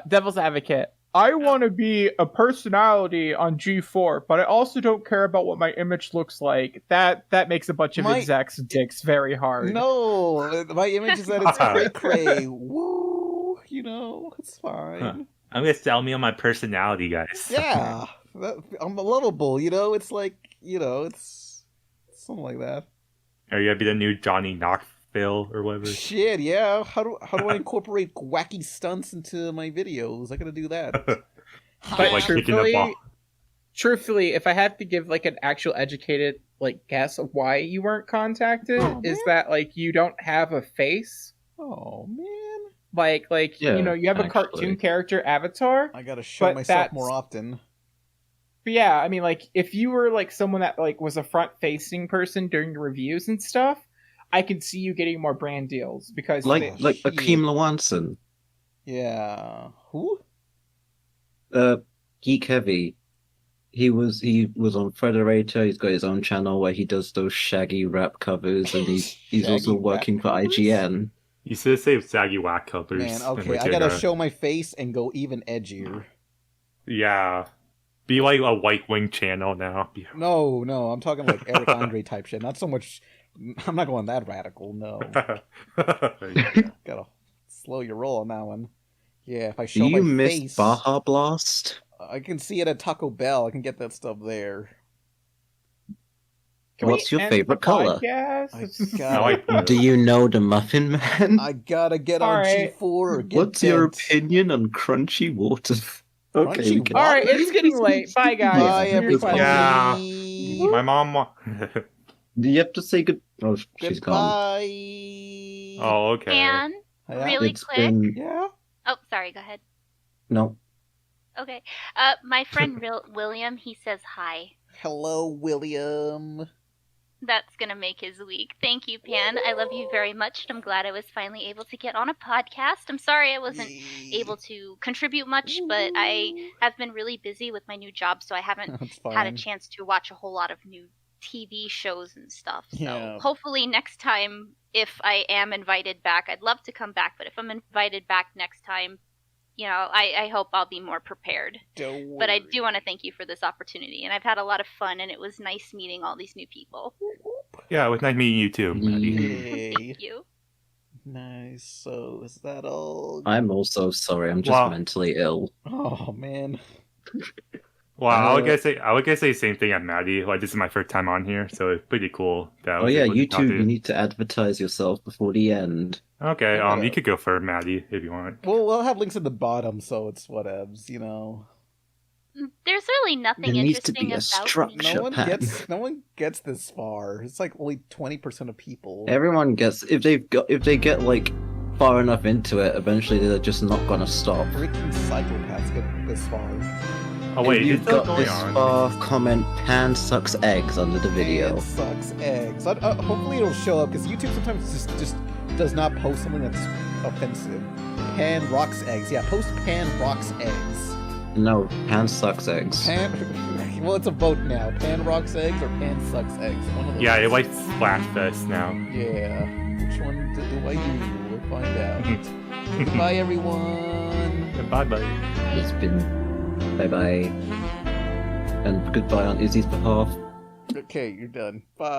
Devil's advocate. I want to be a personality on G4, but I also don't care about what my image looks like. That makes a bunch of My- execs' dicks very hard. No, my image is that it's cray cray. Woo, you know, it's fine. I'm gonna sell me on my personality, guys. Yeah, I'm lovable. You know, it's like it's something like that. Are you gonna be the new Johnny Knoxville or whatever? Shit, yeah. How do I incorporate wacky stunts into my videos? I gotta do that. But Like kicking the ball. truthfully, if I had to give like an actual educated like guess of why you weren't contacted, is that like you don't have a face? Oh man. Like Yeah, you have a cartoon character avatar. I gotta show But myself that's- more often. But yeah, I mean, like if you were like someone that like was a front-facing person during your reviews and stuff, I could see you getting more brand deals because Like they- Akeem Lawanson, Yeah. Who? Geek Heavy. He was on Frederator. He's got his own channel where he does those shaggy rap covers, and he's also Shaggy working rap for covers? IGN. You should save saggy whack covers. Man, and, okay, like, I you're gotta gonna- show my face and go even edgier. Yeah. Be like a White Wing channel now. No, I'm talking like Eric Andre type shit. Not so much. I'm not going that radical. No, gotta slow your roll on that one. Yeah, if I show Do you my miss face, Baja Blast? I can see it at Taco Bell. I can get that stuff there. Can we What's your end favorite the color? podcast? I I like gotta, Do you know the Muffin Man? I gotta get on Alright. G4 or get What's your bent. opinion on crunchy water? Okay, Crunchy we can- All right, it's getting late. Bye, guys. Bye, Here's everybody. my- Yeah. My mom. Do you have to say good? Oh, she's gone. Goodbye. Oh, okay. And Yeah. really It's quick. been Yeah. Oh, sorry. Go ahead. no. Okay. My friend William, he says hi. Hello, William. That's gonna make his week. Thank you, Pan. I love you very much. I'm glad I was finally able to get on a podcast. I'm sorry I wasn't able to contribute much, but I have been really busy with my new job, so I haven't That's had a fine. chance to watch a whole lot of new TV shows and stuff. So Yeah. hopefully next time, if I am invited back, I'd love to come back, but if I'm invited back next time, I hope I'll be more prepared. Don't But I worry. do want to thank you for this opportunity, and I've had a lot of fun, and it was nice meeting all these new people. Yeah, it was nice meeting you too, Maddie. Yay. Thank you. Nice. So is that all? I'm also sorry. I'm just Wow. mentally ill. Oh man. Wow, I would guess say the same thing at Maddie. Like, this is my first time on here, so it's pretty cool. That I Oh was yeah, able to you talk two. to You need to advertise yourself before the end. Okay, Yeah. you could go for Maddie if you want. Well, we'll have links at the bottom, so it's whatevs, you know. There's really nothing There needs to interesting be a about structure. No one Pat. gets this far. It's like only 20% of people. Everyone gets if they get like far enough into it, eventually they're just not gonna stop. Freaking psychopaths get this far. Oh wait, if it's you've still got going this on. far, comment "Pan sucks eggs" under the video. Pan sucks eggs. Hopefully it'll show up because YouTube sometimes just does not post something that's offensive. Pan rocks eggs. Yeah, post Pan rocks eggs. No, Pan sucks eggs. Pan. Well, it's a vote now. Pan rocks eggs or Pan sucks eggs. One of those. Yeah, it like Splashfest now. Yeah. Which one do I do? We'll find out. Goodbye, everyone. Bye bye. It's been bye bye, and goodbye on Izzy's behalf. Okay, you're done. Bye.